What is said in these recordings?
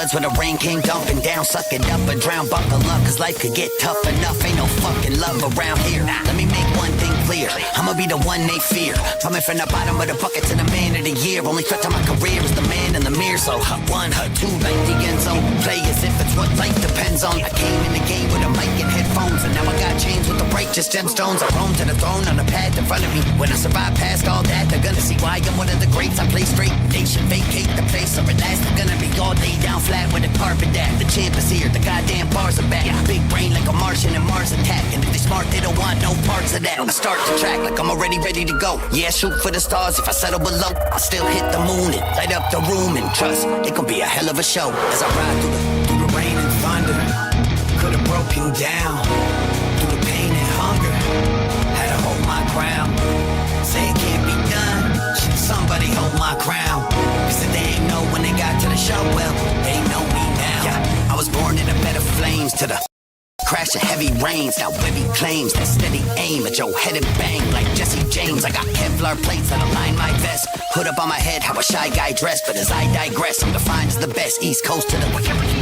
floods when the rain came dumping down. Suck it up or drown, buckle up, cause life could get tough enough. Ain't no fucking love around here. Let me make one thing clear, I'ma be the one they fear. Coming from the bottom of the bucket to the man of the year. Only threat to my career is the man in the mirror. So hut one, hut two, like the end zone. Play as if it's what life depends on. I came in the game with a mic and headphones, and now I got chains with the break, just gemstones. I roam to the throne on the path in front of me. When I survive past all that, they're gonna see why I'm one of the greats. I play straight, nation vacate the place or relax. They're gonna be all laid down flat with a carpet that. The champ is here, the goddamn bars are back. Big brain like a Martian and Mars attack. And if they smart, they don't want no parts of that. I start the track like I'm already ready to go. Yeah, shoot for the stars. If I settle below, I'll still hit the moon and light up the room. And trust, it gon' be a hell of a show as I ride through the rain and thunder. Could've broke you down through the pain and hunger. Had to hold my ground. Say it can't be done. Should somebody hold my crown? Cause if they ain't know when they got to the show, well, they know me now. Yeah, I was born in a bed of flames to the crash of heavy rains. Now heavy claims that steady aim at your head and bang like Jesse James. I got Kevlar plates that align my vest. Hood up on my head, how a shy guy dressed. But as I digress, I'm defined as the best. East Coast to the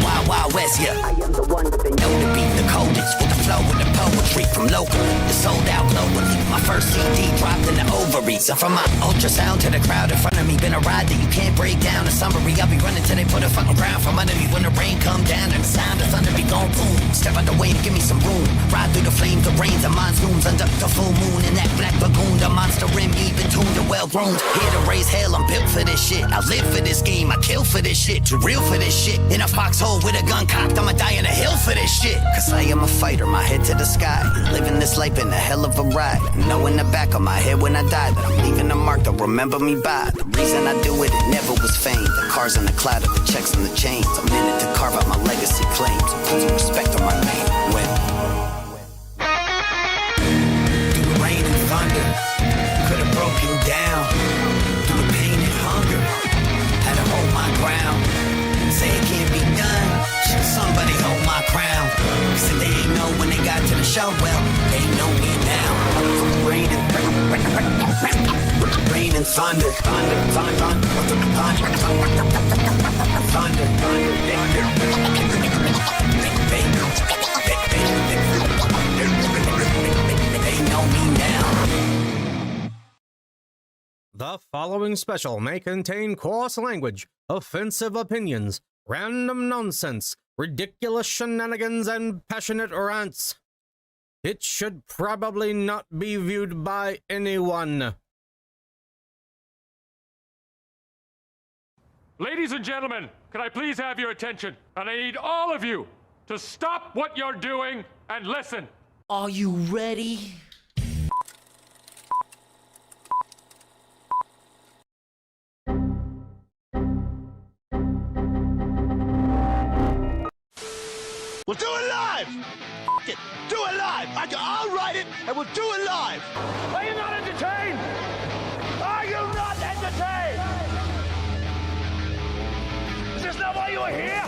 Wild Wild West, yeah. I am the one that they know to beat the coldest. With the flow and the poetry from local. The sold out globally. My first CD dropped in the ovaries. And from my ultrasound to the crowd in front of me. Been a ride that you can't break down. A summary, I'll be running till they put a fucking ground from under me. When the rain come down and the sound of thunder be gon' boom. Step out the way and give me some room. Ride through the flames, the rains, the monsoons. Under the full moon in that black lagoon. The monster rim, even tuned and well groomed. Here to raise hell, I'm built for this shit. I live for this game, I kill for this shit. Too real for this shit. In a foxhole with a gun cocked, I'ma die in a hill for this shit. Cause I am a fighter, my head to the sky. Living this life in a hell of a ride. Know in the back of my head when I die that I'm leaving a mark they'll remember me by. The reason I do it, it never was fame. The cars in the cloud of the checks and the chains. I'm in it to carve out my legacy claims. Put some respect on my name. When through the rain and thunder, could have broke you down. Through the pain and hunger, had to hold my ground. Say it can't be done, should somebody hold my crown? Cause if they ain't know when they got to the show, well, they know me now. Rain and thunder, thunder, they know me now. The following special may contain coarse language, offensive opinions, random nonsense, ridiculous shenanigans, and passionate rants. It should probably not be viewed by anyone. Ladies and gentlemen, can I please have your attention? And I need all of you to stop what you're doing and listen. Are you ready? We'll do it live! F it! Do it live! I'll write it and we'll do it live! Are you not entertained? Are you not entertained? Is this not why you are here?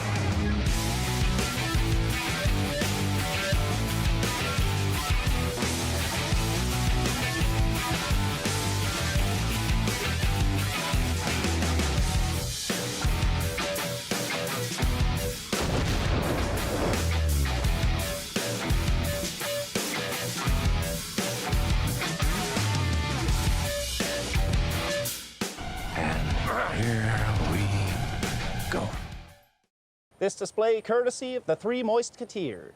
This display courtesy of the Three Mousquetaires.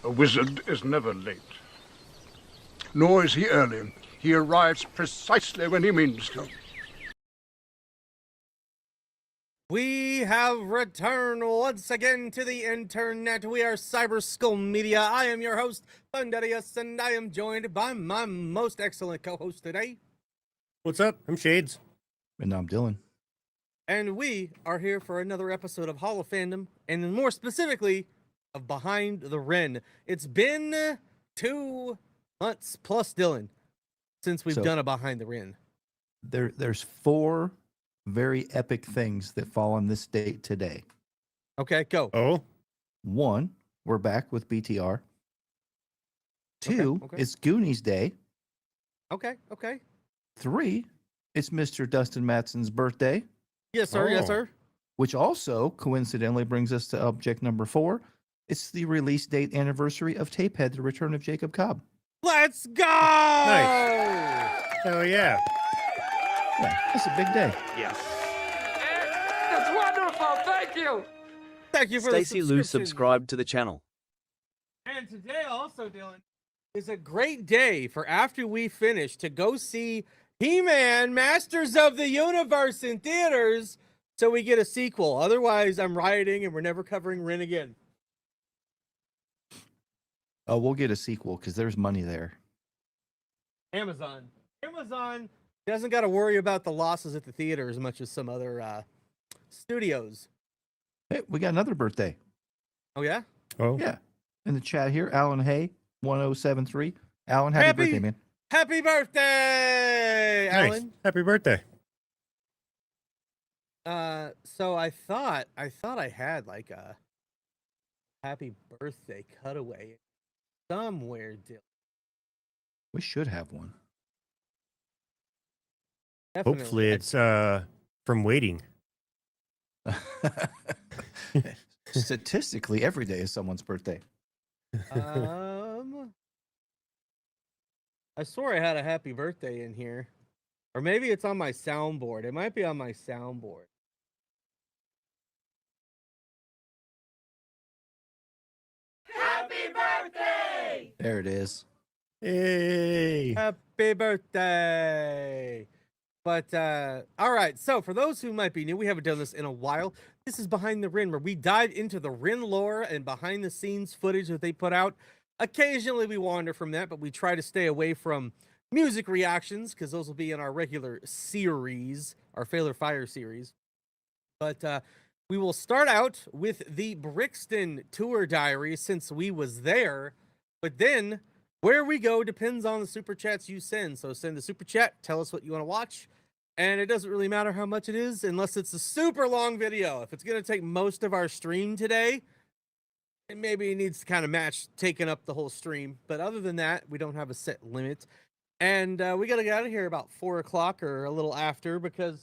A wizard is never late. Nor is he early. He arrives precisely when he means to. We have returned once again to the internet. We are Cyber Skull Media. I am your host, Thundy, and I am joined by my most excellent co-host today. What's up? I'm Shades. And I'm Dillon. And we are here for another episode of Hall of Fandom, and more specifically, of Behind the Ren. It's been 2 months plus, Dillon, since we've done a Behind the Ren. There's 4 very epic things that fall on this date today. Okay, go. Oh? 1, we're back with BTR. 2, okay. it's Goonies Day. Okay. 3, it's Mr. Dustin Matson's birthday. Yes, sir. Oh. Yes, sir. which also coincidentally brings us to object number 4. It's the release date anniversary of Tapehead, The Return of Jacob Cobb. Let's go! Nice. Hell yeah. Yeah, that's a big day. Yes. That's wonderful. Thank you. Thank you for Stacy the Lou subscription. subscribed to the channel. And today also, Dillon, is a great day for after we finish to go see He-Man Masters of the Universe in theaters so we get a sequel. Otherwise, I'm rioting and we're never covering Ren again. Oh, we'll get a sequel because there's money there. Amazon doesn't got to worry about the losses at the theater as much as some other studios. Hey, we got another birthday. Oh, yeah? Oh. Yeah. In the chat here, Alan Hay, 1073. Alan, happy birthday, man. Happy birthday, Nice. Alan. Happy birthday. So I thought I had like a happy birthday cutaway somewhere, Dillon. We should have one. Definitely. Hopefully it's from waiting. Statistically, every day is someone's birthday. I swore I had a happy birthday in here. Or maybe it's on my soundboard. It might be on my soundboard. Happy birthday! There it is. Hey. Happy birthday! But, all right. So, for those who might be new, we haven't done this in a while. This is Behind the Ren, where we dive into the Ren lore and behind-the-scenes footage that they put out. Occasionally, we wander from that, but we try to stay away from music reactions, because those will be in our regular series, our Fail or Fire series. But, we will start out with the Brixton tour diary, since we was there. But then, where we go depends on the super chats you send. So send the super chat, tell us what you want to watch. And it doesn't really matter how much it is, unless it's a super long video. If it's going to take most of our stream today, it maybe needs to kind of match taking up the whole stream. But other than that, we don't have a set limit. And we got to get out of here about 4 o'clock or a little after, because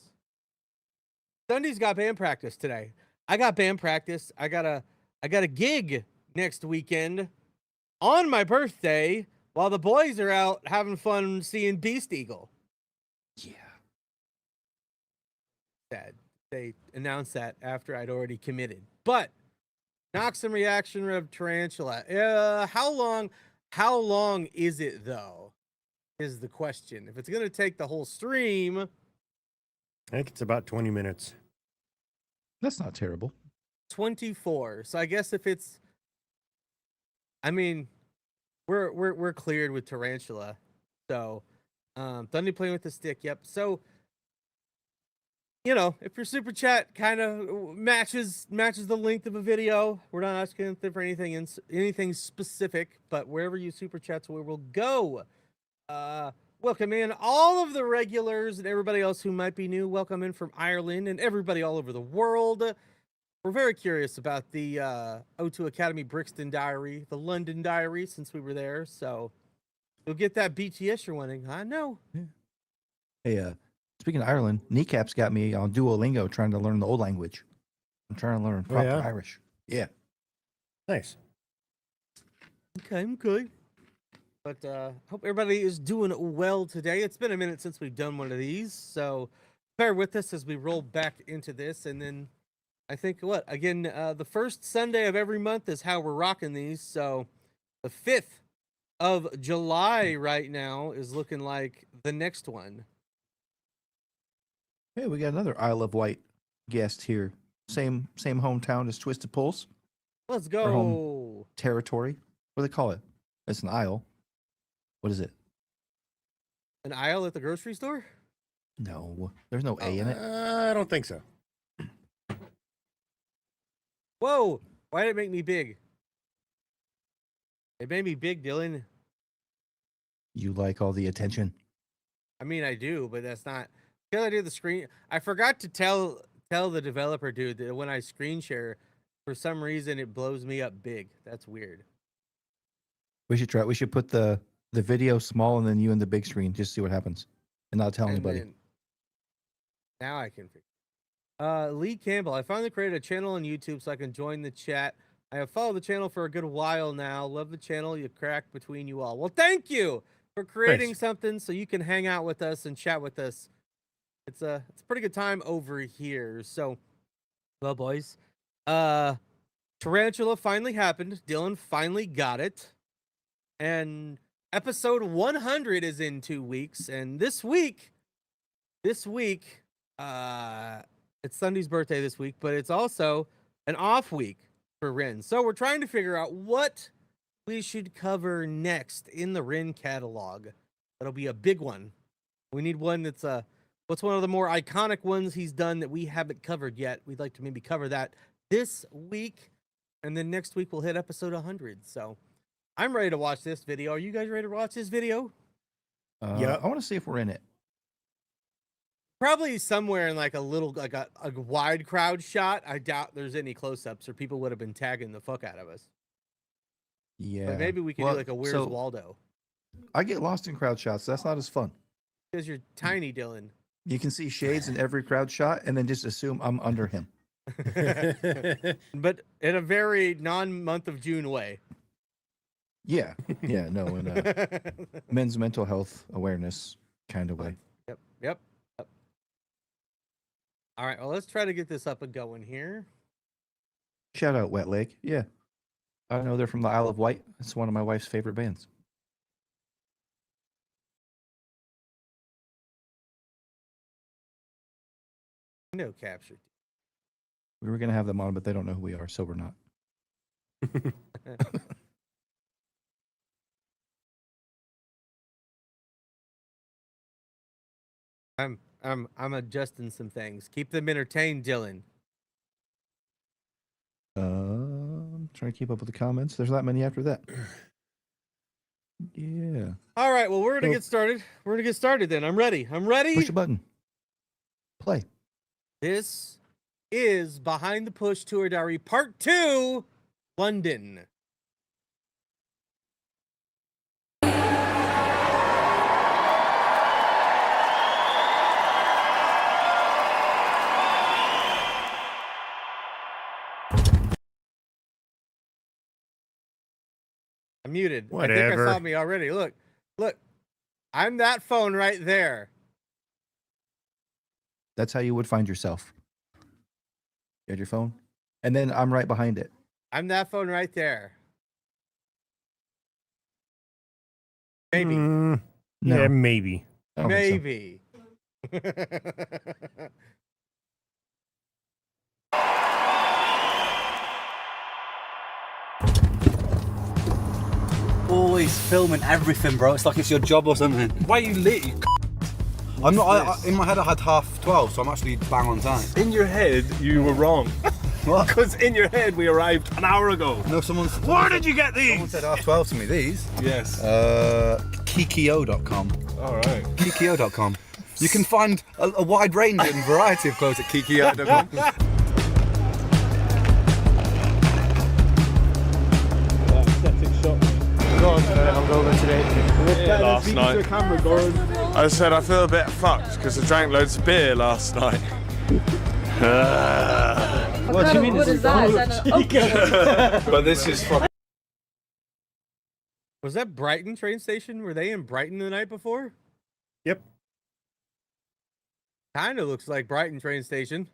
Thundy's got band practice today. I got band practice. I got a gig next weekend on my birthday while the boys are out having fun seeing Beast Eagle. Yeah. Sad. They announced that after I'd already committed. But Knox and reaction of Tarantula. How long is it though? Is the question. If it's gonna take the whole stream, I think it's about 20 minutes. That's not terrible. 24. So I guess if it's, I mean, we're cleared with Tarantula. So Thundy playing with the stick, yep. So you know, if your super chat kind of matches the length of a video, we're not asking for anything specific, but wherever you super chats, we will go. Welcome in all of the regulars and everybody else who might be new. Welcome in from Ireland and everybody all over the world. We're very curious about the O2 Academy Brixton Diary, the London Diary, since we were there. So you'll get that BTS you're wanting. I know. Yeah. Hey, speaking of Ireland, Kneecap's got me on Duolingo trying to learn the old language. I'm trying to learn proper yeah? Irish. Yeah. Nice. Okay. But hope everybody is doing well today. It's been a minute since we've done one of these, so bear with us as we roll back into this. And then I think the first Sunday of every month is how we're rocking these. So the 5th of July right now is looking like the next one. Hey, we got another Isle of Wight guest here. Same hometown as Twisted Pulse. Let's Our go. home territory. What do they call it? It's an isle. What is it? An aisle at the grocery store? No, there's no A in it. I don't think so. Whoa! Why did it make me big? It made me big, Dillon. You like all the attention. I mean, I do, but that's not. Because I did the screen, I forgot to tell the developer dude that when I screen share, for some reason it blows me up big. That's weird. We should try. We should put the video small and then you in the big screen. Just see what happens, and not tell And anybody. then- now I can figure. Lee Campbell, I finally created a channel on YouTube so I can join the chat. I have followed the channel for a good while now. Love the channel. You crack between you all. Well, thank you for creating something so you can hang out with us and chat with us. It's a pretty good time over here. So, well, boys, Tarantula finally happened. Dillon finally got it. And episode 100 is in 2 weeks. And this week, it's Thundy's birthday this week, but it's also an off week for Ren. So we're trying to figure out what we should cover next in the Ren catalog. That'll be a big one. We need one that's what's one of the more iconic ones he's done that we haven't covered yet. We'd like to maybe cover that this week, and then next week we'll hit episode 100. So I'm ready to watch this video. Are you guys ready to watch this video? Yeah, I want to see if we're in it. Probably somewhere in like a little, like a wide crowd shot. I doubt there's any close-ups, or people would have been tagging the fuck out of us. Yeah. But maybe we can do like a Where's Waldo. I get lost in crowd shots. That's not as fun. Because you're tiny, Dillon. You can see shades in every crowd shot and then just assume I'm under him. But in a very non-month of June way. Yeah. Yeah, no, in a men's mental health awareness kind of way. Yep. All right, well, let's try to get this up and going here. Shout out Wet Leg. Yeah. I know they're from the Isle of Wight. It's one of my wife's favorite bands. No capture. We were going to have them on, but they don't know who we are, so we're not. I'm adjusting some things. Keep them entertained, Dillon. Trying to keep up with the comments. There's not many after that. Yeah. All right, well, we're going to get started. We're going to get started then. I'm ready. Push a button. Play. This is Behind the Push Tour Diary Part 2, London. I'm muted. Whatever. I think I saw me already. Look. I'm that phone right there. That's how you would find yourself. You had your phone, and then I'm right behind it. I'm that phone right there. Maybe. No. Yeah, maybe. I don't think so. Maybe. Always filming everything, bro. It's like it's your job or something. Why are you late? You I'm not. In my head, I had 12:30, so I'm actually bang on time. In your head, you were wrong. What? Because in your head, we arrived an hour ago. No, Where did you get these? Someone said 12:30 to me. These? Yes. Kikio.com. All right. Kikio.com. You can find a wide range and variety of clothes at Kikio.com. Last night. I said I feel a bit fucked because I drank loads of beer last night. What do you mean? What is that? But this is fucking. Was that Brighton train station? Were they in Brighton the night before? Yep. Kind of looks like Brighton train station.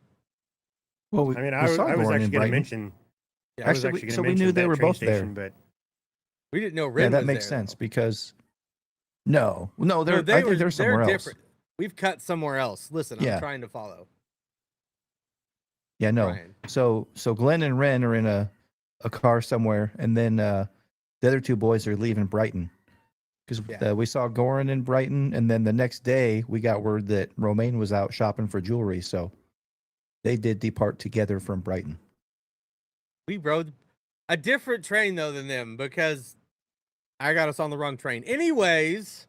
Well, I mean, I was actually going to mention. Yeah, actually, so we knew they were both there. But we didn't know Ren Yeah, that was makes there, sense though. because no, they're they I think they're somewhere else. different. We've cut somewhere else. Listen, Yeah. I'm trying to follow. Yeah, no. Brian. So Glenn and Ren are in a car somewhere, and then the other two boys are leaving Brighton because we saw Goran in Brighton, and then the next day we got word that Romaine was out shopping for jewelry, so they did depart together from Brighton. We rode a different train though than them because I got us on the wrong train. Anyways,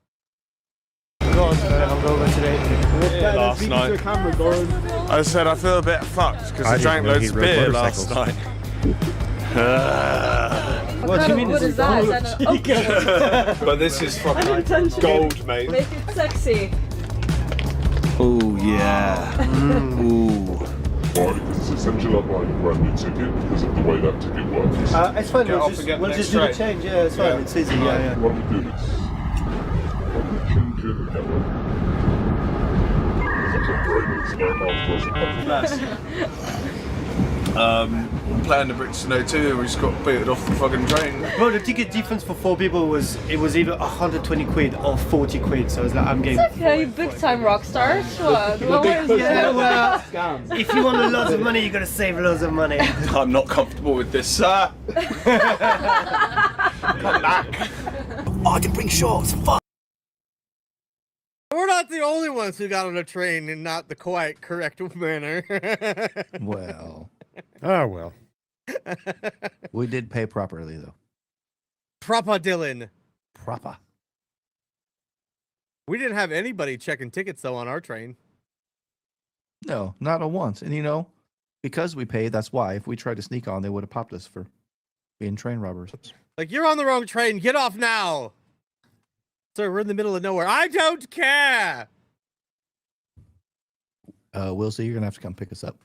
Last night. I said I feel a bit fucked because I drank loads of beer last night. What do you mean? What is that? But this is fucking gold, mate. Make it sexy. Oh yeah. Ooh. Well, it's essentially like buying a brand new ticket because of the way that ticket works. It's fine. Get We'll off just, and get we'll the just next do the train. change. Yeah, it's fine. It's easy. Yeah. Why don't we do this? Why don't we change it together? I'm playing the British Snow 2 and we just got booted off the fucking train. Well, the ticket difference for 4 people was either 120 quid or 40 quid. So it's like I'm getting. Okay, big time rock stars. What? Yeah, well, if you want loads of money, you gotta save loads of money. I'm not comfortable with this, sir. Come back. Oh, I can bring shorts. Fuck. We're not the only ones who got on a train in not the quite correct manner. Well, Oh well. we did pay properly though. Proper Dillon. Proper. We didn't have anybody checking tickets though on our train. No, not a once. And you know, because we paid, that's why. If we tried to sneak on, they would have popped us for being train robbers. Like, you're on the wrong train. Get off now. Sir, we're in the middle of nowhere. I don't care. We'll see. You're gonna have to come pick us up.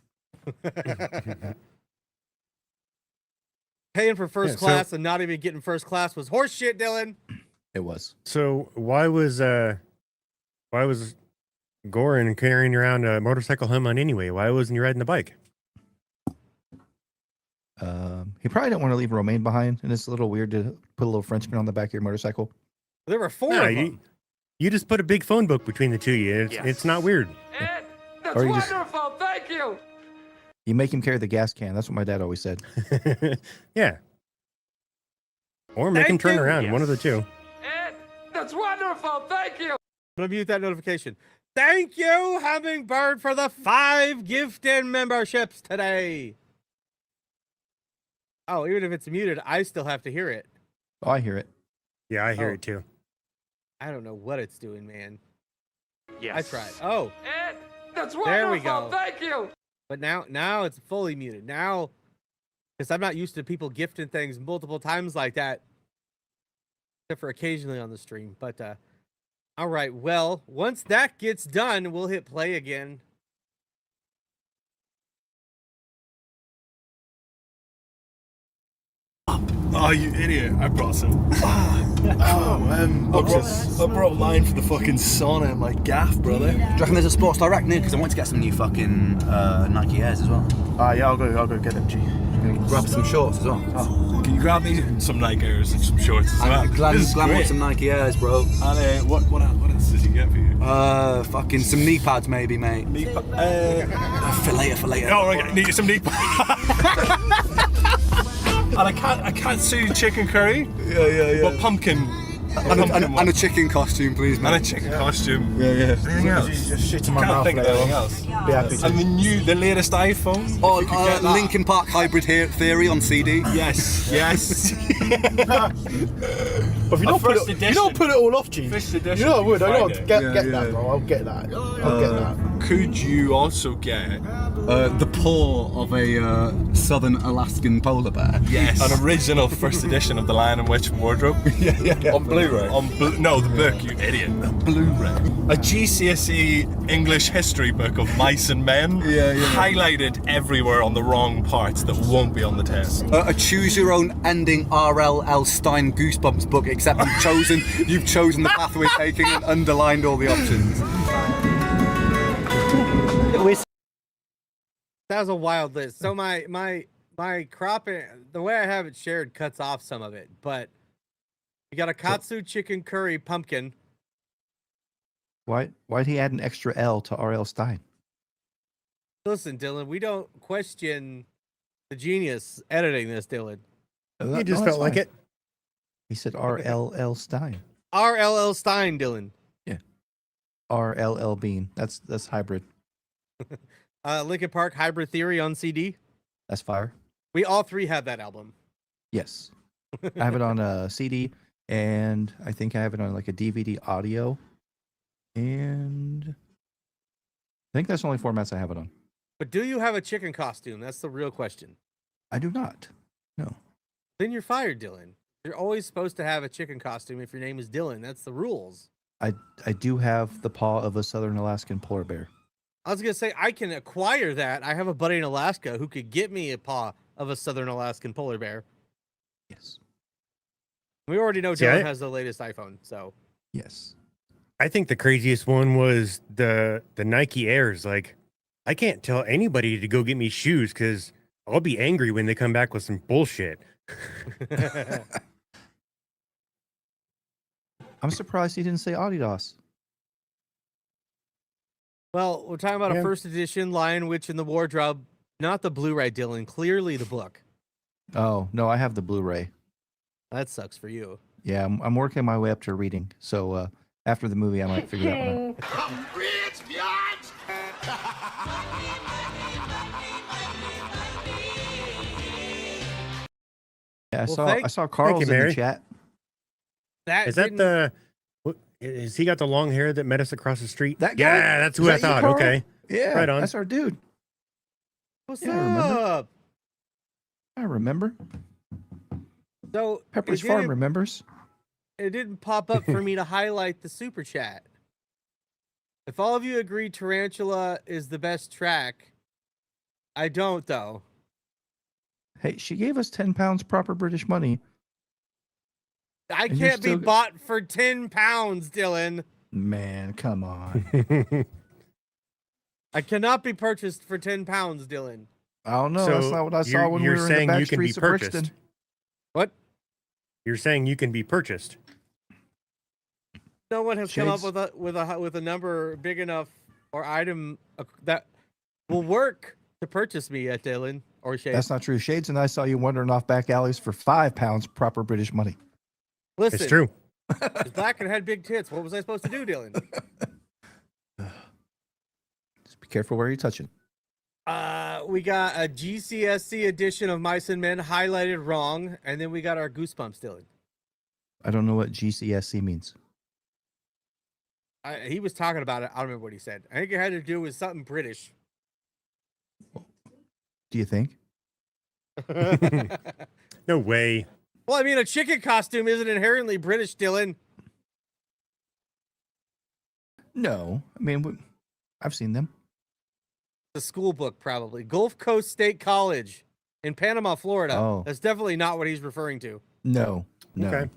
Paying for first class and not even getting first class was horse shit, Dillon. It was. So why was Goran carrying around a motorcycle helmet anyway? Why wasn't he riding the bike? He probably didn't want to leave Romaine behind, and it's a little weird to put a little Frenchman on the back of your motorcycle. There were 4 of them. You just put a big phone book between the two of you. It's not weird. Ed, that's Or you just- wonderful. Thank you. You make him carry the gas can. That's what my dad always said. Yeah. Or make him Thank turn you. around. One of the two. Ed, that's wonderful. Thank you. I'm gonna mute that notification. Thank you, Hummingbird, for the 5 gifted memberships today. Oh, even if it's muted, I still have to hear it. Oh, I hear it. Yeah, I hear Oh. it too. I don't know what it's doing, man. Yes. I tried. Oh, Ed, that's wonderful. There we go. Thank you. but now it's fully muted. Now, because I'm not used to people gifting things multiple times like that, except for occasionally on the stream. But all right, well, once that gets done, we'll hit play again. Oh, you idiot. I brought some. I brought mine for the fucking sauna at my gaff, brother. Do you reckon there's a Sports Direct near? Because I want to get some new fucking Nike Airs as well. Yeah, I'll go get them, G. Grab some shorts as well. Oh, can you grab me some Nike Airs and some shorts as well? Glam This is wants great. some Nike Airs, bro. And what else did he get for you? Fucking some knee pads maybe, mate. For later. Oh, right, need some knee pads. And I can't see chicken curry. Yeah. But pumpkin. And a chicken costume, please, mate. And a chicken costume. Yeah. Anything else? Just shit in my Can't mouth. think of anything else. Be happy to. And the latest iPhone. Oh, if you could get that. Linkin Park Hybrid Theory on CD. Yes. But if you don't put it all off, G. First edition. You know I would. I know. Friday. Get that, bro. I'll get that. I'll get that. Could you also get The paw of a southern Alaskan polar bear. yes an original first edition of the Lion and Witch wardrobe? Yeah. On Blu-ray. No, the book, you idiot. The Blu-ray. A GCSE English history book of mice and men. Yeah. Highlighted everywhere on the wrong parts that won't be on the test. A choose your own ending R.L.L. Stein Goosebumps book, except you've chosen the path we're taking and underlined all the options. That was a wild list. So my crop, the way I have it shared cuts off some of it, but you got a katsu chicken curry pumpkin. Why'd he add an extra L to R.L. Stein? Listen, Dillon, we don't question the genius editing this, Dillon. He just felt like it. He said R.L.L. Stein. R.L.L. Stein, Dillon. Yeah. R.L.L. Bean. That's hybrid. Linkin Park Hybrid Theory on CD. That's fire. We all 3 have that album. Yes. I have it on a CD, and I think I have it on like a DVD audio. And I think that's the only formats I have it on. But do you have a chicken costume? That's the real question. I do not. No. Then you're fired, Dillon. You're always supposed to have a chicken costume if your name is Dillon. That's the rules. I do have the paw of a southern Alaskan polar bear. I was gonna say I can acquire that. I have a buddy in Alaska who could get me a paw of a southern Alaskan polar bear. Yes. We already know See, Dillon has the latest iPhone, so Yes. I think the craziest one was the Nike Airs. Like, I can't tell anybody to go get me shoes because I'll be angry when they come back with some bullshit. I'm surprised he didn't say Adidas. Well, we're talking about a first edition Lion Witch in the Wardrobe, not the Blu-ray, Dillon. Clearly the book. Oh, no, I have the Blu-ray. That sucks for you. Yeah, I'm working my way up to reading. So after the movie, I might figure that one out. I'm rich, biatch! Yeah, Well, I saw Carl's in Mary. the chat. Is that the? Has he got the long hair that met us across the street? That guy? Yeah, that's who Is I that you, thought. Carl? Okay, Yeah, right on. that's our dude. What's Yeah, up? I remember. So Pepper's it Farm didn't- remembers. It didn't pop up for me to highlight the super chat. If all of you agree Tarantula is the best track, I don't though. Hey, she gave us 10 pounds proper British money. I And you're can't be still- bought for 10 pounds, Dillon. Man, come on. I cannot be purchased for 10 pounds, Dillon. I don't know. That's not what I saw when we you're were in the saying back you can be streets of purchased. Brixton. What? You're saying you can be purchased. No one has come up Shades? with a number big enough or item that will work to purchase me at Dillon or Shades. That's not true. Shades and I saw you wandering off back alleys for 5 pounds proper British money. Listen, It's true. He's black and had big tits. What was I supposed to do, Dillon? Just be careful where you're touching. We got a GCSC edition of Mice and Men highlighted wrong, and then we got our Goosebumps, Dillon. I don't know what GCSC means. He was talking about it. I don't remember what he said. I think it had to do with something British. Do you think? No way. Well, I mean, a chicken costume isn't inherently British, Dillon. No. I mean, I've seen them. The school book, probably. Gulf Coast State College in Panama, Florida. Oh. That's definitely not what he's referring to. No. No. Okay.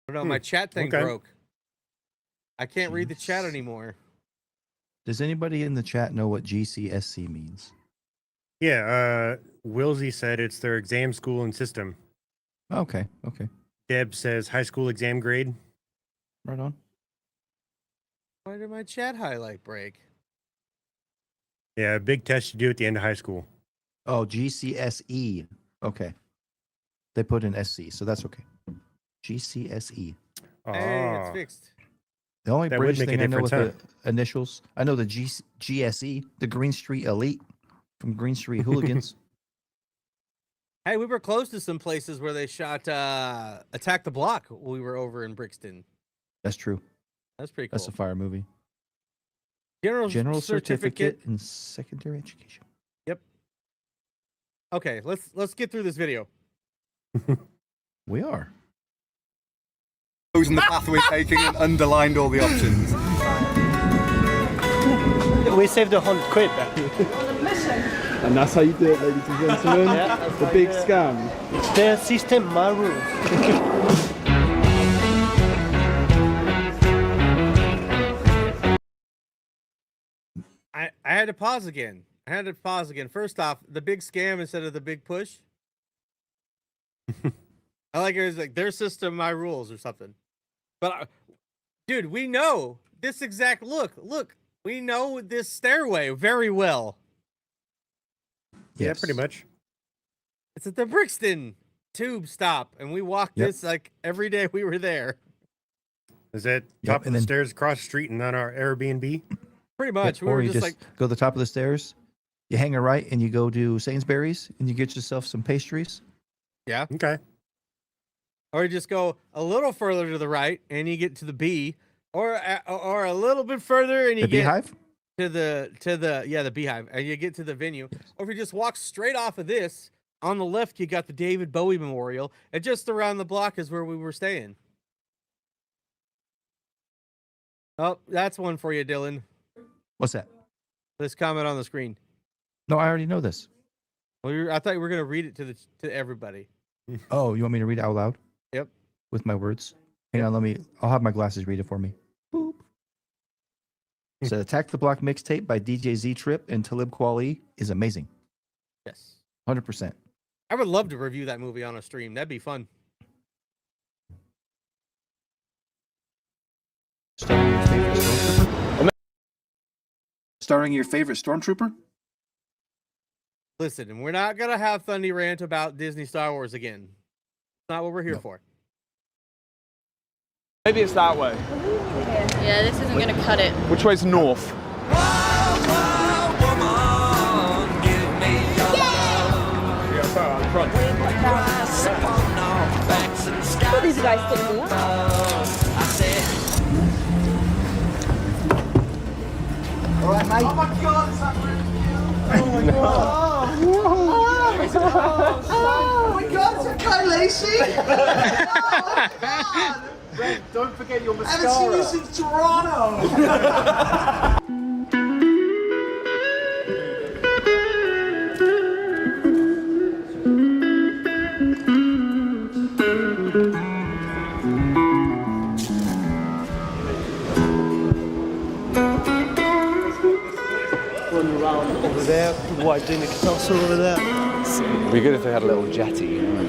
I don't know, my chat thing Okay. broke. I can't read the chat anymore. Does anybody in the chat know what GCSC means? Yeah, Wilsey said it's their exam school and system. Okay. Okay. Deb says high school exam grade. Right on. Why did my chat highlight break? Yeah, a big test you do at the end of high school. Oh, GCSE. Okay. They put in SC, so that's okay. GCSE. Hey, it's fixed. The only That would British make a thing I know with difference, the initials, I know the GSE, the Green Street Elite from Green Street Hooligans. Hey, we were close to some places where they shot Attack the Block when we were over in Brixton. That's true. That's pretty cool. That's a fire movie. General Certificate in Secondary Education. Yep. Okay, let's get through this video. We are. Chosen the path we're taking and underlined all the options. We saved £100 back. And that's how you do it, ladies and gentlemen. The big scam. It's their system, my rules. I had to pause again. First off, the big scam instead of the big push. I like it was like their system, my rules, or something. But, dude, we know this exact look. Look, we know this stairway very well. Yeah, pretty much. It's at the Brixton tube stop, and we walked this like every day we were there. Is that top of the stairs across the street and on our Airbnb? Pretty much. We or were you just just like, go to the top of the stairs, you hang a right, and you go to Sainsbury's, and you get yourself some pastries. yeah. Okay. Or you just go a little further to the right, and you get to the B, or a little bit further, and you The get Beehive? to the Beehive, and you get to the venue. Or if you just walk straight off of this, on the left you got the David Bowie Memorial, and just around the block is where we were staying. Oh, that's one for you, Dillon. What's that? This comment on the screen. No, I already know this. Well, I thought you were gonna read it to everybody. Oh, you want me to read it out loud? Yep. With my words? Hang on, I'll have my glasses read it for me. Boop. So Attack the Block mixtape by DJ Z Trip and Talib Kweli is amazing. Yes. 100%. I would love to review that movie on a stream. That'd be fun. Starring your favorite stormtrooper? Listen, we're not gonna have Thundy rant about Disney Star Wars again. It's not what we're here for. Maybe it's that way. Yeah, this isn't gonna cut it. Which way's north? Oh, these guys sticking up. All right, mate. Oh my God! Oh my God! Oh my God! It's okay, Lacey. Oh my God! Ren, don't forget your I mascara. haven't seen you since Toronto. Run around over there, white doing the castle over there. It'd be good if they had a little jetty, you know.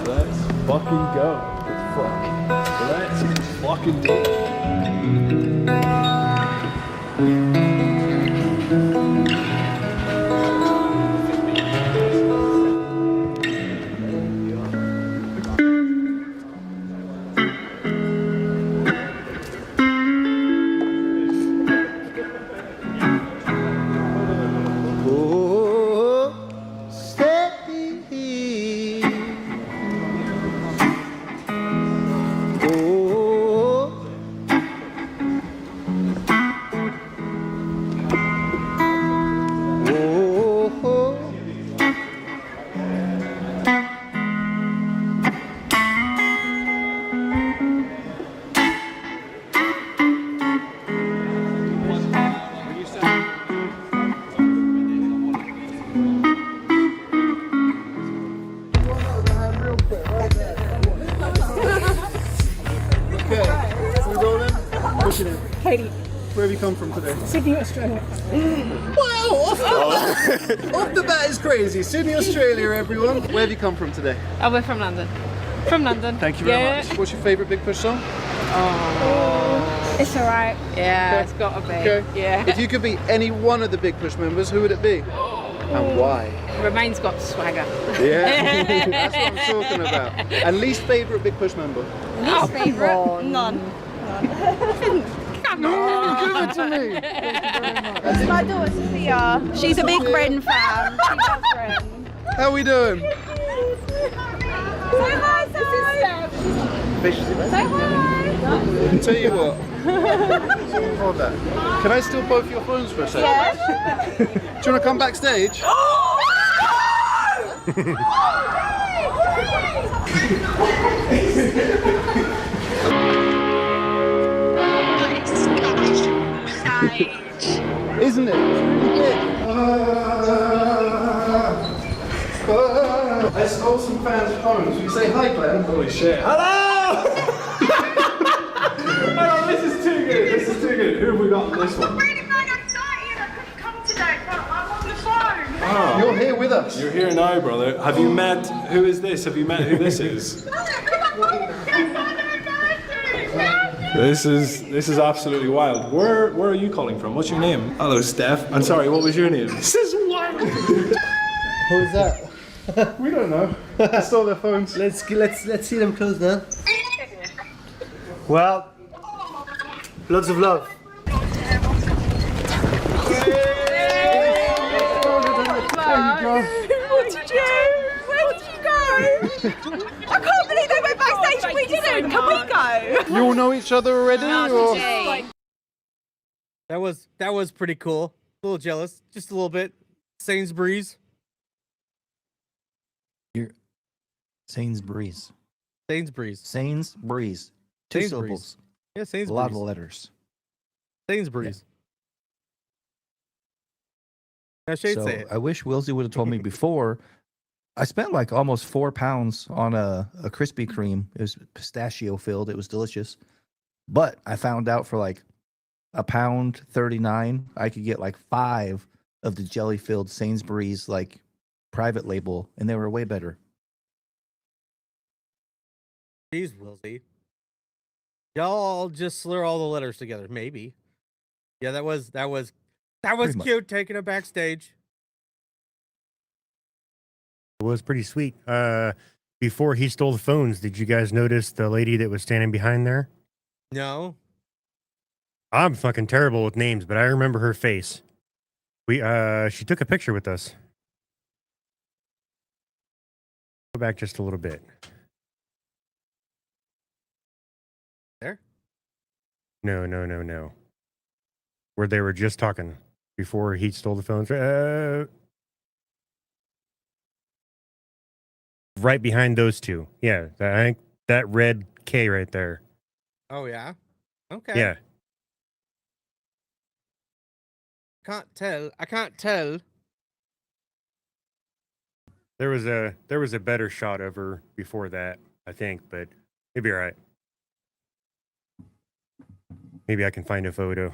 Let's fucking go. Let's fucking do it. Katie. Where have you come from today? Sydney, Australia. Wow! Off the bat is crazy. Sydney, Australia, everyone. Where have you come from today? Oh, we're from London. From London. Thank you very much. What's your favourite Big Push song? Oh, it's alright. Yeah, Okay. it's gotta be. Okay. Yeah. If you could be any one of the Big Push members, who would it be? And why? Remain's got swagger. Yeah, that's what I'm talking about. And least favourite Big Push member? Least favourite? None. Come on. Give it to me. This is my daughter Sophia. She's a big Ren fan. She loves Ren. How we doing? Say hi, This is Steph. Say hi. Tell you what. Hold that. Can I steal both your phones for a second? Yes. Do you want to come backstage? Isn't it? I stole some fans' phones. Will you say hi, Glenn? Holy shit. Hello! Oh, this is too good. This is too good. Who have we got on this one? You're here with us. You're here now, brother. Have you met, who is this? Have you met who this is? This is absolutely wild. Where are you calling from? What's your name? Hello, Steph. I'm sorry, what was your name? This is wild. Who is that? We don't know. I stole their phones. Let's see them close now. Well, lots of love. What did you do? Where did you go? I can't believe they went backstage and we didn't. Can we go? You all know each other already? Or? That was pretty cool. A little jealous, just a little bit. Sainsbury's. Sainsbury's. Sainsbury's. Sainsbury's. Two syllables. Yeah, A Sainsbury's. lot of letters. Sainsbury's. Now, Shade So say it. I wish Wilsey would have told me before. I spent like almost 4 pounds on a Krispy Kreme. It was pistachio filled. It was delicious. But I found out for like £1.39, I could get like 5 of the jelly filled Sainsbury's like private label, and they were way better. Jeez, Wilsey. Y'all just slur all the letters together. Maybe. Yeah, that was Pretty much. cute. Taking it backstage. It was pretty sweet. Before he stole the phones, did you guys notice the lady that was standing behind there? No. I'm fucking terrible with names, but I remember her face. She took a picture with us. Go back just a little bit. There? No. Where they were just talking before he stole the phones. Right behind those two. Yeah, I think that red K right there. Oh yeah. Okay. Yeah. I can't tell. There was a better shot of her before that, I think, but it'd be all right. Maybe I can find a photo.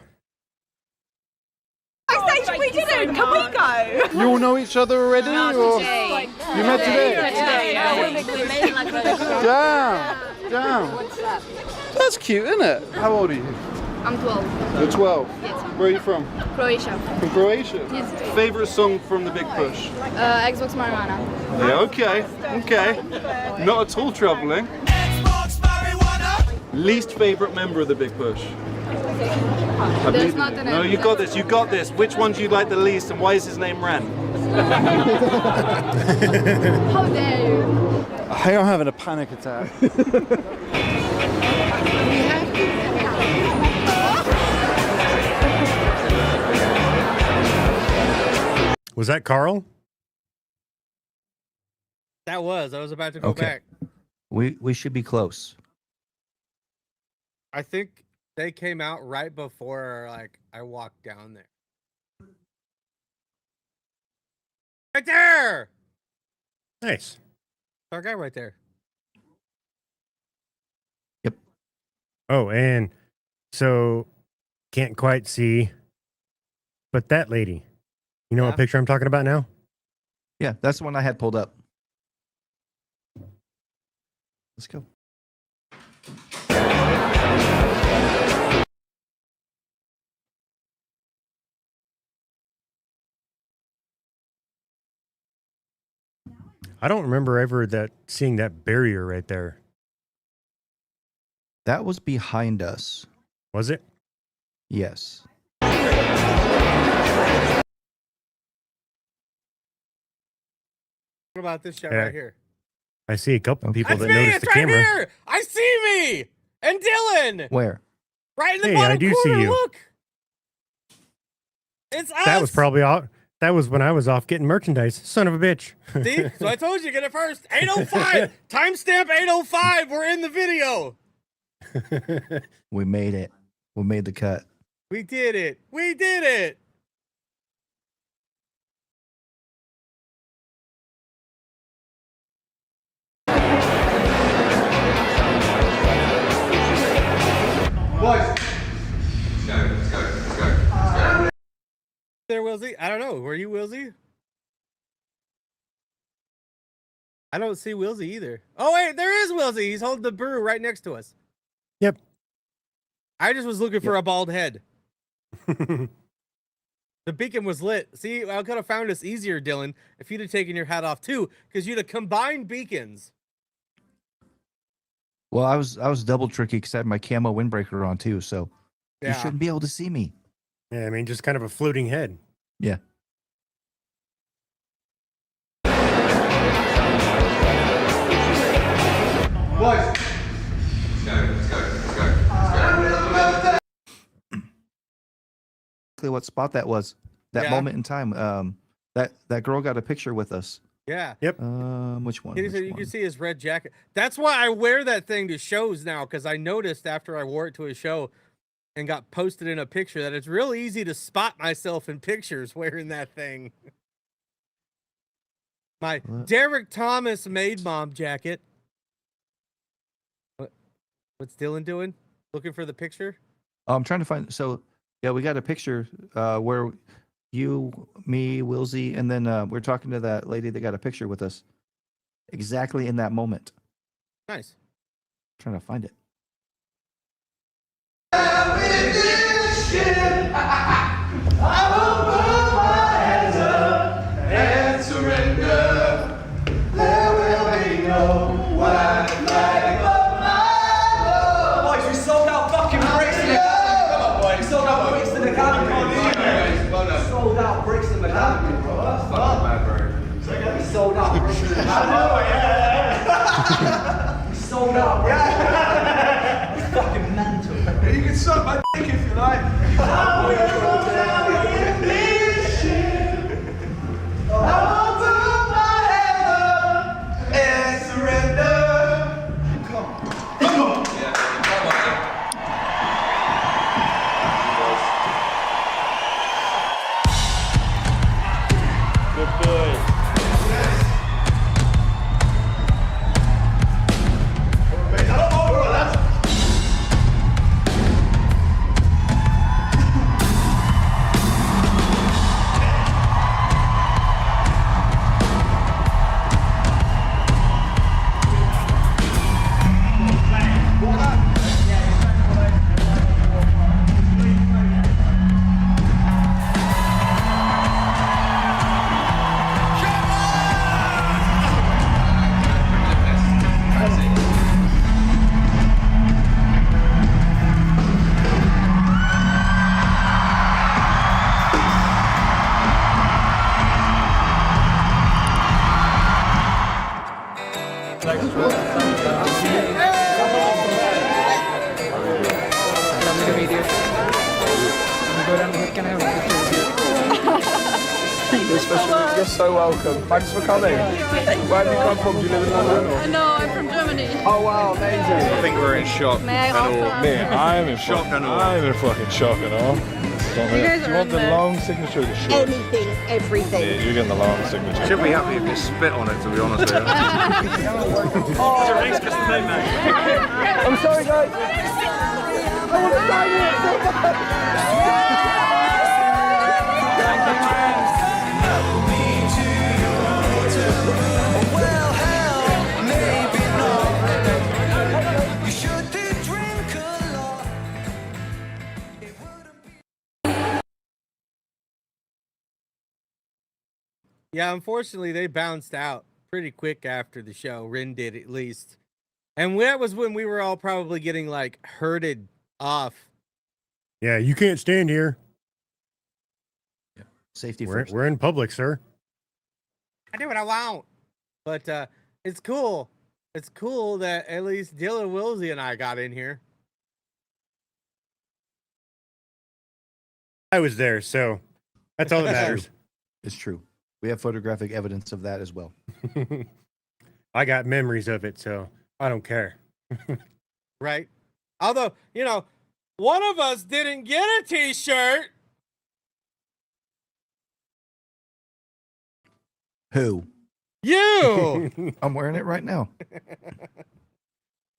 Backstage we didn't. Can we go? You all know each other already? Or you met today? Damn. That's cute, isn't it? How old are you? I'm 12. You're 12? Yes. Where are you from? Croatia. From Croatia? Yes. Favorite song from the Big Push? Xbox Marijuana. Yeah, okay. Not at all troubling. Least favorite member of the Big Push? There's not an No, you got this. Which one do you like the least, and why is his name Ren? How dare you? I am having a panic attack. Was that Carl? I was about to go back. We should be close. I think they came out right before like I walked down there. Right there! Nice. Our guy right there. Yep. Oh, and so can't quite see, but that lady. You know what picture I'm talking about now? Yeah, that's the one I had pulled up. Let's go. I don't remember ever seeing that barrier right there. That was behind us. Was it? Yes. What about this shot Yeah. right here? I see a couple people That's that me! noticed It's the right camera. here! I see me! And Dillon! Where? Right in the Hey, bottom I do corner, see you. look! It's us! That was probably all. That was when I was off getting merchandise. Son of a bitch. See? So I told you, get it first. 8:05! Timestamp 8:05! We're in the video! We made it. We made the cut. We did it! We did it! Boys! Let's go. There, Wilsey? I don't know. Were you Wilsey? I don't see Wilsey either. Oh, wait, there is Wilsey. He's holding the brew right next to us. Yep. I just was looking for a bald head. The beacon was lit. See, I could have found this easier, Dillon, if you'd have taken your hat off too, because you'd have combined beacons. Well, I was double tricky because I had my camo windbreaker on too, so you Yeah. shouldn't be able to see me. Yeah, I mean, just kind of a floating head. Yeah. Boys! Let's go. Exactly what spot that was. That Yeah. moment in time. That girl got a picture with us. Yeah. Yep. Which one? You can see his red jacket. That's why I wear that thing to shows now, because I noticed after I wore it to a show and got posted in a picture that it's real easy to spot myself in pictures wearing that thing. My Derek Thomas Maid Mom jacket. What's Dillon doing? Looking for the picture? Oh, I'm trying to find. So, yeah, we got a picture where you, me, Wilsey, and then we're talking to that lady that got a picture with us exactly in that moment. Nice. Trying to find it. And surrender. There will be no white light above my love. Boys, we sold out fucking bricks in the academy. Come on, boys. We sold out bricks in the academy. Sold out bricks in the academy, bro. That's fucking bad, bro. We sold out bricks in the academy. Oh, yeah. We sold out bricks. Yeah. It's fucking mental. You can suck my dick if you like. I will go down in this shit. I'll put my head up and surrender. Come on. Come on. Yeah, come on. Good boy. You're so welcome. Thanks for coming. Where have you come from? Do you live in London? No, I'm from Germany. Oh wow, amazing. I think we're in shock. May I also Man, I'm in shock and all. I'm in fucking shock and all. Do you want the long signature or the short? Anything, everything. Yeah, you're getting the long signature. Should be happy if you spit on it, to be honest with you. I'm sorry, guys. I want to sign it. Yeah, unfortunately, they bounced out pretty quick after the show. Ren did, at least. And that was when we were all probably getting, like, herded off. Yeah, you can't stand here. Yeah. Safety first. We're in public, sir. I do what I want. But it's cool. It's cool that at least Dillon, Wilsey, and I got in here. I was there, so that's all that matters. It's true. We have photographic evidence of that as well. I got memories of it, so I don't care. Right? Although, you know, one of us didn't get a t-shirt. Who? You! I'm wearing it right now.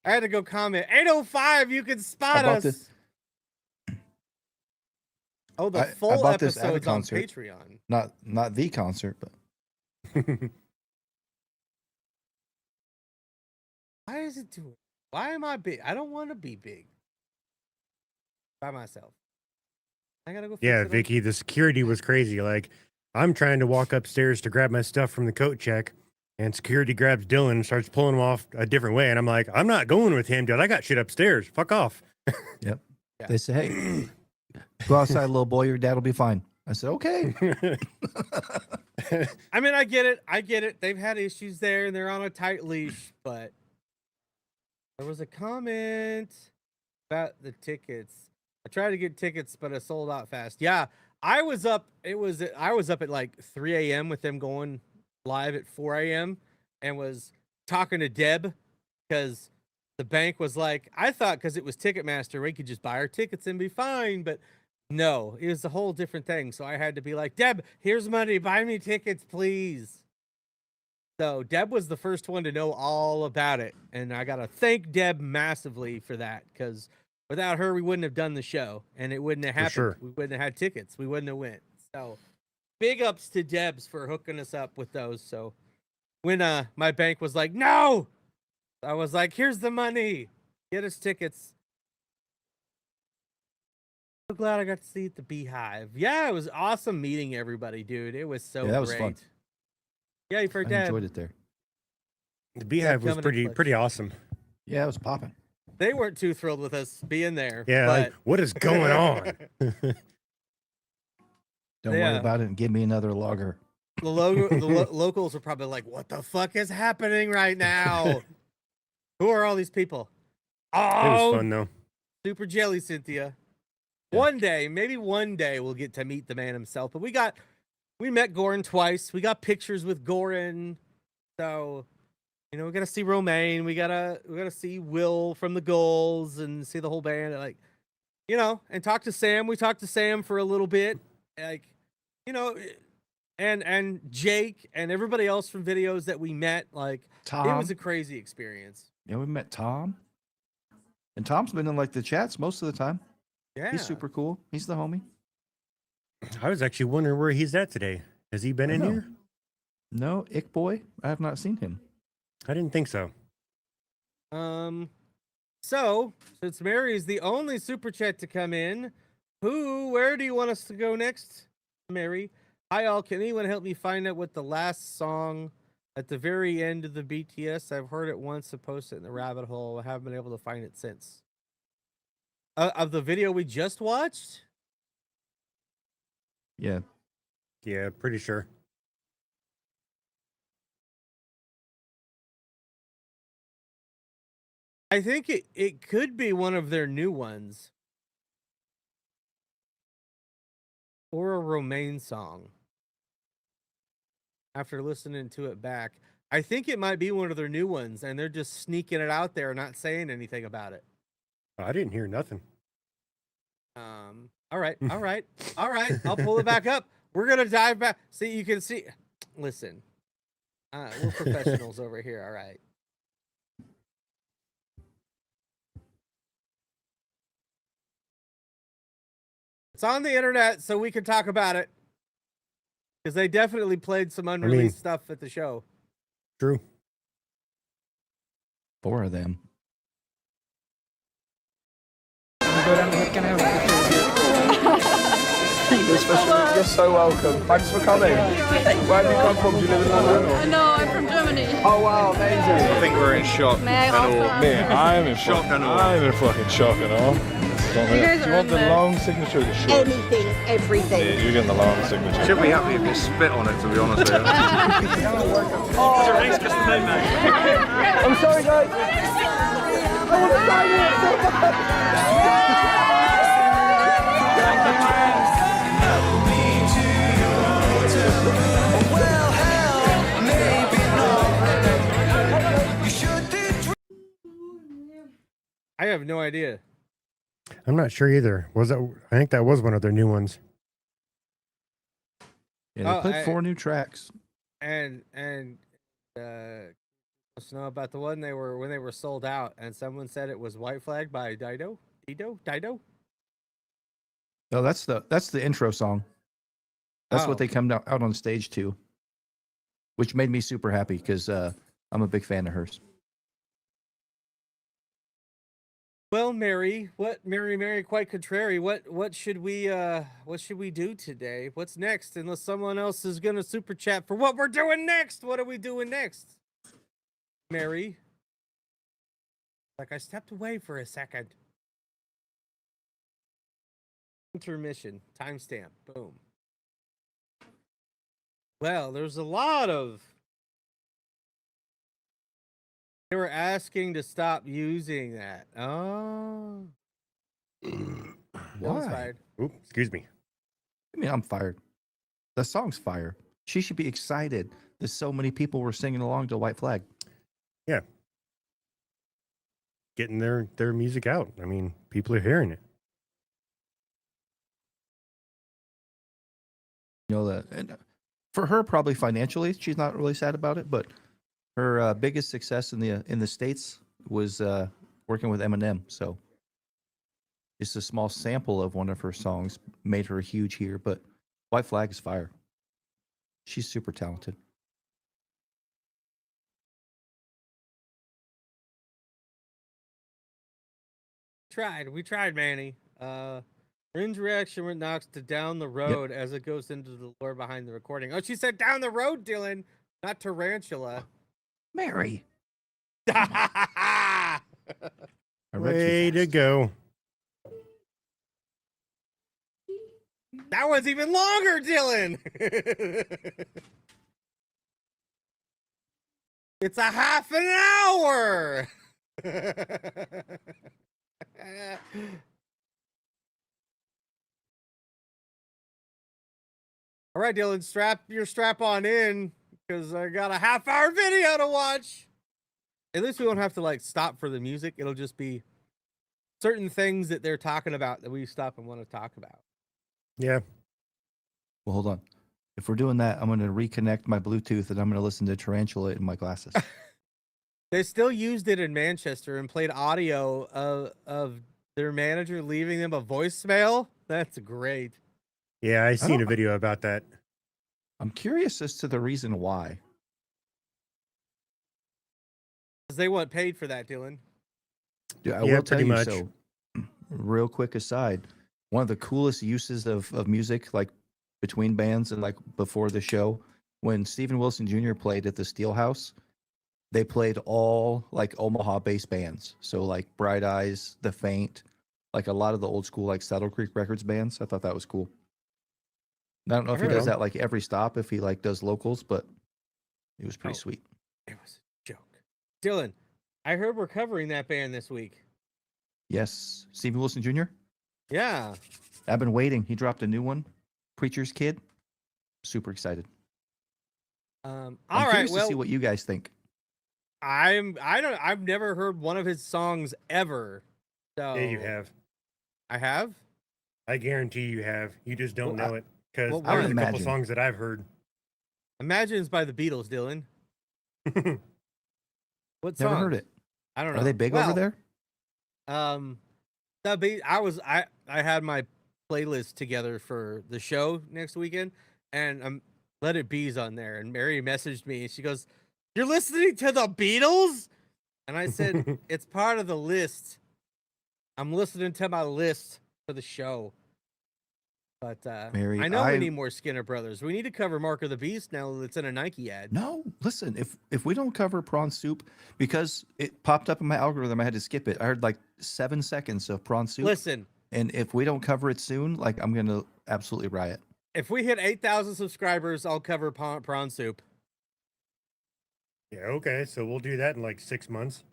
I had to go comment. 805, you can spot us. This. Oh, the full episode's on Patreon. Not the concert, but why is it doing? Why am I big? I don't want to be big by myself. I gotta go. Yeah, Vicky, the security was crazy. Like, I'm trying to walk upstairs to grab my stuff from the coat check, and security grabs Dillon and starts pulling him off a different way. And I'm like, I'm not going with him, dude. I got shit upstairs. Fuck off. Yep. Yeah. They say, hey, go outside, little boy. Your dad will be fine. I said, okay. I mean, I get it. I get it. They've had issues there, and they're on a tight leash. But there was a comment about the tickets. I tried to get tickets, but I sold out fast. Yeah, I was up. I was up at like 3 a.m. with them going live at 4 a.m. and was talking to Deb because the bank was like, I thought because it was Ticketmaster, we could just buy our tickets and be fine. But no, it was a whole different thing. So I had to be like, Deb, here's money. Buy me tickets, please. So Deb was the first one to know all about it. And I got to thank Deb massively for that because without her, we wouldn't have done the show and it wouldn't have happened. Sure. We wouldn't have had tickets. We wouldn't have went. So big ups to Debs for hooking us up with those. So when my bank was like, no, I was like, here's the money. Get us tickets. So glad I got to see it at the Beehive. Yeah, it was awesome meeting everybody, dude. It was so that was great. fun. Yeah, for I Deb. enjoyed it there. The Beehive was pretty awesome. Yeah, it was popping. They weren't too thrilled with us being there. Yeah, but... like, what is going on? Don't worry about it and give me another lager. The locals are probably like, what the fuck is happening right now? Who are all these people? Oh, it was fun though. Super jelly, Cynthia. Yeah. One day, maybe one day we'll get to meet the man himself. But we met Goran twice. We got pictures with Goran. So, we gotta see Romaine. We gotta see Will from the Goals and see the whole band. Like, and talk to Sam. We talked to Sam for a little bit. Like, and Jake and everybody else from videos that we met. Like, Tom. It was a crazy experience. Yeah, we met Tom. And Tom's been in the chats most of the time. Yeah. He's super cool. He's the homie. I was actually wondering where he's at today. Has he been in here? No, Ick Boy. I have not seen him. I didn't think so. So since Mary is the only super chat to come in, where do you want us to go next, Mary? Hi all, can anyone help me find out what the last song at the very end of the BTS? I've heard it once and posted it in the rabbit hole. I haven't been able to find it since. Of the video we just watched? Yeah. Yeah, pretty sure. I think it could be one of their new ones. Or a Romaine song. After listening to it back. I think it might be one of their new ones, and they're just sneaking it out there and not saying anything about it. I didn't hear nothing. All right. I'll pull it back up. We're gonna dive back. See, you can see. Listen, we're professionals over here. All right. It's on the internet, so we can talk about it. Because they definitely played some unreleased stuff at the show. True. 4 of them. You're so welcome. Thanks for coming. Where have you come from? Do you live in London? Or? No, I'm from Germany. Oh wow, amazing. I think we're in shock. May I also? I'm in shock and all. I'm in fucking shock and all. Do you want the long signature or the short? Anything, everything. Yeah, you're getting the long signature. Should be happy if you spit on it, to be honest with you. I'm sorry, guys. I want to sign it so much. I have no idea. I'm not sure either. I think that was one of their new ones. Yeah, they played 4 new tracks. And let's know about the one when they were sold out, and someone said it was White Flag by Dido. No, that's the intro song. That's what they come out on stage to, which made me super happy because I'm a big fan of hers. Well, Mary, Mary, quite contrary. What should we do today? What's next? Unless someone else is gonna super chat for what we're doing next. What are we doing next, Mary? Like I stepped away for a second. Intermission timestamp. Boom. Well, there's a lot of. They were asking to stop using that. Oh. Why? Oops, excuse me. I mean, I'm fired. The song's fire. She should be excited that so many people were singing along to White Flag. Yeah. Getting their music out. I mean, people are hearing it. You know that, and for her, probably financially, she's not really sad about it. But her biggest success in the States was working with Eminem. So just a small sample of one of her songs made her huge here. But White Flag is fire. She's super talented. We tried, Manny. Ren's reaction with Knox to Down the Road as it goes into the lore behind the recording. Oh, she said Down the Road, Dillon, not Tarantula. Mary. Way to go. That was even longer, Dillon. It's a half an hour. All right, Dillon, strap on in because I got a half-hour video to watch. At least we won't have to like stop for the music. It'll just be certain things that they're talking about that we stop and want to talk about. Yeah. Well, hold on. If we're doing that, I'm going to reconnect my Bluetooth and I'm going to listen to Tarantula in my glasses. They still used it in Manchester and played audio of their manager leaving them a voicemail. That's great. Yeah, I seen a video about that. I'm curious as to the reason why. Because they want paid for that, Dillon. Yeah, I will tell you. So, real quick aside, one of the coolest uses of music, like between bands and like before the show, when Steven Wilson Jr. played at the Steelhouse, they played all like Omaha-based bands. So like Bright Eyes, The Faint, like a lot of the old school like Saddle Creek Records bands. I thought that was cool. I don't know if he does that like every stop, if he like does locals, but it was pretty sweet. It was a joke. Dillon, I heard we're covering that band this week. Yes. Steven Wilson Jr.? Yeah. I've been waiting. He dropped a new one. Preacher's Kid. Super excited. All I'm right. curious Well, to see what you guys think. I've never heard one of his songs ever. So Yeah, you have. I have? I guarantee you have. You just don't know it. Because well, there's a couple imagine. songs that I've heard. Imagine it's by the Beatles, Dillon. What song? Never heard it. I don't know. Are they big over there? I had my playlist together for the show next weekend, and Let It Be's on there, and Mary messaged me and she goes, "You're listening to the Beatles?" And I said, "It's part of the list. I'm listening to my list for the show." But Mary, I know we need more Skinner Brothers. We need to cover Mark of the Beast now that it's in a Nike ad. No, listen, if we don't cover Prawn Soup, because it popped up in my algorithm, I had to skip it. I heard like 7 seconds of Prawn Soup. Listen. And if we don't cover it soon, like I'm going to absolutely riot. If we hit 8,000 subscribers, I'll cover Prawn Soup. Yeah, okay. So we'll do that in like 6 months.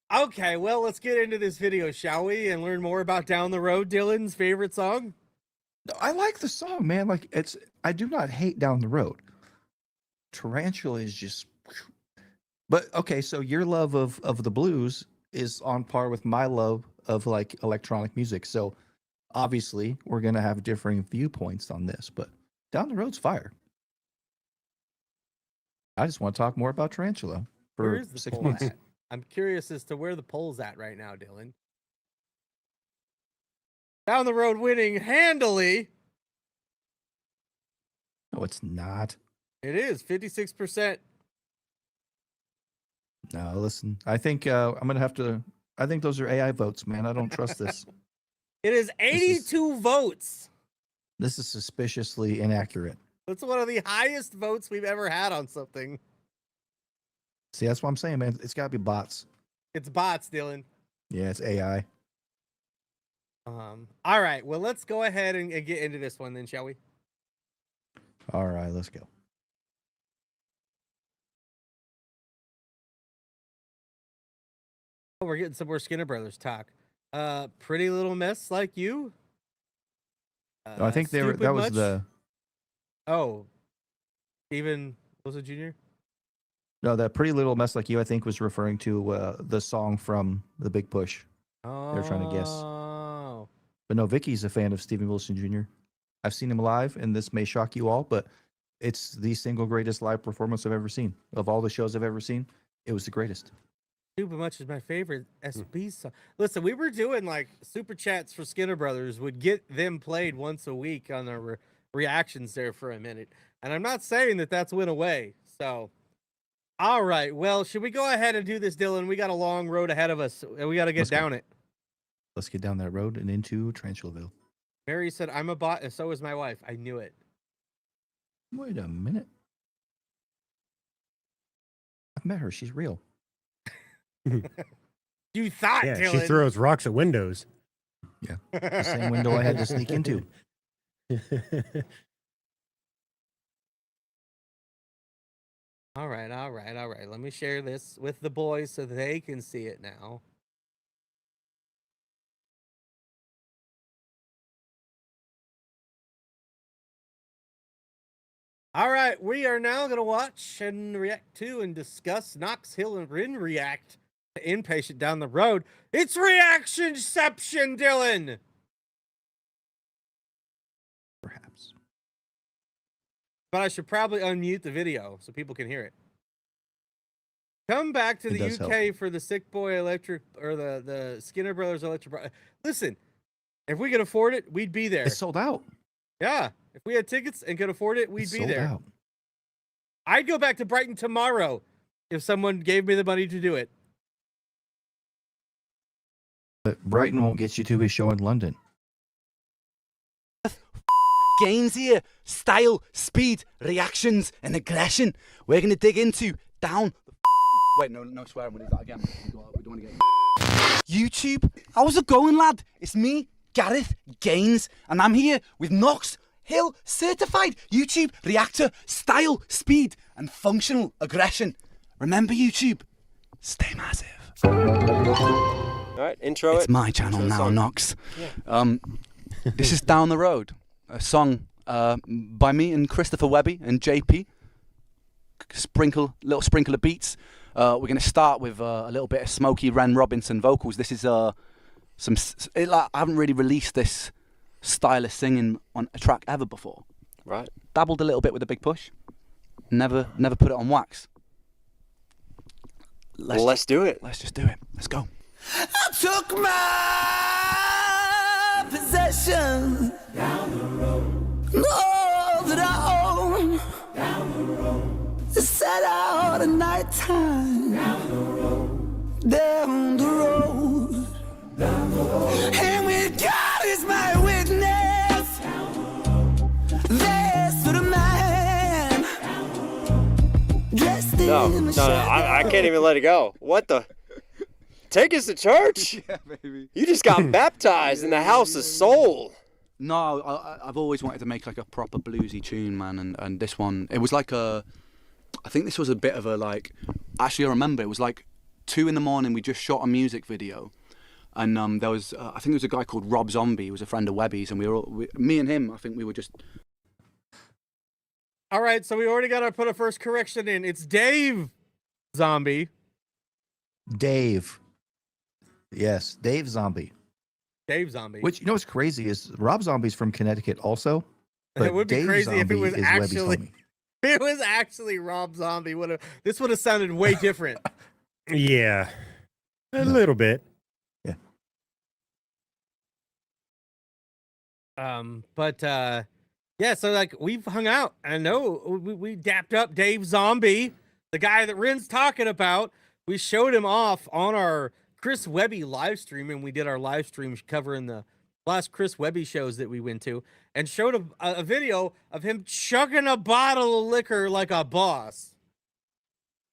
Okay, well, let's get into this video, shall we? And learn more about Down the Road, Dillon's favorite song? I like the song, man. Like I do not hate Down the Road. Tarantula is just, but okay. So your love of the blues is on par with my love of like electronic music. So obviously we're going to have differing viewpoints on this, but Down the Road's fire. I just want to talk more about Tarantula for 6 months. At? I'm curious as to where the poll's at right now, Dillon. Down the Road winning handily. No, it's not. It is 56%. No, listen. I think I'm gonna have to. I think those are AI votes, man. I don't trust this. It is 82 votes. This is suspiciously inaccurate. That's one of the highest votes we've ever had on something. See, that's what I'm saying, man. It's got to be bots. It's bots, Dillon. Yeah, it's AI. All right. Well, let's go ahead and get into this one then, shall we? All right, let's go. Oh, we're getting some more Skinner Brothers talk. Pretty Little Mess Like You. I think they were. Stupid That was much? the. Oh, Steven Wilson Jr. No, that Pretty Little Mess Like You, I think, was referring to the song from The Big Push. Oh. They're trying to guess. But no, Vicky's a fan of Stephen Wilson Jr. I've seen him live, and this may shock you all, but it's the single greatest live performance I've ever seen. Of all the shows I've ever seen, it was the greatest. Stupid Much is my favorite SB song. Listen, we were doing like super chats for Skinner Brothers, would get them played once a week on our reactions there for a minute. And I'm not saying that that's went away. So, all right. Well, should we go ahead and do this, Dillon? We got a long road ahead of us, and we got to get down it. Let's get down that road and into Tranquilville. Mary said, I'm a bot, and so is my wife. I knew it. Wait a minute. I've met her. She's real. You thought, Yeah, Dillon. she throws rocks at windows. Yeah, the same window I had to sneak into. All right. Let me share this with the boys so they can see it now. All right, we are now going to watch and react to and discuss Knox, Hill, and Ren react to Inpatient down the road. It's Reactionception, Dillon! Perhaps. But I should probably unmute the video so people can hear it. Come back to the UK for the Sick Boy Electric, or the Skinner Brothers Electric. Listen, if we could afford it, we'd be there. It's sold out. Yeah, if we had tickets and could afford it, we'd be sold there. out. I'd go back to Brighton tomorrow if someone gave me the money to do it. But Brighton won't get you to his show in London. Gains here, style, speed, reactions, and aggression. We're gonna dig into down. Wait, no swearing. We'll do that again. We don't want to get YouTube. How's it going, lad? It's me, Gareth Gaines, and I'm here with Knox, Hill, certified YouTube reactor, style, speed, and functional aggression. Remember, YouTube, stay massive. All right, intro it. It's my channel now, song. Knox. Yeah. This is Down the Road, a song by me and Christopher Webby and JP. Little sprinkle of beats. We're going to start with a little bit of Smokey Ren Robinson vocals. This is I haven't really released this style of singing on a track ever before. Right. Dabbled a little bit with a Big Push. Never put it on wax. Let's do it. Let's just do it. Let's go. I took my possession down the road. All that I own down the road. Set out at night time down the road. Down the road. Down the road. And with God is my witness, down the road. There stood a man down the road. Dressed in the shadow. I can't even let it go. What the? Take us to church? Yeah, baby. You just got baptized in the house of soul. No, I've always wanted to make like a proper bluesy tune, man, and this one, it was like I think this was a bit of a like, actually I remember it was like 2 a.m, we just shot a music video, and there was, I think there was a guy called Rob Zombie, who was a friend of Webby's, and me and him, I think we were just... All right, so we already got to put a first correction in. It's Dave Zombie. Dave. Yes, Dave Zombie. Dave Zombie. Which, you know what's crazy is Rob Zombie's from Connecticut also. It would be Dave crazy if it Zombie was is actually... Webby's homie. It was actually Rob Zombie. This would have sounded way different. Yeah, a little bit. Yeah. Yeah. So like we've hung out. I know we dapped up Dave Zombie, the guy that Ren's talking about. We showed him off on our Chris Webby live stream, and we did our live stream covering the last Chris Webby shows that we went to, and showed a video of him chugging a bottle of liquor like a boss.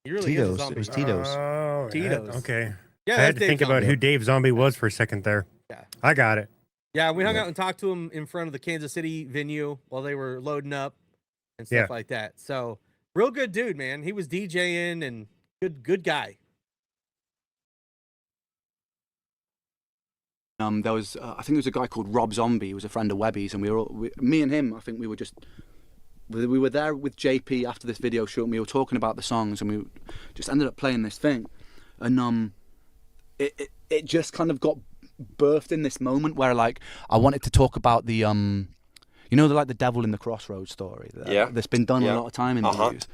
He really is a Tito's. zombie. It was Tito's. Oh, Tito's. Okay. Yeah, I had that's to Dave think about Zombie. who Dave Zombie was for a second there. Yeah. I got it. Yeah, we hung out and talked to him in front of the Kansas City venue while they were loading up and stuff like that. So, real good dude, man. He was DJing and good guy. There was, I think there was a guy called Rob Zombie, who was a friend of Webby's, and me and him, I think we were there with JP after this video shoot, and we were talking about the songs, and we just ended up playing this thing, and it just kind of got birthed in this moment where like I wanted to talk about the the devil in the crossroads story that's been done a lot of time in the news.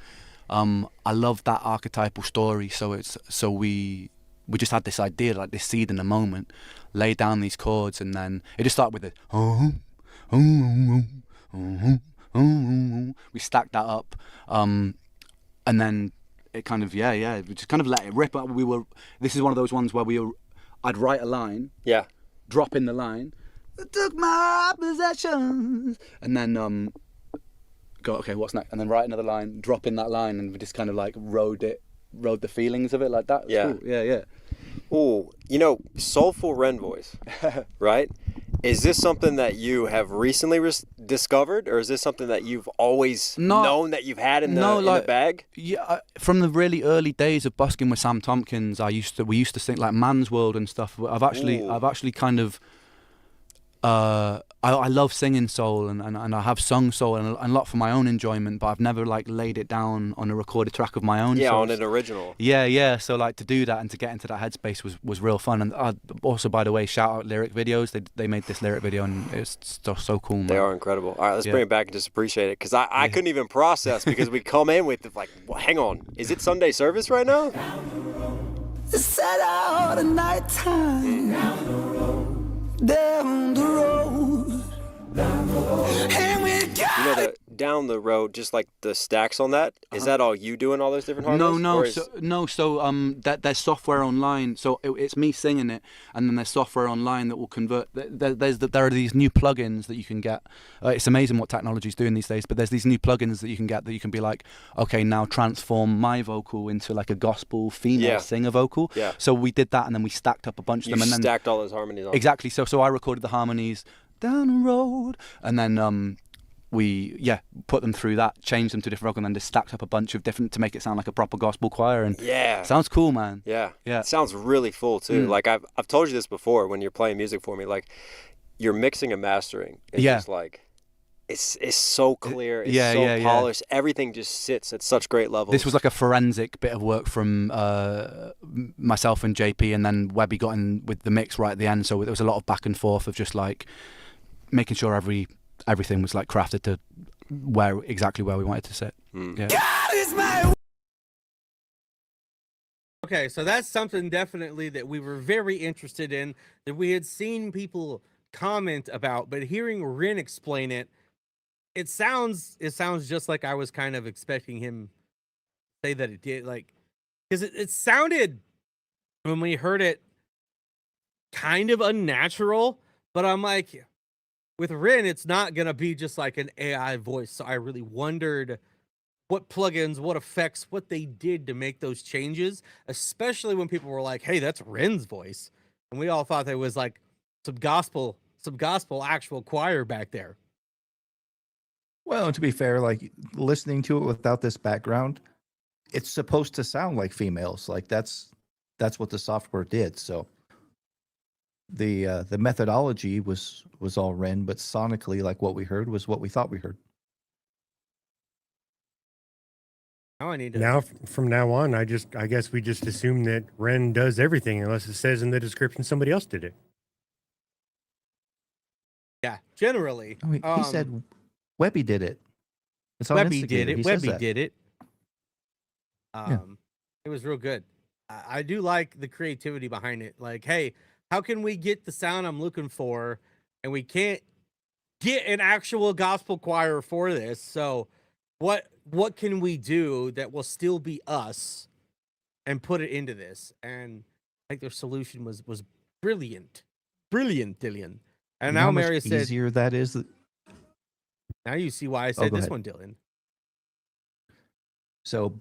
I love that archetypal story, so we just had this idea, like this seed in the moment, lay down these chords, and then it just started with it. We stacked that up, and then it kind of we just kind of let it rip. This is one of those ones where I'd write a line, drop in the line, took my possessions, and then go, okay, what's next? And then write another line, drop in that line, and we just kind of like rode the feelings of it like that. Cool. Yeah. Ooh, soulful Ren voice, right? Is this something that you have recently discovered, or is this something that you've always known that you've had in the bag? Yeah, from the really early days of busking with Sam Tompkins, we used to sing like Man's World and stuff. I've actually kind of I love singing soul, and I have sung soul and a lot for my own enjoyment, but I've never like laid it down on a recorded track of my own. Yeah, on an original. Yeah. So like to do that and to get into that headspace was real fun. And also, by the way, shout out lyric videos. They made this lyric video, and it's so cool, man. They are incredible. All right, let's bring it back and just appreciate it, because I couldn't even process, because we come in with like, well, hang on, is it Sunday service right now? Set out at nighttime, down the road, and we got that down the road, just like the stacks on that, is that all you doing all those different harmonies? So there's software online, so it's me singing it, and then there's software online that will convert. There are these new plugins that you can get. It's amazing what technology's doing these days, but there's these new plugins that you can get that you can be like, okay, now transform my vocal into like a gospel female singer vocal. Yeah. So we did that, and then we stacked up a bunch of them, and then stacked all those harmonies on. Exactly. So I recorded the harmonies down the road, and then we put them through that, changed them to different rock, and then just stacked up a bunch of different to make it sound like a proper gospel choir. And sounds cool, man. Yeah. It sounds really full too. Like I've told you this before when you're playing music for me, like your mixing and mastering is just like it's so clear, it's so polished. Everything just sits at such great levels. This was like a forensic bit of work from myself and JP, and then Webby got in with the mix right at the end, so there was a lot of back and forth of just like making sure everything was like crafted to exactly where we wanted to sit. Okay, so that's something definitely that we were very interested in, that we had seen people comment about, but hearing Ren explain it, it sounds just like I was kind of expecting him to say that it did, like, because it sounded, when we heard it, kind of unnatural, but I'm like, with Ren, it's not going to be just like an AI voice. So I really wondered what plugins, what effects, what they did to make those changes, especially when people were like, hey, that's Ren's voice. And we all thought there was like some gospel actual choir back there. Well, and to be fair, like listening to it without this background, it's supposed to sound like females. Like that's what the software did. So the methodology was all Ren, but sonically, like what we heard was what we thought we heard. Now I need to. Now, from now on, I guess we just assume that Ren does everything unless it says in the description somebody else did it. Yeah, generally. He said Webby did it. It's on Webby Instagram. did it. He says Webby that. did it. It was real good. I do like the creativity behind it. Like, hey, how can we get the sound I'm looking for, and we can't get an actual gospel choir for this? So what can we do that will still be us and put it into this? And I think their solution was brilliant, Dillon. And now Mary said, easier that is. Now you see why I said this one, Dillon. So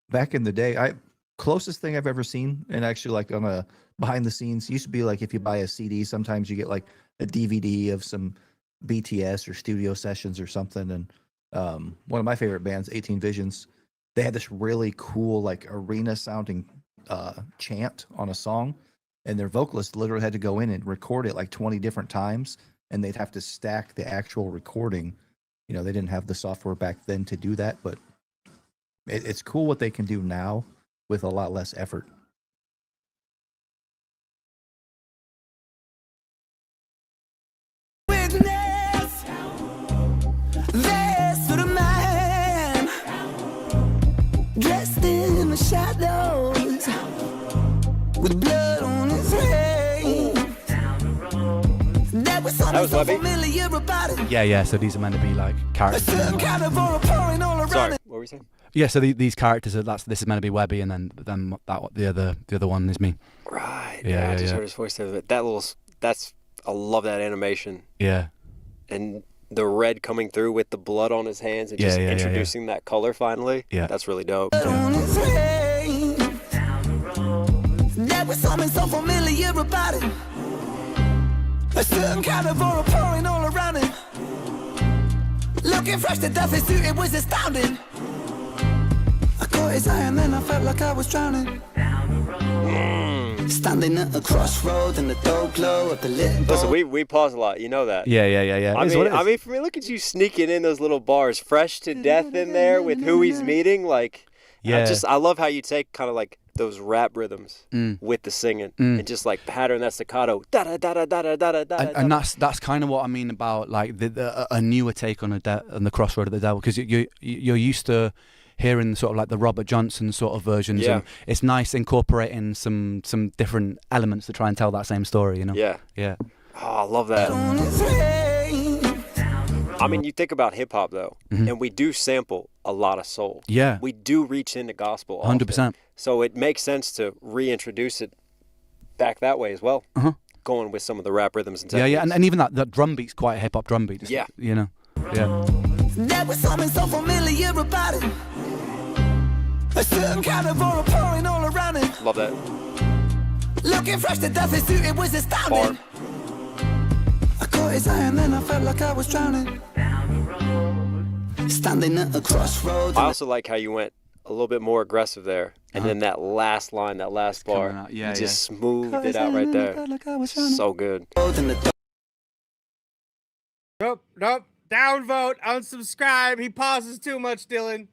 back in the day, closest thing I've ever seen, and actually like on a behind the scenes, used to be like if you buy a CD, sometimes you get like a DVD of some BTS or studio sessions or something. And one of my favorite bands, 18 Visions, they had this really cool like arena sounding chant on a song. and their vocalist literally had to go in and record it like 20 different times, and they'd have to stack the actual recording. You know, they didn't have the software back then to do that, but it's cool what they can do now with a lot less effort. Witness this to the man dressed in the shadows with blood on his head. There was something so familiar about it. Yeah. So these are meant to be like characters. Some kind of aura pouring all around Sorry, it. what were you saying? Yeah. So these characters are this is meant to be Webby, and then the other one is me. Right. Yeah. I just heard his voice there. I love that animation. Yeah. And the red coming through with the blood on his hands and just introducing that color finally. Yeah. That's really dope. On his head. There was something so familiar about it. A certain kind of aura pouring all around it. Looking fresh to death, his suit, it was astounding. I caught his eye and then I felt like I was drowning. Standing at a crossroad in the dull glow of the lit. Listen, we pause a lot. You know that. Yeah. I mean, for me, look at you sneaking in those little bars, fresh to death in there with who he's meeting. Like, yeah. I love how you take kind of like those rap rhythms with the singing and just like pattern that staccato. Da da da da da da da. And that's kind of what I mean about like a newer take on the Crossroad of the Devil, because you're used to hearing sort of like the Robert Johnson sort of versions. Yeah. And it's nice incorporating some different elements to try and tell that same story, you know? Yeah. Oh, I love that. I mean, you think about hip hop though, and we do sample a lot of soul. Yeah. We do reach into gospel often. 100%. So it makes sense to reintroduce it back that way as well. Going with some of the rap rhythms and techniques. Yeah. And even that drum beat's quite a hip hop drum beat. Yeah. You know? Yeah. There was something so familiar about it. A certain kind of aura pouring all around it. Love that. Looking fresh to death, his suit, it was astounding. I caught his eye and then I felt like I was drowning. Standing at a crossroad. I also like how you went a little bit more aggressive there, and then that last line, that last bar, you just smoothed it out right there. So good. Nope. Downvote, unsubscribe. He pauses too much, Dillon.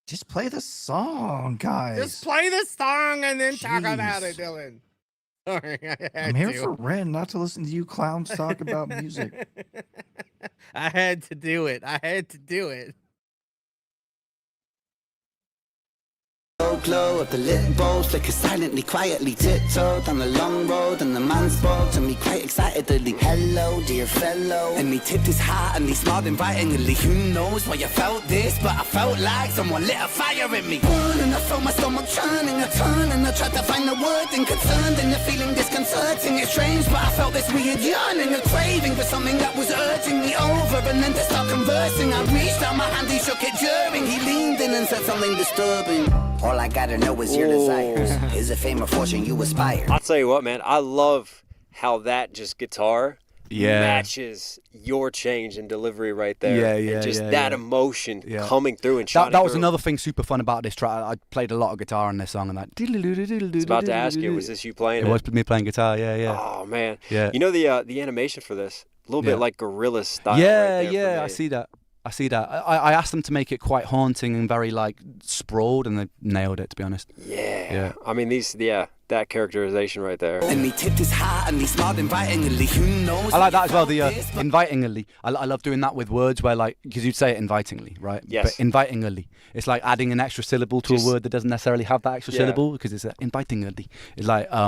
Just play the song, guys. Just play the song and then talk about it, Dillon. Sorry, I'm here for Ren, not to listen to you clowns talk about music. I had to do it. Glow of the lit bowl, flicker silently, quietly tiptoed down the long road, and the man spoke to me quite excitedly. Hello, dear fellow. And he tipped his hat and he smiled invitingly. Who knows why you felt this, but I felt like someone lit a fire in me. And I felt my stomach churning, I turned and I tried to find the word and concerned, and the feeling disconcerting. It's strange, but I felt this weird yearning, a craving for something that was urging me over, and then to start conversing, I reached out my hand, he shook it during. He leaned in and said something disturbing. All I gotta know is your desires. Is it fame or fortune you aspire? I'll tell you what, man. I love how that just guitar matches your change in delivery right there. And just that emotion coming through and shining that was through. another thing super fun about this track. I played a lot of guitar on this song, and that. I was about to ask you, was this you playing it? It was me playing guitar. Yeah. Oh man. Yeah. You know the animation for this, a little bit like Gorilla style. I see that. I asked them to make it quite haunting and very like sprawled, and they nailed it, to be honest. Yeah. I mean that characterization right there. And he tipped his hat and he smiled invitingly. Who knows? I like that as well. The invitingly. I love doing that with words where like, because you'd say it invitingly, right? Yes. But invitingly, it's like adding an extra syllable to a word that doesn't necessarily have that extra syllable, because it's invitingly. It's like I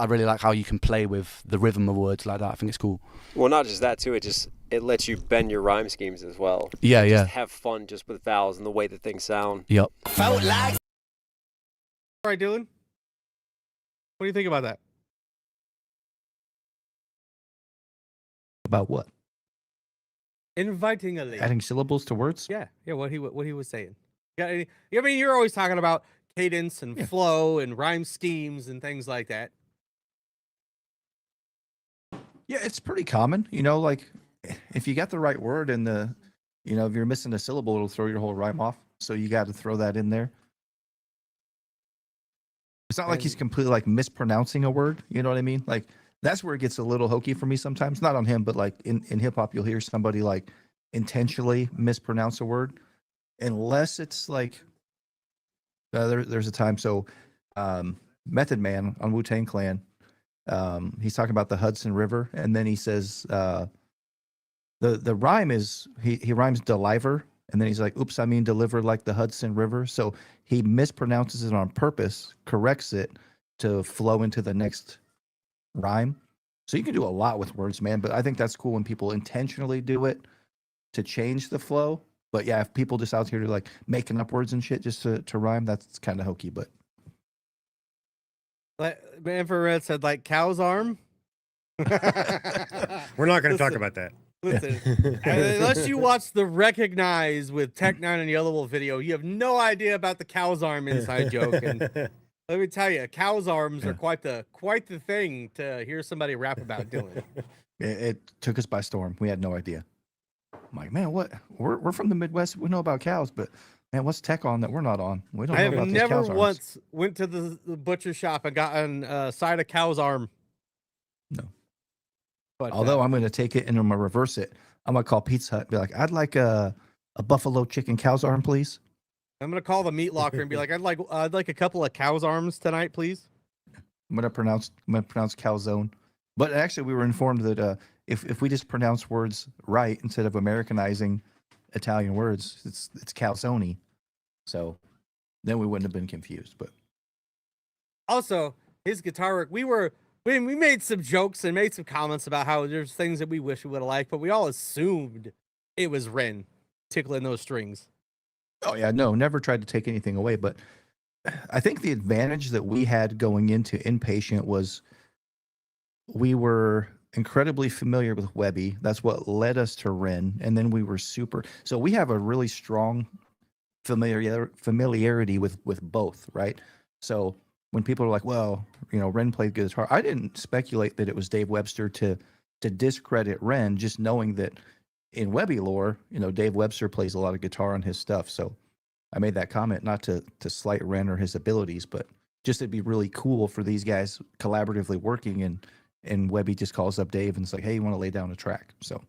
really like how you can play with the rhythm of words like that. I think it's cool. Well, not just that too. It lets you bend your rhyme schemes as well. Yeah. Have fun just with vowels and the way that things sound. Yep. Felt like. All right, Dillon. What do you think about that? About what? Invitingly. Adding syllables to words? Yeah. What he was saying. I mean, you're always talking about cadence and flow and rhyme schemes and things like that. Yeah, it's pretty common. You know, like if you got the right word and if you're missing a syllable, it'll throw your whole rhyme off. So you got to throw that in there. It's not like he's completely like mispronouncing a word. You know what I mean? Like that's where it gets a little hokey for me sometimes. Not on him, but like in hip hop, you'll hear somebody like intentionally mispronounce a word, unless it's like there's a time. So Method Man on Wu-Tang Clan, he's talking about the Hudson River, and then he says the rhyme is he rhymes deliver, and then he's like, oops, I mean deliver like the Hudson River. So he mispronounces it on purpose, corrects it to flow into the next rhyme. So you can do a lot with words, man, but I think that's cool when people intentionally do it to change the flow. But yeah, if people just out here to like making up words and shit just to rhyme, that's kind of hokey. But Infrared said like cow's arm. We're not going to talk about that. Listen, unless you watch the Recognize with Tech 9 and Yellow Wolf video, you have no idea about the cow's arm inside joke. And let me tell you, cow's arms are quite the thing to hear somebody rap about doing. It took us by storm. We had no idea. I'm like, man, what? We're from the Midwest. We know about cows, but man, what's tech on that we're not on? We don't know about these cows' arms. I have never once went to the butcher shop and gotten a side of cow's arm. No. But, although I'm going to take it and I'm going to reverse it. I'm going to call Pizza Hut and be like, I'd like a buffalo chicken cow's arm, please. I'm going to call the meat locker and be like, I'd like a couple of cow's arms tonight, please. I'm going to pronounce calzone. But actually, we were informed that if we just pronounce words right instead of Americanizing Italian words, it's calzone. So then we wouldn't have been confused. But also, his guitar work, we made some jokes and made some comments about how there's things that we wish we would have liked, but we all assumed it was Ren tickling those strings. Oh yeah, no, never tried to take anything away. But I think the advantage that we had going into Inpatient was we were incredibly familiar with Webby. That's what led us to Ren, and then we were so we have a really strong familiarity with both, right? So when people are like, well, you know, Ren played guitar, I didn't speculate that it was Dave Webster to discredit Ren, just knowing that in Webby lore, you know, Dave Webster plays a lot of guitar on his stuff. So I made that comment not to slight Ren or his abilities, but just it'd be really cool for these guys collaboratively working, and Webby just calls up Dave and it's like, hey, you want to lay down a track? So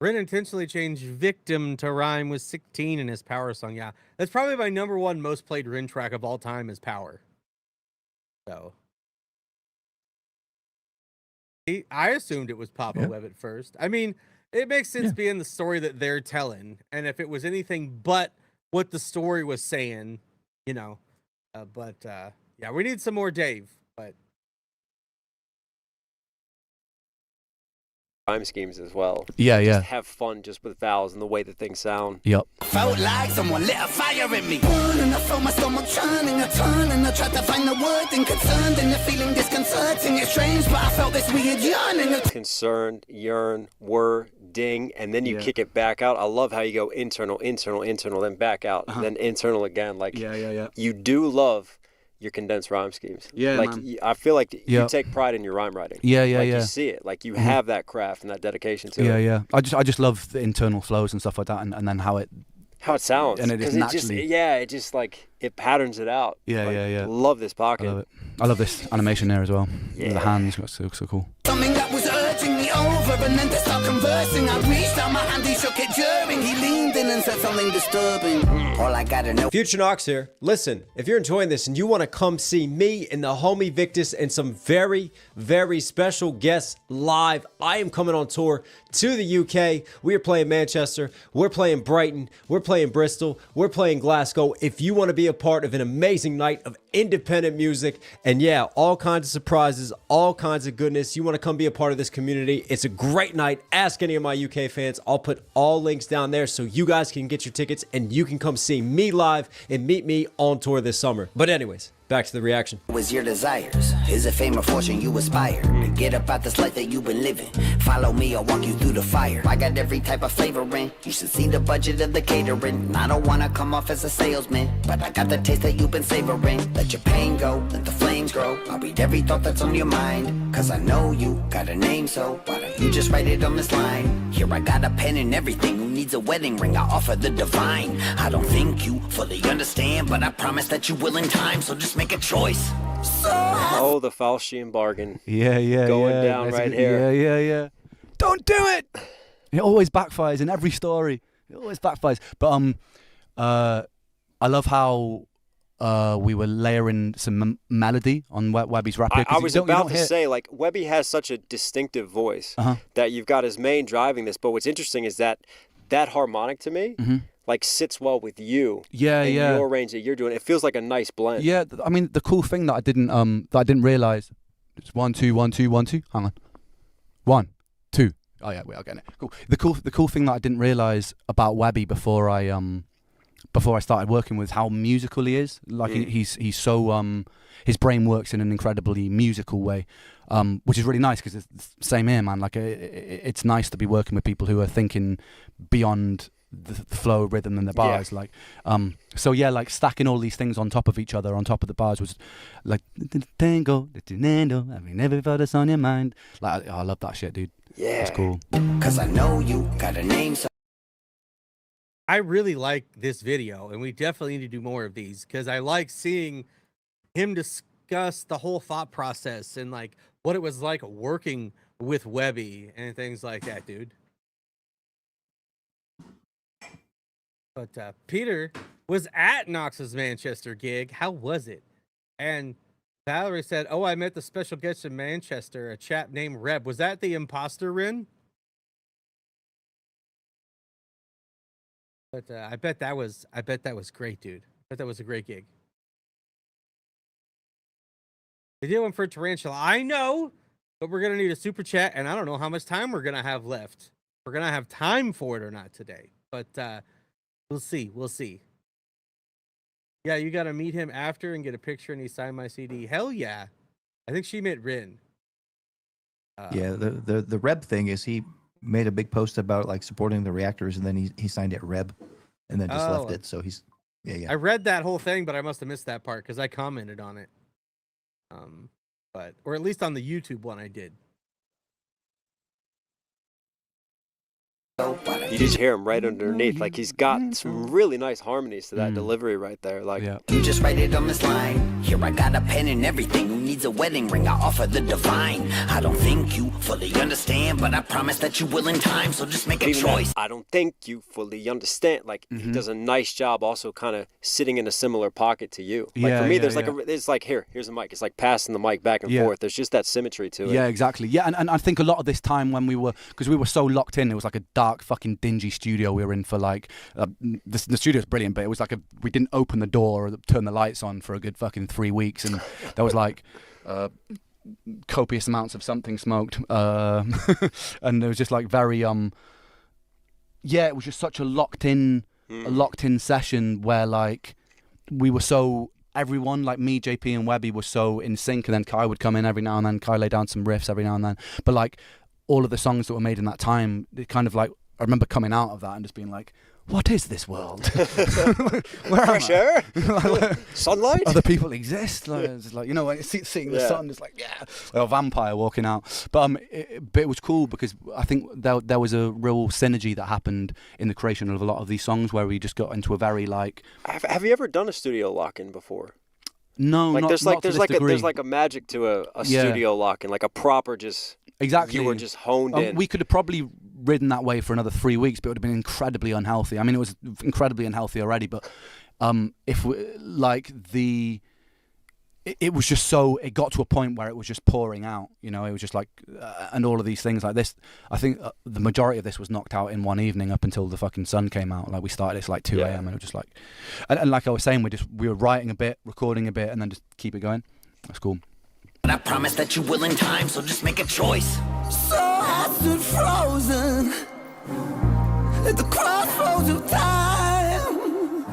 Ren intentionally changed victim to rhyme with 16 in his Power song. Yeah, that's probably my #1 most played Ren track of all time is Power. So I assumed it was Papa Webb at first. I mean, it makes sense being the story that they're telling. And if it was anything but what the story was saying, you know, yeah, we need some more Dave, but rhyme schemes as well. Yeah. Just have fun just with vowels and the way that things sound. Yep. Felt like someone lit a fire in me. And I felt my stomach churning, I turned and I tried to find the word and concerned, and the feeling disconcerting. It's strange, but I felt this weird yearning. Concerned, yearn, were, ding, and then you kick it back out. I love how you go internal, then back out, then internal again. Like, you do love your condensed rhyme schemes. Yeah, like man. I feel like you take pride in your rhyme writing. Yeah. You see it. Like you have that craft and that dedication to it. Yeah. I just love the internal flows and stuff like that, and then how it sounds. And it is naturally. It just like it patterns it out. Yeah. Love this pocket. I love it. I love this animation there as well. Yeah. The hands got so cool. Something that was urging me over, and then to start conversing, I reached out my hand, he shook it during. He leaned in and said something disturbing. All I gotta know. Future Knox here. Listen, if you're enjoying this and you want to come see me and the homie Victus and some very, very special guests live, I am coming on tour to the UK. We are playing Manchester. We're playing Brighton. We're playing Bristol. We're playing Glasgow. If you want to be a part of an amazing night of independent music and all kinds of surprises, all kinds of goodness, you want to come be a part of this community, it's a great night. Ask any of my UK fans. I'll put all links down there so you guys can get your tickets and you can come see me live and meet me on tour this summer. But anyways, back to the reaction. Was your desires? Is it fame or fortune you aspire? To get up out this life that you've been living. Follow me, I'll walk you through the fire. I got every type of flavor in. You should see the budget of the catering. I don't wanna come off as a salesman, but I got the taste that you've been savoring. Let your pain go, let the flames grow. I'll read every thought that's on your mind, cause I know you got a name, so why don't you just write it on this line? Here I got a pen and everything. Who needs a wedding ring? I offer the divine. I don't think you fully understand, but I promise that you will in time, so just make a choice. Oh, the Faustian bargain. Yeah. Going down right here. Yeah. Don't do it. It always backfires in every story. It always backfires. But I love how we were layering some melody on Webby's rap here. I was about to say, like, Webby has such a distinctive voice that you've got his main driving this. But what's interesting is that harmonic to me, like, sits well with you. And your range that you're doing. It feels like a nice blend. Yeah, I mean, the cool thing that I didn't realize. It's 1 2 1 2 1 2. Hang on. 1 2. Oh yeah, wait, I'll get it. Cool. The cool thing that I didn't realize about Webby before I started working with how musical he is. Like he's so his brain works in an incredibly musical way, which is really nice because it's the same here, man. Like it's nice to be working with people who are thinking beyond the flow, rhythm, and the bars. Like so yeah, like stacking all these things on top of each other, on top of the bars, was like tango, I mean, never felt this on your mind. Like I love that shit, dude. Yeah, it's cool. Cause I know you got a name. I really like this video, and we definitely need to do more of these because I like seeing him discuss the whole thought process and like what it was like working with Webby and things like that, dude. But Peter was at Knox's Manchester gig. How was it? And Valerie said, "Oh, I met the special guest in Manchester, a chap named Reb. Was that the imposter, Ren?" But I bet that was great, dude. I bet that was a great gig. They did one for Tarantula. I know, but we're gonna need a super chat, and I don't know how much time we're gonna have left. We're gonna have time for it or not today, but we'll see. We'll see. Yeah, you gotta meet him after and get a picture, and he signed my CD. Hell yeah! I think she meant Ren. Yeah, the Reb thing is he made a big post about like supporting the reactors, and then he signed it Reb, and then just left it. So he's yeah. I read that whole thing, but I must have missed that part because I commented on it. But or at least on the YouTube one I did. You just hear him right underneath. Like he's got some really nice harmonies to that delivery right there. Like you just write it on this line. Here I got a pen and everything. Who needs a wedding ring? I offer the divine. I don't think you fully understand, but I promise that you will in time. So just make a choice. I don't think you fully understand. Like he does a nice job, also kind of sitting in a similar pocket to you. Like for me, there's it's like here's a mic. It's like passing the mic back and forth. There's just that symmetry to it. Yeah, exactly. Yeah, and I think a lot of this time when because we were so locked in, it was like a dark fucking dingy studio we were in for like the studio's brilliant, but it was like we didn't open the door or turn the lights on for a good fucking 3 weeks, and there was like copious amounts of something smoked, and it was just like very it was just such a locked in session where like we were so everyone, like me, JP and Webby, were so in sync, and then Kai would come in every now and then. Kai lay down some riffs every now and then, but like all of the songs that were made in that time, it kind of like I remember coming out of that and just being like, what is this world? Where fresh air? Sunlight? Other people exist? Like, it's just like, you know, like seeing the sun, it's like, yeah, like a vampire walking out. But it was cool because I think there was a real synergy that happened in the creation of a lot of these songs where we just got into a very like... Have you ever done a studio lock-in before? No, like not there's like a magic to a studio lock-in, like a proper just... Exactly. You were just honed in. We could have probably ridden that way for another 3 weeks, but it would have been incredibly unhealthy. I mean, it was incredibly unhealthy already, but if we, like it was just so, it got to a point where it was just pouring out, you know, it was just like, and all of these things like this, I think the majority of this was knocked out in one evening up until the fucking sun came out. Like we started this like 2 a.m. and it was just like, and like I was saying, we were writing a bit, recording a bit, and then just keep it going. That's cool. But I promise that you will in time, so just make a choice. So I stood frozen at the crossroads of time,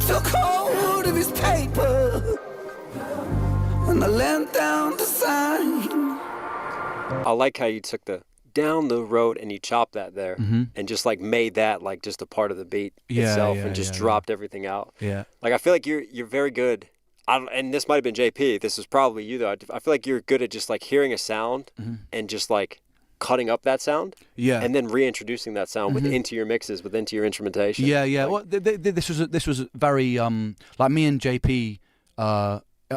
took hold of his paper, and I leant down to sign. I like how you took the down the road and you chopped that there and just like made that like just a part of the beat itself and just dropped everything out. Yeah. Like I feel like you're very good. And this might have been JP. This was probably you though. I feel like you're good at just like hearing a sound and just like cutting up that sound. Yeah. And then reintroducing that sound into your mixes, into your instrumentation. Yeah, yeah. Like, well, this was very like me and JP.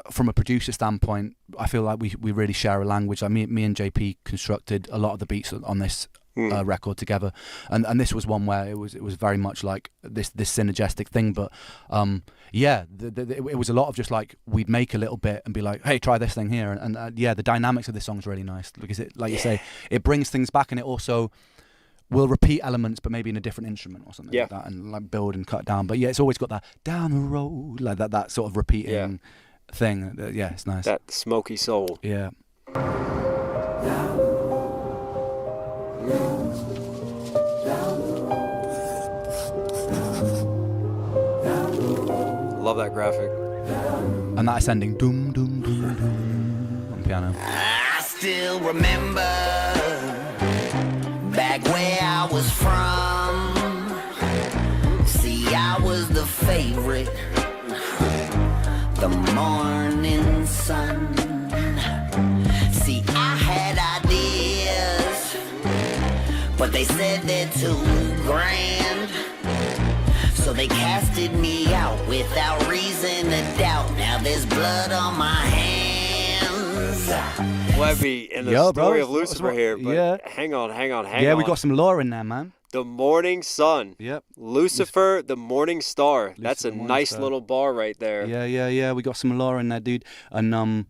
from a producer standpoint, I feel like we really share a language. Like me and JP constructed a lot of the beats on this record together, and this was one where it was very much like this synergistic thing. But it was a lot of just like we'd make a little bit and be like, hey, try this thing here, and the dynamics of this song's really nice because it, like you say, it brings things back, and it also will repeat elements, but maybe in a different instrument or something like that, and like build and cut down. But yeah, it's always got that down the road, like that sort of repeating thing. Yeah, it's nice. That smoky soul. Yeah. Love that graphic. And that ascending doom doom doom doom on piano. I still remember back where I was from. See, I was the favorite, the morning sun. See, I had ideas, but they said they're too grand. So they casted me out without reason to doubt. Now there's blood on my hands. Webby in the story of Lucifer here, but hang on. Yeah, we got some lore in there, man. The morning sun. Yep. Lucifer, the morning star. That's a nice little bar right there. Yeah. We got some lore in there, dude. And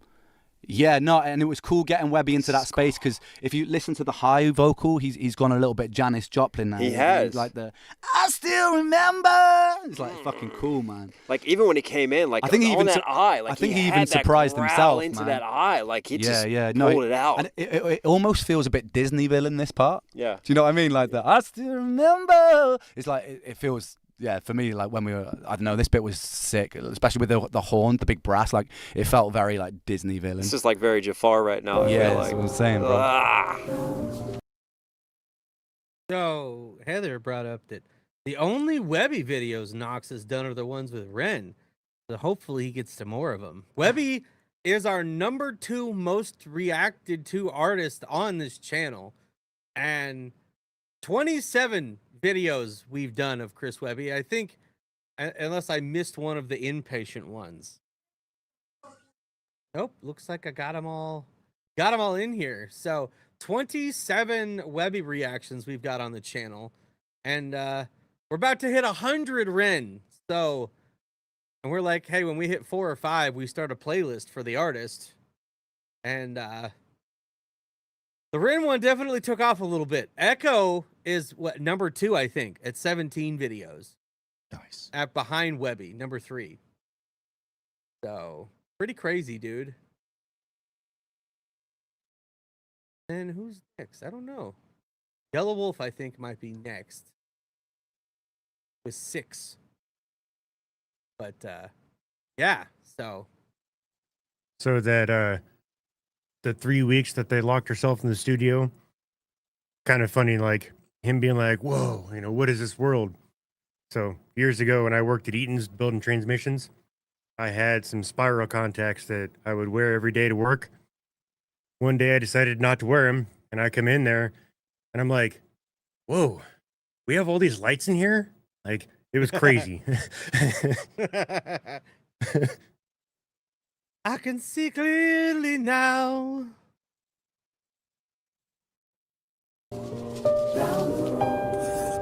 and it was cool getting Webby into that space because if you listen to the high vocal, he's gone a little bit Janis Joplin now. He has. Like I still remember. It's like fucking cool, man. Like even when he came in, like I think on that high, like I think he had even that surprised himself into man. that high, like he just pulled it out. And it almost feels a bit Disneyville in this part. Yeah. Do you know what I mean? Like that. I still remember. It's like it feels. Yeah, for me, like when we were, I don't know, this bit was sick, especially with the horn, the big brass. Like it felt very like Disney villain. This is like very Jafar right now. Yeah, that's what I'm saying, bro. So Heather brought up that the only Webby videos Knox has done are the ones with Ren. So hopefully he gets to more of them. Webby is our number 2 most reacted to artist on this channel, and 27 videos we've done of Chris Webby. I think, unless I missed one of the Inpatient ones. Nope, looks like I got them all in here. So 27 Webby reactions we've got on the channel, and we're about to hit 100 Ren. So, and we're like, hey, when we hit 4 or 5, we start a playlist for the artist, and the Ren one definitely took off a little bit. Echo is number 2, I think, at 17 videos. Nice. At behind Webby, number 3. So pretty crazy, dude. And who's next? I don't know. Yellow Wolf, I think, might be next with 6. But yeah. So that the 3 weeks that they locked herself in the studio, kind of funny, like him being like, whoa, what is this world? So years ago when I worked at Eaton's building transmissions, I had some spiral contacts that I would wear every day to work. One day I decided not to wear them, and I come in there and I'm like, whoa, we have all these lights in here? Like, it was crazy. I can see clearly now.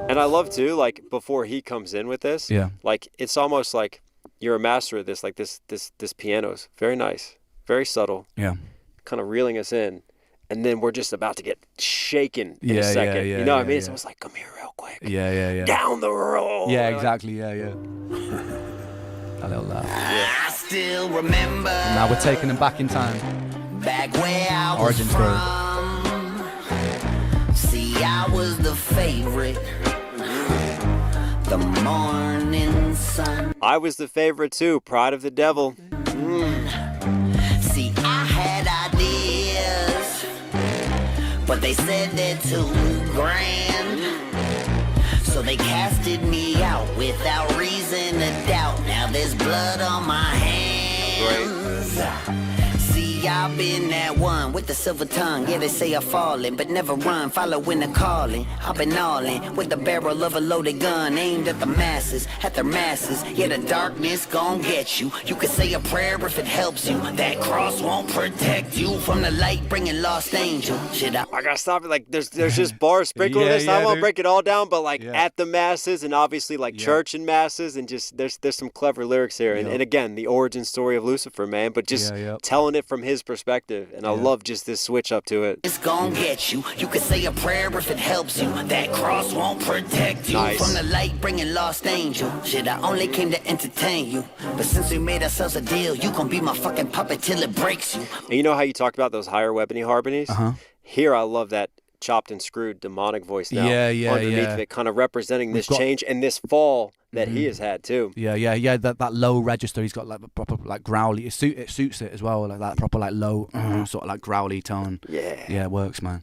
And I love too, like before he comes in with this, like it's almost like you're a master of this. Like this piano's very nice, very subtle, kind of reeling us in, and then we're just about to get shaken in a second. You know what I mean? So it's like, come here real quick. Yeah. Down the road. Yeah, exactly. Yeah. A little laugh. I still remember. Now we're taking them back in time. Back where I was Origin story. from. See, I was the favorite. The morning sun. I was the favorite too. Pride of the Devil. See, I had ideas, but they said they're too grand. So they casted me out without reason to doubt. Now there's blood on my hands. See, I I've been that one with the silver tongue. Yeah, they say I'm falling, but never run. Following the calling. I've been all in with the barrel of a loaded gun aimed at the masses, at their masses. Yeah, the darkness gon' get you. You can say a prayer if it helps you. That cross won't protect you from the light, bringing lost angel. Shit, I gotta stop it. Like, there's just bars sprinkled in this. I won't break it all down, but like at the masses, and obviously like church and masses, and just there's some clever lyrics here. And again, the origin story of Lucifer, man, but just telling it from his perspective. And I love just this switch up to it. It's gon' get you. You can say a prayer if it helps you. That cross won't protect you from the light, bringing lost angel. Shit, I only came to entertain you, but since we made ourselves a deal, you gon' be my fucking puppet till it breaks you. And you know how you talked about those higher weapony harmonies? Here, I love that chopped and screwed demonic voice now. Underneath it, kind of representing this change and this fall that he has had too. That low register, he's got like proper like growly. It suits it as well, like that proper like low sort of like growly tone. Yeah, it works, man.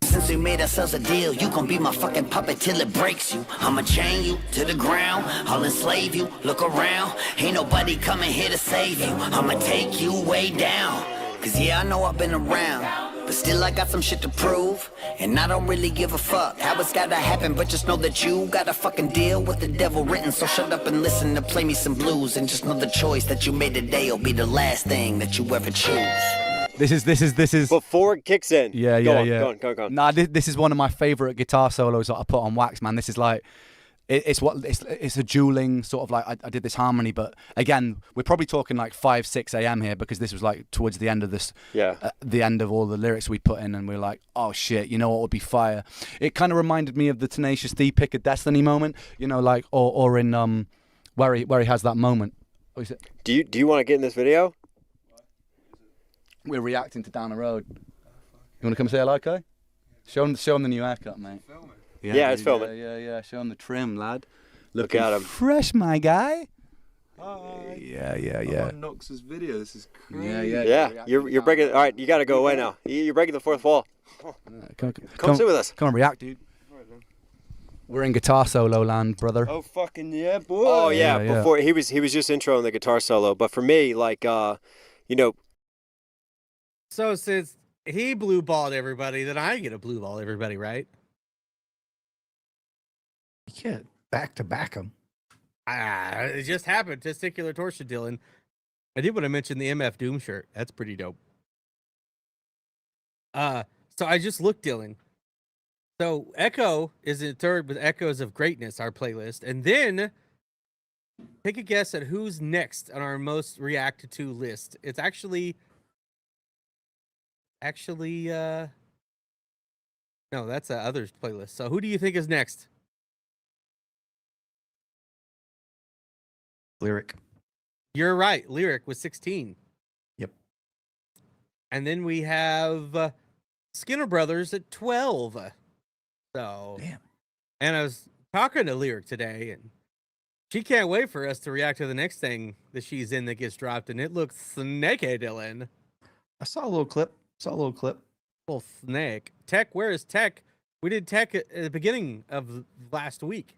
Since we made ourselves a deal, you gon' be my fucking puppet till it breaks you. I'ma chain you to the ground, I'll enslave you. Look around, ain't nobody coming here to save you. I'ma take you way down, cause yeah, I know I've been around, but still I got some shit to prove, and I don't really give a fuck how it's gotta happen, but just know that you got a fucking deal with the devil written. So shut up and listen to play me some blues, and just know the choice that you made today will be the last thing that you ever choose. This is before it kicks in. Go on. Nah, this is one of my favorite guitar solos that I put on wax, man. This is like, it's a dueling sort of like, I did this harmony, but again, we're probably talking like 5-6 a.m. here, because this was like towards the end of this, the end of all the lyrics we put in, and we're like, oh shit, you know what would be fire? It kind of reminded me of the Tenacious D Pick of Destiny moment, you know, like, or in where he has that moment. Do you want to get in this video? We're reacting to Down the Road. You want to come say hello, Kai? Show him the new haircut, mate. Yeah, it's filming. Yeah. Show him the trim, lad. Look at him. Fresh, my guy. Hi. Yeah. I'm on Knox's video. This is crazy. Yeah. You're breaking. All right, you got to go away now. You're breaking the fourth wall. Come sit with us. Come and react, dude. We're in guitar solo land, brother. Oh fucking yeah, boy. Oh yeah. Before he was just introing the guitar solo, but for me, like, you know. So since he blue balled everybody, then I get a blue ball everybody, right? You can't back to back them. It just happened. Testicular torsion, Dillon. I did want to mention the MF Doom shirt. That's pretty dope. So I just looked, Dillon. So Echo is in third with Echoes of Greatness, our playlist. And then take a guess at who's next on our most reacted to list. It's actually no, that's others playlist. So who do you think is next? Lyric. You're right. Lyric was 16. Yep. And then we have Skinner Brothers at 12. So damn. And I was talking to Lyric today, and she can't wait for us to react to the next thing that she's in that gets dropped, and it looks snaky, Dillon. I saw a little clip. Little snake. Tech, where is Tech? We did Tech at the beginning of last week.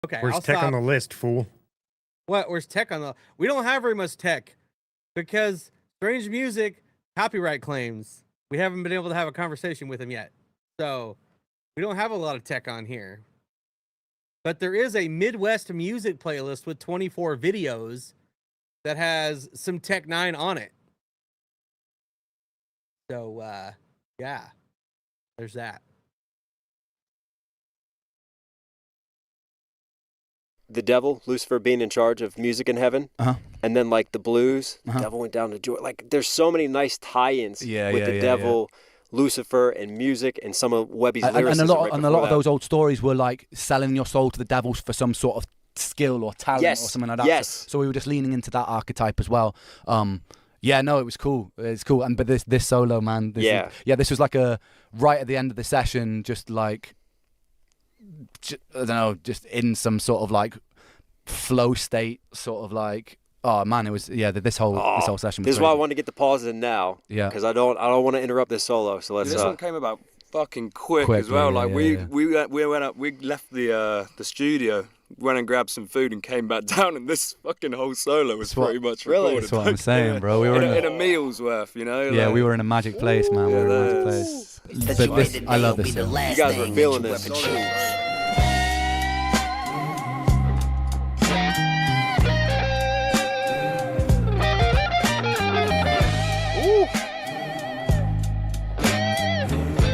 Okay, where's Tech on the list, fool? What? Where's Tech on the? We don't have very much Tech because Strange Music copyright claims. We haven't been able to have a conversation with him yet, so we don't have a lot of Tech on here. But there is a Midwest music playlist with 24 videos that has some Tech 9 on it. So, yeah, there's that. The devil, Lucifer being in charge of music in heaven, and then like the blues, the devil went down to joy. Like, there's so many nice tie-ins with the devil, Lucifer, and music, and some of Webby's lyricism. And a lot of those old stories were like selling your soul to the devil for some sort of skill or talent or something like that. Yes. So we were just leaning into that archetype as well. Yeah, no, it was cool. It's cool. But this solo, man. This was like a right at the end of the session, just like, I don't know, just in some sort of like flow state, sort of like, oh man, it was, this whole session was This is why I wanted to get the pause in now. Yeah. Because I don't want to interrupt this solo. So let's. This one came about fucking quick as well. We left the studio went and grabbed some food and came back down, and this fucking whole solo was pretty much recorded. That's what I'm saying, bro. We were in a meal's worth, you know? Yeah, like, we were in a magic place, man. We were in a magic place. But this, I love this song. You guys were feeling this.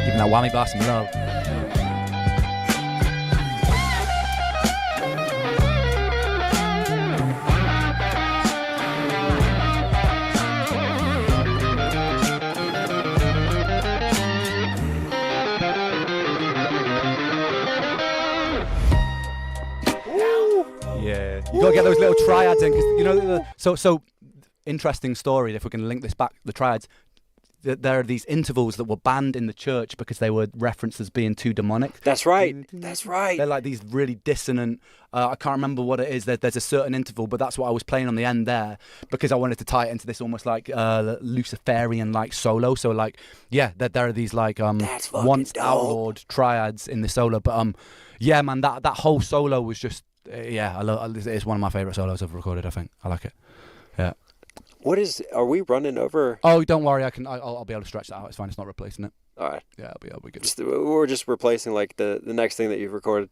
Giving that whammy bar some love. Yeah, you gotta get those little triads in, because you know. So interesting story. If we can link this back, the triads. There are these intervals that were banned in the church because they were referenced as being too demonic. That's right. That's right. They're like these really dissonant. I can't remember what it is. There's a certain interval, but that's what I was playing on the end there because I wanted to tie it into this almost like Luciferian like solo. So like, yeah, there are these like once outlawed triads in the solo. But yeah, man, that whole solo was just I love. It's one of my favorite solos I've recorded. I think I like it. Yeah. Are we running over? Oh, don't worry. I'll be able to stretch that out. It's fine. It's not replacing it. All right. Yeah, I'll be good. We're just replacing like the next thing that you've recorded.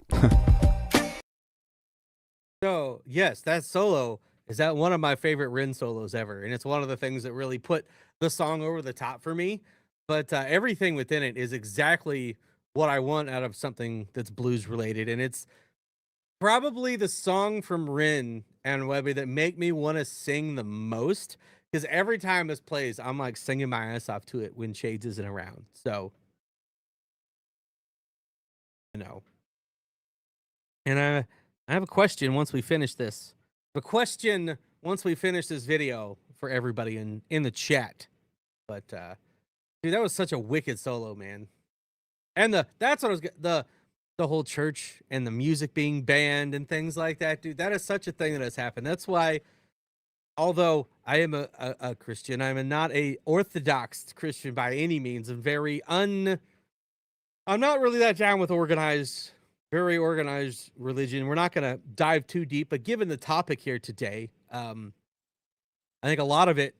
So, yes, that solo is one of my favorite Ren solos ever. And it's one of the things that really put the song over the top for me. But everything within it is exactly what I want out of something that's blues related. And it's probably the song from Ren and Webby that make me want to sing the most, because every time this plays, I'm like singing my ass off to it when Shades isn't around. So, you know. And I have a question once we finish this. A question once we finish this video for everybody in the chat. But dude, that was such a wicked solo, man. And that's what I was the whole church and the music being banned and things like that, dude. That is such a thing that has happened. That's why, although I am a Christian, I'm not a orthodox Christian by any means. I'm not really that down with very organized religion. We're not going to dive too deep, but given the topic here today, I think a lot of it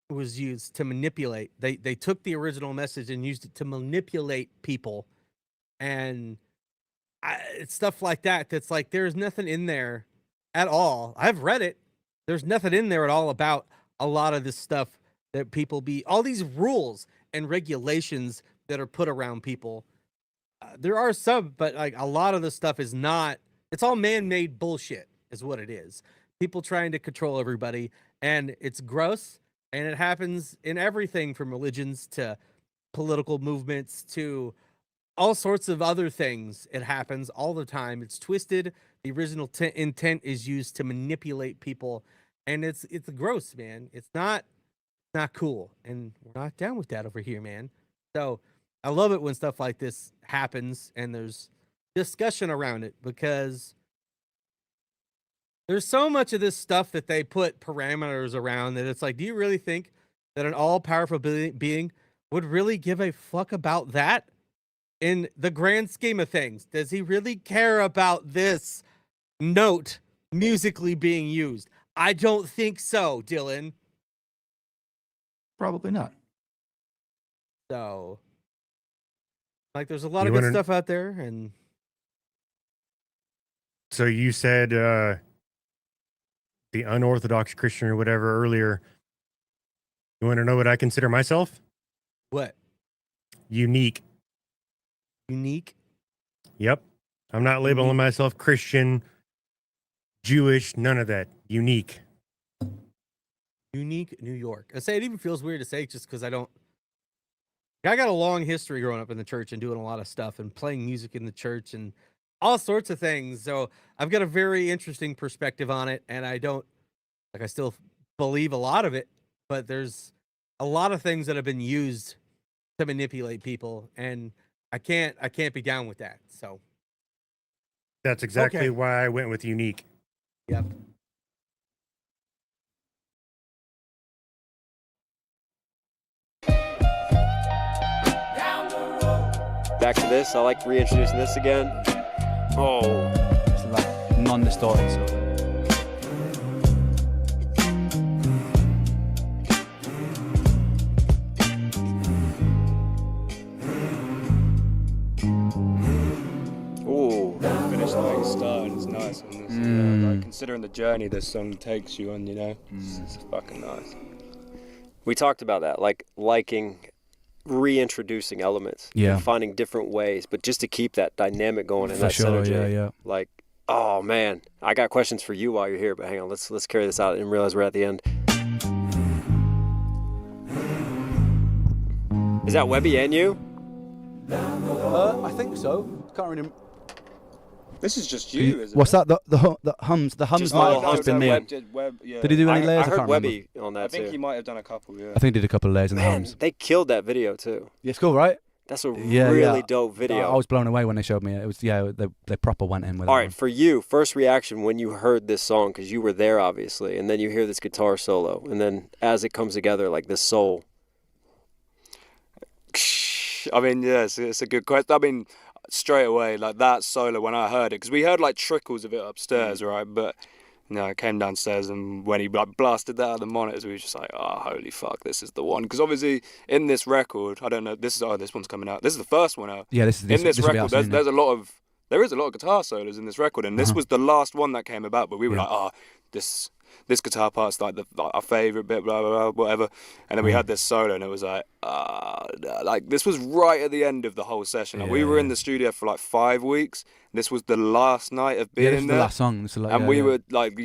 was used to manipulate. They took the original message and used it to manipulate people, and it's stuff like that. That's like, there's nothing in there at all. I've read it. There's nothing in there at all about a lot of this stuff that all these rules and regulations that are put around people. There are some, but like a lot of the stuff is not, it's all man-made bullshit is what it is. People trying to control everybody, and it's gross, and it happens in everything from religions to political movements to all sorts of other things. It happens all the time. It's twisted. The original intent is used to manipulate people, and it's gross, man. It's not cool, and we're not down with that over here, man. So I love it when stuff like this happens and there's discussion around it, because there's so much of this stuff that they put parameters around that it's like, do you really think that an all-powerful being would really give a fuck about that? In the grand scheme of things, does he really care about this note musically being used? I don't think so, Dillon. Probably not. So, like, there's a lot of good stuff out there, and so you said the unorthodox Christian or whatever earlier. You want to know what I consider myself? What? Unique. Unique? Yep. I'm not labeling myself Christian, Jewish, none of that. Unique. Unique New York. I say it even feels weird to say just because I got a long history growing up in the church and doing a lot of stuff and playing music in the church and all sorts of things. So I've got a very interesting perspective on it, and I still believe a lot of it, but there's a lot of things that have been used to manipulate people, and I can't be down with that. So that's exactly why I went with unique. Yep. Back to this. I like reintroducing this again. Oh, it's like non-distorted solo. Finish the way you start, and it's nice. And this, like, considering the journey this song takes you on, it's fucking nice. We talked about that, like liking reintroducing elements, Yeah. and finding different ways, but just to keep that dynamic going and For that sure, synergy. yeah. Like, oh man, I got questions for you while you're here, but hang on, let's carry this out and realize we're at the end. Is that Webby and you? I think so. Can't really. This is just you, isn't What's it? that? The hums. The hums might have just been me. Did he do any layers? I heard can't Webby remember. on that I think too. he might have done a couple, yeah. I think he did a couple of layers in the Man, hums. they killed that video too. Yeah, it's cool, right? That's a really dope video. I was blown away when they showed me it. It was they proper went in with it. All right, for you, first reaction when you heard this song, because you were there obviously, and then you hear this guitar solo, and then as it comes together, like this soul. I mean, yes, it's a good question. I mean, straight away, like that solo when I heard it, because we heard like trickles of it upstairs, right? But I came downstairs, and when he like blasted that out of the monitors, we were just like, oh, holy fuck, this is the one. Because obviously in this record, I don't know, this one's coming out. This is the first one out. Yeah, this is in this will be record. out soon, There is a lot of guitar solos in this record, and this was the last one that came about. But we were like, oh, this guitar part's like our favorite bit, blah blah blah, whatever. And then we had this solo, and it was like, like this was right at the end of the whole session. Like, we were in the studio for like 5 weeks. This was the last night of being this was there. the last song. And we were like,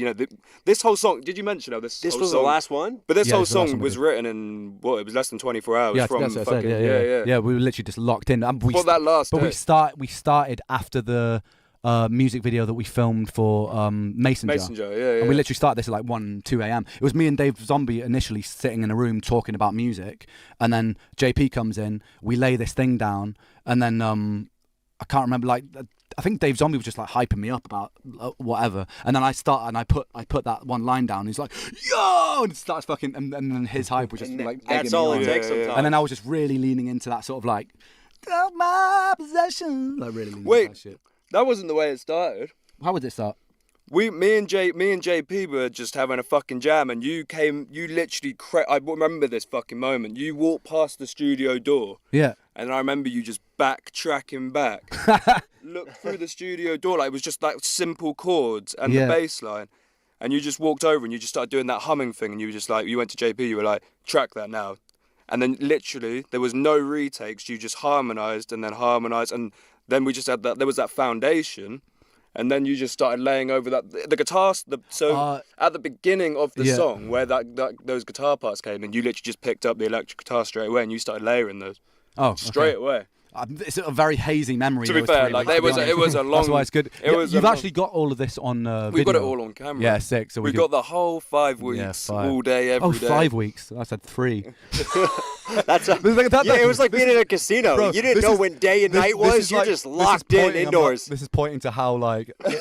this whole song. Did you mention this? This whole was song, the last one. But this whole song was written in it was less than 24 hours. Yeah, from that's what I fucking, said. Yeah. We were literally just locked in. But that last But day. we started after the music video that we filmed for Mason Jar. Yeah. And we literally started this at like 1, 2 a.m. It was me and Dave Zombie initially sitting in a room talking about music, and then JP comes in, we lay this thing down, and then I can't remember, like I think Dave Zombie was just like hyping me up about whatever, and then I put that one line down, and he's like, yo, and it starts fucking, and then his hype was just like that's egging me all on. it takes sometimes. And then I was just really leaning into that sort of like, of my possession, like really leaning into that shit. That wasn't the way it started. How would it start? Me and JP were just having a fucking jam, and you literally I remember this fucking moment. You walked past the studio door. Yeah. And I remember you just backtracking back. Looked through the studio door, like it was just like simple chords and the bass line. And you just walked over and you just started doing that humming thing, and you were just like, you went to JP, you were like, track that now. And then literally there was no retakes, you just harmonized, and then we just had that, there was that foundation, and then you just started laying over that, the guitars, at the beginning of the song, where those guitar parts came in, you literally just picked up the electric guitar straight away, and you started layering those straight away. It's a very hazy memory. To be fair, like it was a long. That's why it's good. You've actually got all of this on video. We've got it all on camera. Yeah, sick. So we've got the whole 5 weeks, all day, every day. 5 weeks. I said 3. It was like being in a casino. Bro, you didn't know when day and night was. You're just locked in indoors. This is pointing to how like I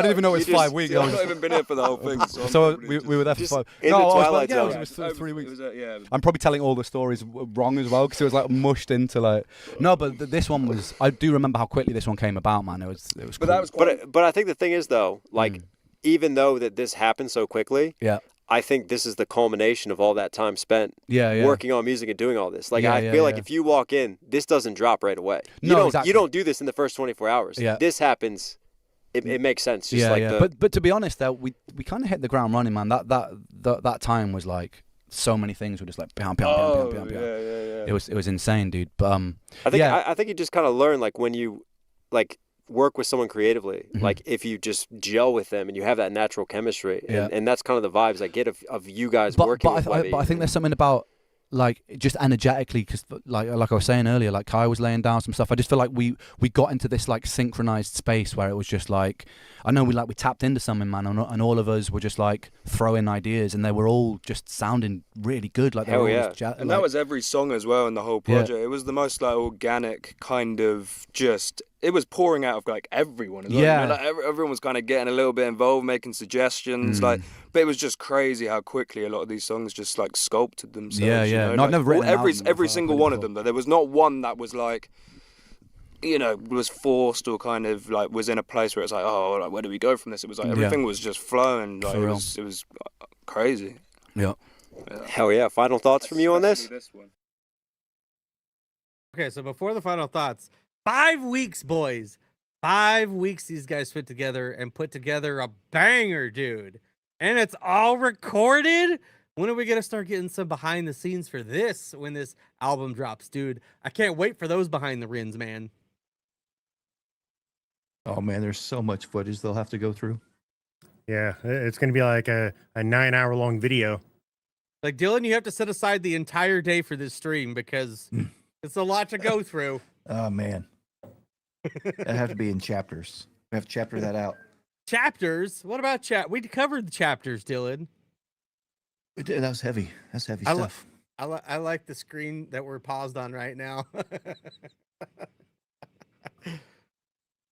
didn't even know it was 5 weeks. I've not even been here for the whole thing. So we were there for 5. In the twilight zone. It was 3 weeks. I'm probably telling all the stories wrong as well, because it was like mushed into like. No, but this one was. I do remember how quickly this one came about, man. It was. But cool. that was. But I think the thing is though, like even though that this happened so quickly, I think this is the culmination of all that time spent working on music and doing all this. Like I feel like if you walk in, this doesn't drop right away. You don't do this in the first 24 hours. Yeah. This happens. It makes sense. Just But to be honest, though, we kind of hit the ground running, man. That time was like so many things were just like pound. Yeah. It was insane, dude. But I think you just kind of learn like when you like work with someone creatively, like if you just gel with them and you have that natural chemistry, and that's kind of the vibes I get of you guys working with Webby. But I think there's something about like just energetically, because like I was saying earlier, like Kai was laying down some stuff. I just feel like we got into this like synchronized space where it was just like, I know we tapped into something, man, and all of us were just like throwing ideas, and they were all just sounding really good. Like hell yeah, and that was every song as well in the whole project. It was the most like organic kind of just. It was pouring out of like everyone as well. Yeah. You know, like everyone was kind of getting a little bit involved, making suggestions. Like, but it was just crazy how quickly a lot of these songs just like sculpted themselves. Yeah. You know? No, I've never written every single one of them. Though there was not one that was like you know, was forced or kind of like was in a place where it's like, oh, like, where do we go from this? It was like everything was just flowing. Like it was crazy. Yeah. Hell yeah. Final thoughts from you on this? Okay, so before the final thoughts, 5 weeks, boys. 5 weeks these guys put together a banger, dude. And it's all recorded. When are we going to start getting some behind the scenes for this when this album drops, dude? I can't wait for those behind the Rens, man. Oh, man, there's so much footage they'll have to go through. Yeah, it's going to be like a 9-hour-long video. Like, Dillon, you have to set aside the entire day for this stream because it's a lot to go through. Oh, man. That have to be in chapters. We have to chapter that out. Chapters? What about we covered the chapters, Dillon. That was heavy. That's heavy stuff. I like the screen that we're paused on right now.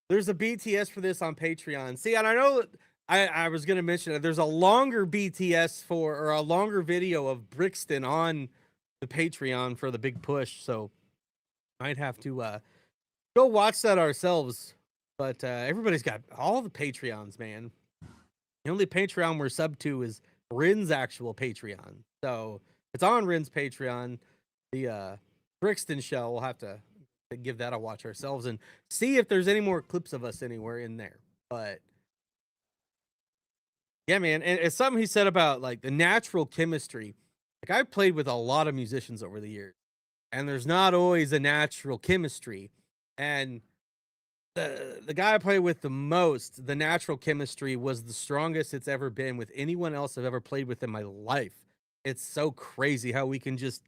There's a BTS for this on Patreon. See, and I know I was going to mention that there's a longer BTS or a longer video of Brixton on the Patreon for the big push. So might have to go watch that ourselves. But everybody's got all the Patreons, man. The only Patreon we're sub to is Ren's actual Patreon. So it's on Ren's Patreon. The Brixton show, we'll have to give that a watch ourselves and see if there's any more clips of us anywhere in there. But yeah, man, and it's something he said about like the natural chemistry. Like I've played with a lot of musicians over the years, and there's not always a natural chemistry. And the guy I played with the most, the natural chemistry was the strongest it's ever been with anyone else I've ever played with in my life. It's so crazy how we can just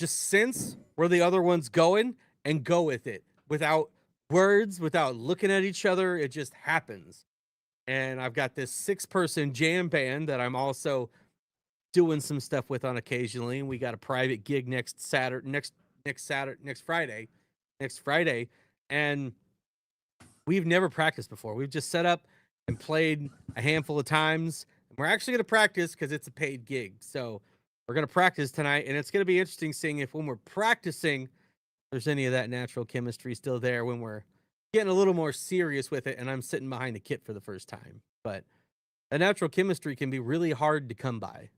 sense where the other one's going and go with it without words, without looking at each other. It just happens. And I've got this 6-person jam band that I'm also doing some stuff with on occasionally. And we got a private gig next Friday. And we've never practiced before. We've just set up and played a handful of times. We're actually going to practice because it's a paid gig. So we're going to practice tonight. And it's going to be interesting seeing if when we're practicing, there's any of that natural chemistry still there when we're getting a little more serious with it. And I'm sitting behind the kit for the first time. But the natural chemistry can be really hard to come by.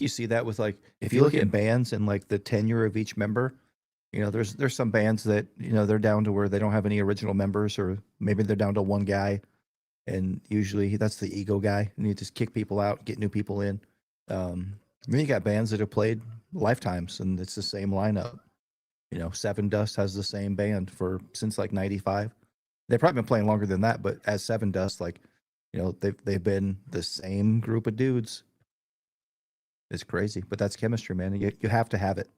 You see that with like, if you look at bands and like the tenure of each member, you know, there's some bands that, you know, they're down to where they don't have any original members, or maybe they're down to one guy, and usually that's the ego guy, and you just kick people out, get new people in. Then you got bands that have played lifetimes, and it's the same lineup. You know, Seven Dust has the same band since like '95. They've probably been playing longer than that, but as Seven Dust, like, you know, they've been the same group of dudes. It's crazy, but that's chemistry, man. You have to have it.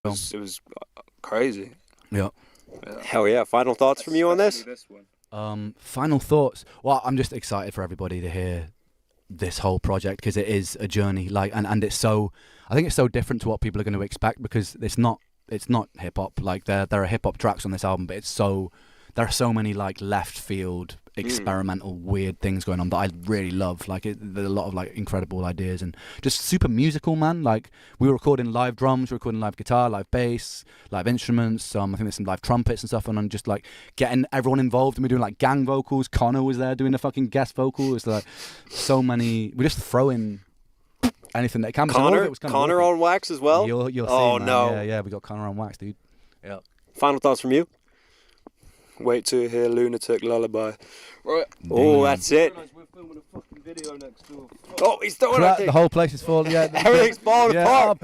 It was crazy. Yeah. Hell yeah. Final thoughts from you on this? Final thoughts. Well, I'm just excited for everybody to hear this whole project because it is a journey. Like, and it's so, I think it's so different to what people are going to expect because it's not hip hop. Like there are hip hop tracks on this album, but there are so many like left field experimental weird things going on that I really love. Like there's a lot of like incredible ideas and just super musical, man. Like we were recording live drums, recording live guitar, live bass, live instruments. I think there's some live trumpets and stuff, and I'm just like getting everyone involved, and we're doing like gang vocals. Connor was there doing the fucking guest vocal. It's like so many. We just throw in anything that can. Connor on wax as well. You'll see. Oh man. no! Yeah, we got Connor on wax, dude. Yeah. Final thoughts from you? Wait till you hear Lunatic Lullaby. Right. Oh, that's it. We're filming a fucking video next door. Oh, he's throwing it. The whole place is full. Yeah. Everything's falling apart.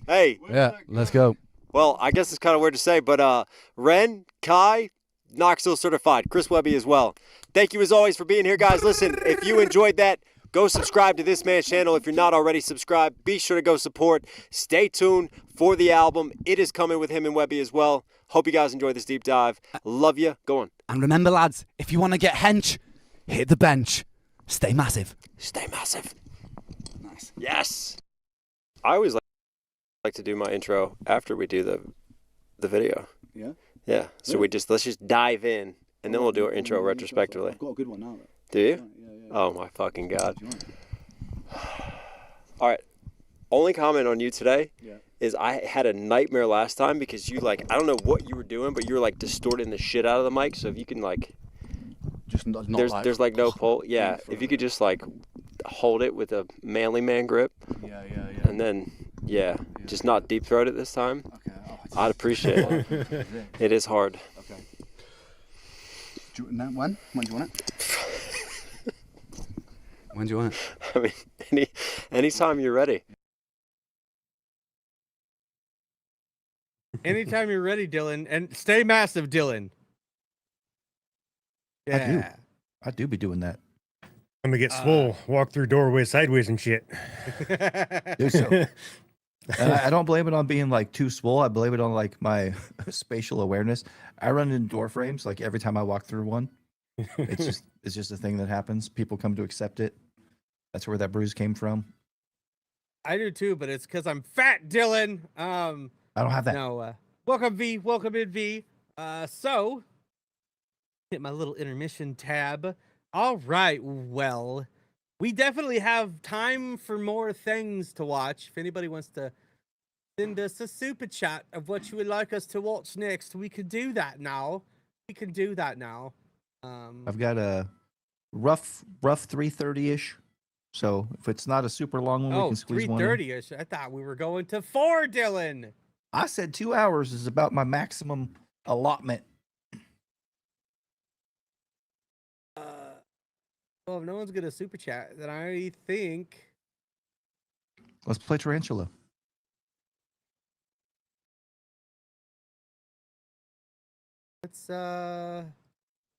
Hey. Yeah, let's go. Well, I guess it's kind of weird to say, but Ren, Kai, Knoxville certified, Chris Webby as well. Thank you as always for being here, guys. Listen, if you enjoyed that, go subscribe to this man's channel. If you're not already subscribed, be sure to go support. Stay tuned for the album. It is coming with him and Webby as well. Hope you guys enjoy this deep dive. Love you. Go on. And remember, lads, if you want to get hench, hit the bench. Stay massive. Stay massive. Nice. Yes. I always like to do my intro after we do the video. Yeah? Yeah. So let's just dive in, and then we'll do our intro retrospectively. I've got a good one now. Do you? Yeah. Oh my fucking god. All right. Only comment on you today is I had a nightmare last time because you like, I don't know what you were doing, but you were like distorting the shit out of the mic. So if you can like, just not there's like no pull. Yeah. If you could just like hold it with a manly man grip. Yeah. And then, just not deep throat it this time. Okay. I'd appreciate it. It is hard. Okay. When? When do you want it? When do you want it? I mean, anytime you're ready. Anytime you're ready, Dillon, and stay massive, Dillon. Yeah, I do be doing that. I'm gonna get swole, walk through doorways sideways and shit. Do so. And I don't blame it on being like too swole. I blame it on like my spatial awareness. I run in door frames like every time I walk through one. It's just a thing that happens. People come to accept it. That's where that bruise came from. I do too, but it's because I'm fat, Dillon. I don't have that. No. Welcome V. Welcome in V. So hit my little intermission tab. All right. Well, we definitely have time for more things to watch. If anybody wants to send us a super chat of what you would like us to watch next, we could do that now. I've got a rough 3:30-ish. So if it's not a super long one, we can squeeze one in. 3:30-ish. I thought we were going to 4, Dillon. I said 2 hours is about my maximum allotment. Well, if no one's gonna super chat, then I think Let's play Tarantula. let's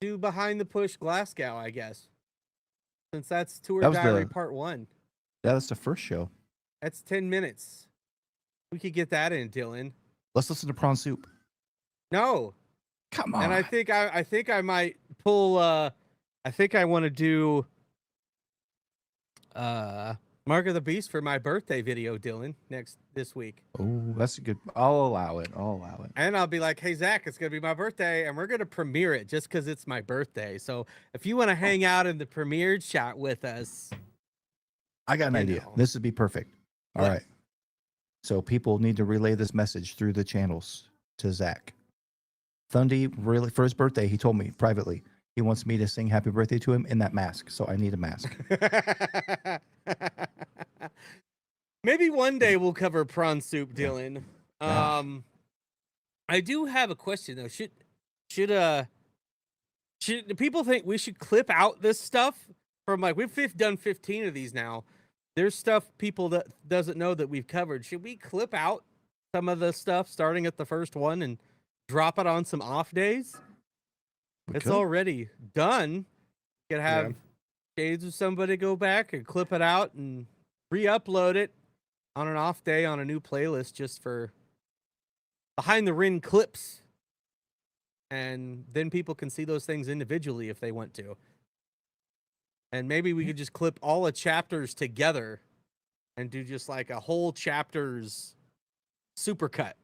do Behind the Push GLASGOW, I guess. Since that's Tour That was Diary the- Part 1. Yeah, that's the first show. That's 10 minutes. We could get that in, Dillon. Let's listen to Prawn Soup. No. Come on. And I think I might pull I think I want to do Mark of the Beast for my birthday video, Dillon, this week. Oh, that's a good. I'll allow it. And I'll be like, hey, Zach, it's going to be my birthday, and we're going to premiere it just because it's my birthday. So if you want to hang out in the premiere chat with us. I got an idea. This would be perfect. All right. So people need to relay this message through the channels to Zach. Thundy, really, for his birthday, he told me privately, he wants me to sing happy birthday to him in that mask. So I need a mask. Maybe one day we'll cover Prawn Soup, Dillon. I do have a question though. Should people think we should clip out this stuff from, like, we've done 15 of these now. There's stuff people that doesn't know that we've covered. Should we clip out some of the stuff starting at the first one and drop it on some off days? It's already done. You could have Shades of somebody go back and clip it out and re-upload it on an off day on a new playlist just for Behind the Ren clips. And then people can see those things individually if they want to. And maybe we could just clip all the chapters together and do just like a whole chapter's supercut.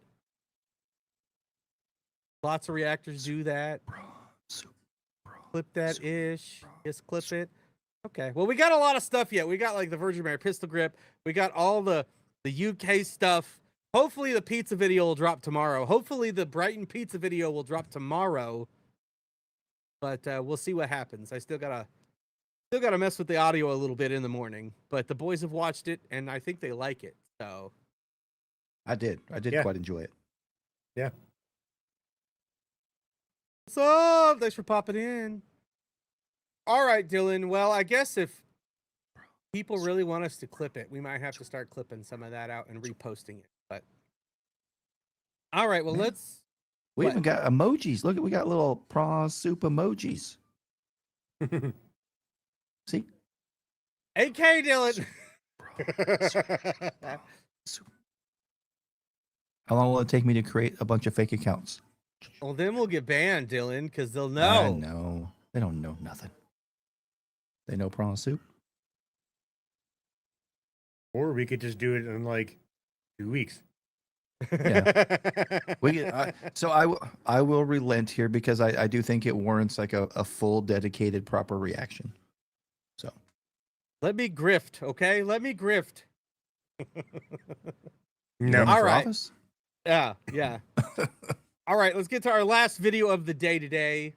Lots of reactors do that. Clip that ish. Just clip it. Okay. Well, we got a lot of stuff yet. We got like the Virgin Mary pistol grip. We got all the UK stuff. Hopefully the pizza video will drop tomorrow. Hopefully the Brighton pizza video will drop tomorrow. But we'll see what happens. I still gotta mess with the audio a little bit in the morning. But the boys have watched it and I think they like it. So I did quite enjoy it. Yeah. What's up? Thanks for popping in. All right, Dillon. Well, I guess if people really want us to clip it, we might have to start clipping some of that out and reposting it. But all right, well, let's. We even got emojis. Look, we got little prawn soup emojis. See? AK Dillon. How long will it take me to create a bunch of fake accounts? Well, then we'll get banned, Dillon, because they'll know. I know. They don't know nothing. They know prawn soup. Or we could just do it in like 2 weeks. Yeah. I will relent here because I do think it warrants like a full dedicated proper reaction. So Let me grift, okay? Let me grift. No. All right. Yeah. All right, let's get to our last video of the day today.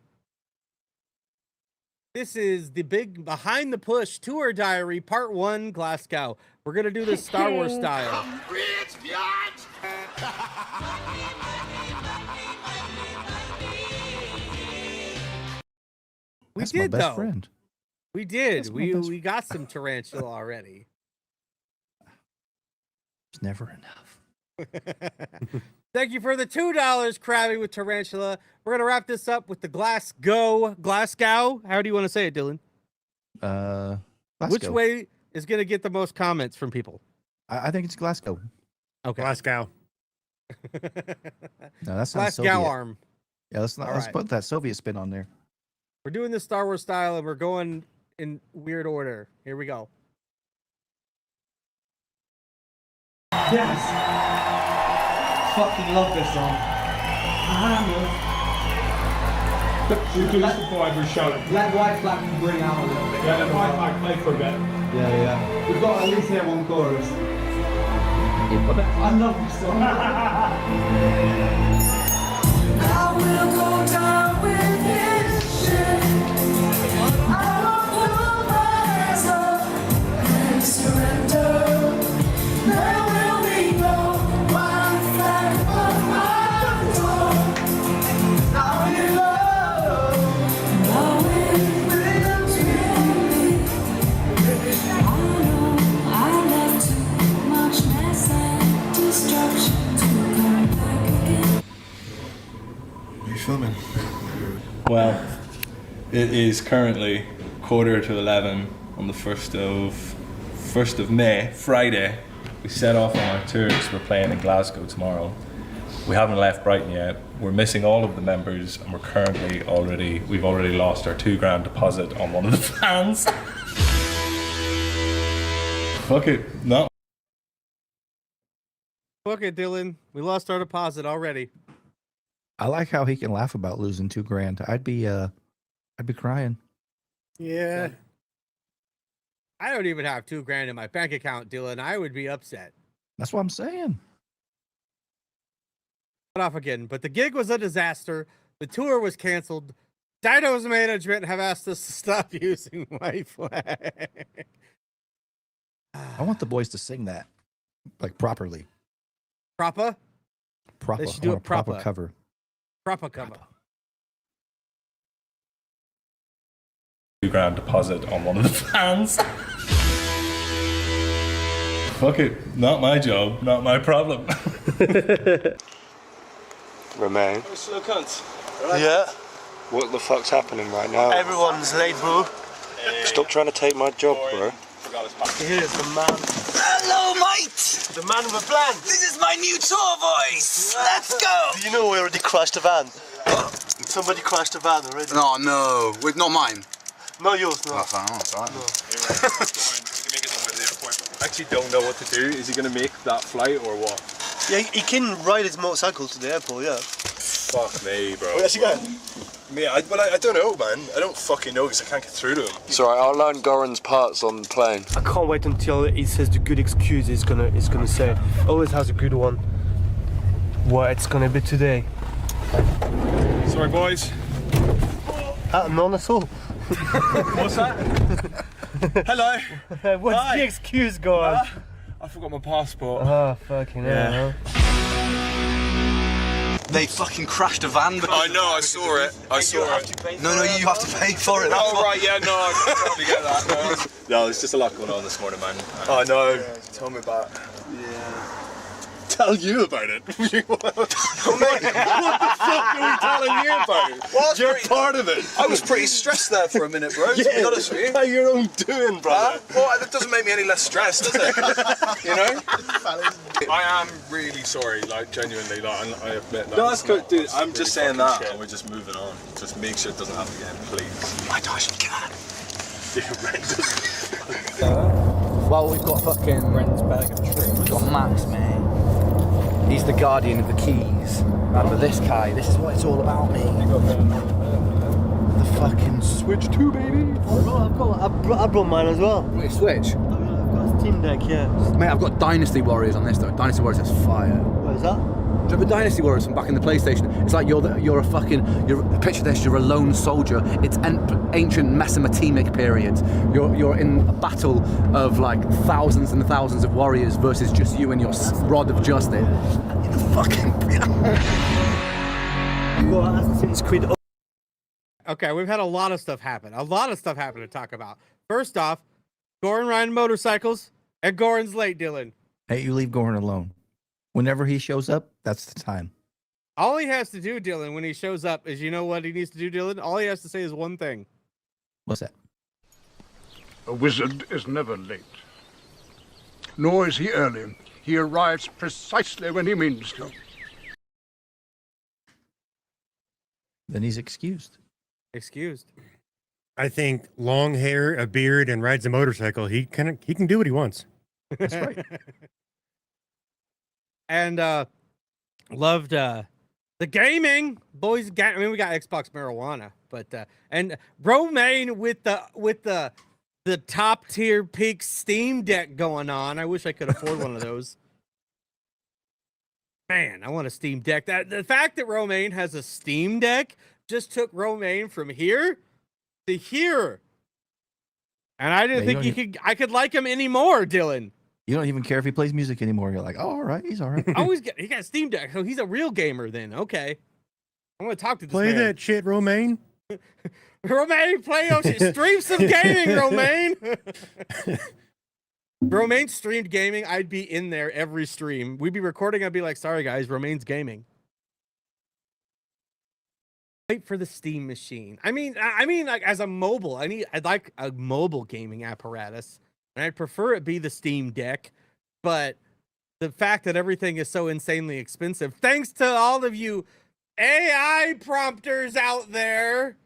This is the big Behind the Push Tour Diary Part 1 GLASGOW. We're going to do this Star Wars style. We That's did, my best though. friend. We did. That's my best We got some tarantula already. It's never enough. Thank you for the $2, Krabby with tarantula. We're going to wrap this up with the GLASGOW. How do you want to say it, Dillon? Which Glasgow. way is going to get the most comments from people? I think it's Glasgow. Okay. GLASGOW. No, that sounds Soviet. GLASGOW arm. Yeah, let's right. put that Soviet spin on there. We're doing this Star Wars style, and we're going in weird order. Here we go. Yes. Fucking love this song. We do this before every show. Let white flag can bring out a little bit. Yeah, let white flag play for a bit. Yeah. We've got to at least hear one chorus. I love this song. I will go down with this shit. I won't put my hands up and surrender. There will be no white flag on my door. I will love, I will bring to me. I know I left too much mess and destruction to come back again. Are you filming? Well, it is currently 11:15 on the 1st of May, Friday. We set off on our tours. We're playing in Glasgow tomorrow. We haven't left Brighton yet. We're missing all of the members, and we've already lost our £2,000 deposit on one of the fans. Fuck it, no. Fuck it, Dillon. We lost our deposit already. I like how he can laugh about losing $2,000. I'd be crying. Yeah. I don't even have $2,000 in my bank account, Dillon. I would be upset. That's what I'm saying. Off again, but the gig was a disaster. The tour was canceled. Dido's management have asked us to stop using white flag. I want the boys to sing that, like properly. Proper? Proper. They should do a proper proper cover. Proper cover. £2,000 deposit on one of the fans. Fuck it, not my job, not my problem. Remain. Slow cunts. Yeah. What the fuck's happening right now? Everyone's late, bro. Stop trying to take my job, bro. Here's the man. Hello, mate! The man with a plan. This is my new tour voice! Let's go! Do you know we already crashed a van? Somebody crashed a van already. Oh no, not mine. No, yours, no. That's alright. I actually don't know what to do. Is he going to make that flight or what? Yeah, he can ride his motorcycle to the airport, yeah. Fuck me, bro. Where's he going? Me, I don't know, man. I don't fucking know because I can't get through to him. It's alright, I'll learn Goran's parts on the plane. I can't wait until he says the good excuse he's gonna say. Always has a good one. What it's gonna be today. Sorry, boys. None at all. What's that? Hello. What's Hi. the excuse, Goran? I forgot my passport. Oh, fucking hell. They fucking crashed a van. I know, I saw it. No, you have to pay for it. Oh, right, yeah, no, I can totally get that. No, there's just a lot going on this morning, man. I know. Yeah. Tell me about it. Yeah. Tell you about it? What the fuck are we telling you about? Well, You're part of it. I was pretty stressed there for a minute, bro, to be honest with you. By your own doing, brother. Well, that doesn't make me any less stressed, does it? You know? I am really sorry, like, genuinely, like, I admit that. No, that's good, dude. I'm just saying that, and we're just moving on. Just make sure it doesn't happen again, please. I actually can. Well, we've got fucking Ren's bag of tricks. We've got Max, mate. He's the guardian of the keys. And with this guy, this is what it's all about, mate. The fucking Switch 2, baby. I brought mine as well. Wait, Switch? I've got a Steam Deck, yeah. Mate, I've got Dynasty Warriors on this though. Dynasty Warriors is fire. What is that? Do you remember Dynasty Warriors from back in the PlayStation? It's like picture this, you're a lone soldier. It's ancient Mesopotamic period. You're in a battle of like thousands and thousands of warriors versus just you and your rod of justice. Fucking. Assassin's Creed. Okay, we've had a lot of stuff happen. To talk about. First off, Goran riding motorcycles, and Goran's late, Dillon. Hey, you leave Goran alone. Whenever he shows up, that's the time. All he has to do, Dillon, when he shows up is, you know what he needs to do, Dillon? All he has to say is one thing. What's that? A wizard is never late. Nor is he early. He arrives precisely when he means to. Then he's excused. I think long hair, a beard, and rides a motorcycle. He can do what he wants. That's right. And loved the gaming boys. I mean, we got Xbox marijuana, but and Romaine with the top tier peak Steam Deck going on. I wish I could afford one of those. Man, I want a Steam Deck. The fact that Romaine has a Steam Deck just took Romaine from here to here, and I didn't think I could like him anymore, Dillon. You don't even care if he plays music anymore. You're like, oh, all right, he's all right. He got a Steam Deck, so he's a real gamer then. Okay. I'm going to talk to this Play man. that shit, Romaine. Romaine, play your shit. Stream some gaming, Romaine. Romaine streamed gaming. I'd be in there every stream. We'd be recording. I'd be like, sorry, guys, Romaine's gaming. Wait for the Steam machine. I mean, like as a mobile, I'd like a mobile gaming apparatus. And I'd prefer it be the Steam Deck, but the fact that everything is so insanely expensive, thanks to all of you AI prompters out there,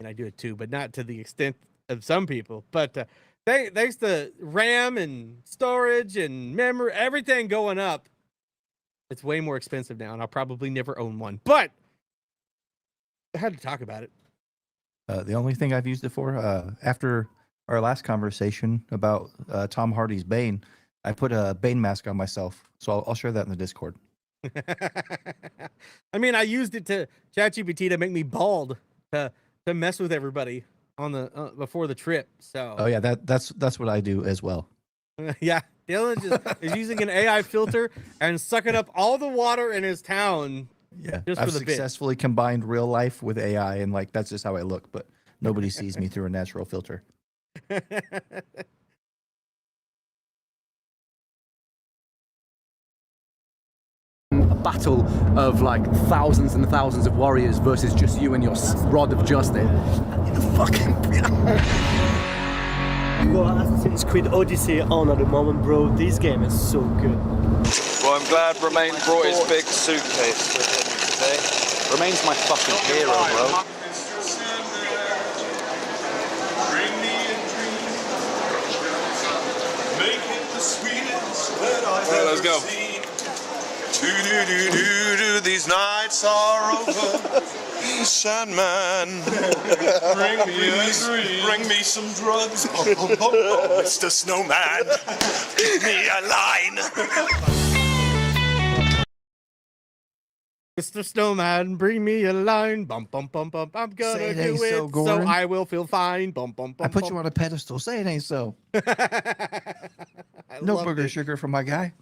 and I do it too, but not to the extent of some people, but thanks to RAM and storage and memory, everything going up, it's way more expensive now, and I'll probably never own one, but I had to talk about it. The only thing I've used it for, after our last conversation about Tom Hardy's Bane, I put a Bane mask on myself, so I'll share that in the Discord. I mean, I used it to ChatGPT to make me bald to mess with everybody on the before the trip. So oh yeah, that's what I do as well. Yeah, Dillon is using an AI filter and sucking up all the water in his town. Yeah, just I've for the successfully combined real life with AI, and like that's just how I look. But nobody sees me through a natural filter. A battle of like thousands and thousands of warriors versus just you and your rod of justice. Fucking. Got Assassin's Creed Odyssey on at the moment, bro. This game is so good. Well, I'm glad Romaine brought his big suitcase with him today. Romaine's my fucking hero, bro. Alright, let's go. These nights are over. Sandman, bring me some drugs. Oh, Mr. Snowman, give me a line. Mr. Snowman, bring me a line. Bump, bump, bump, bump. I'm gonna Say it do ain't it, so, so Gordon. I will feel fine. Bump, bump, bump. I put bump. you on a pedestal. Say it ain't so. No loved booger it. sugar for my guy.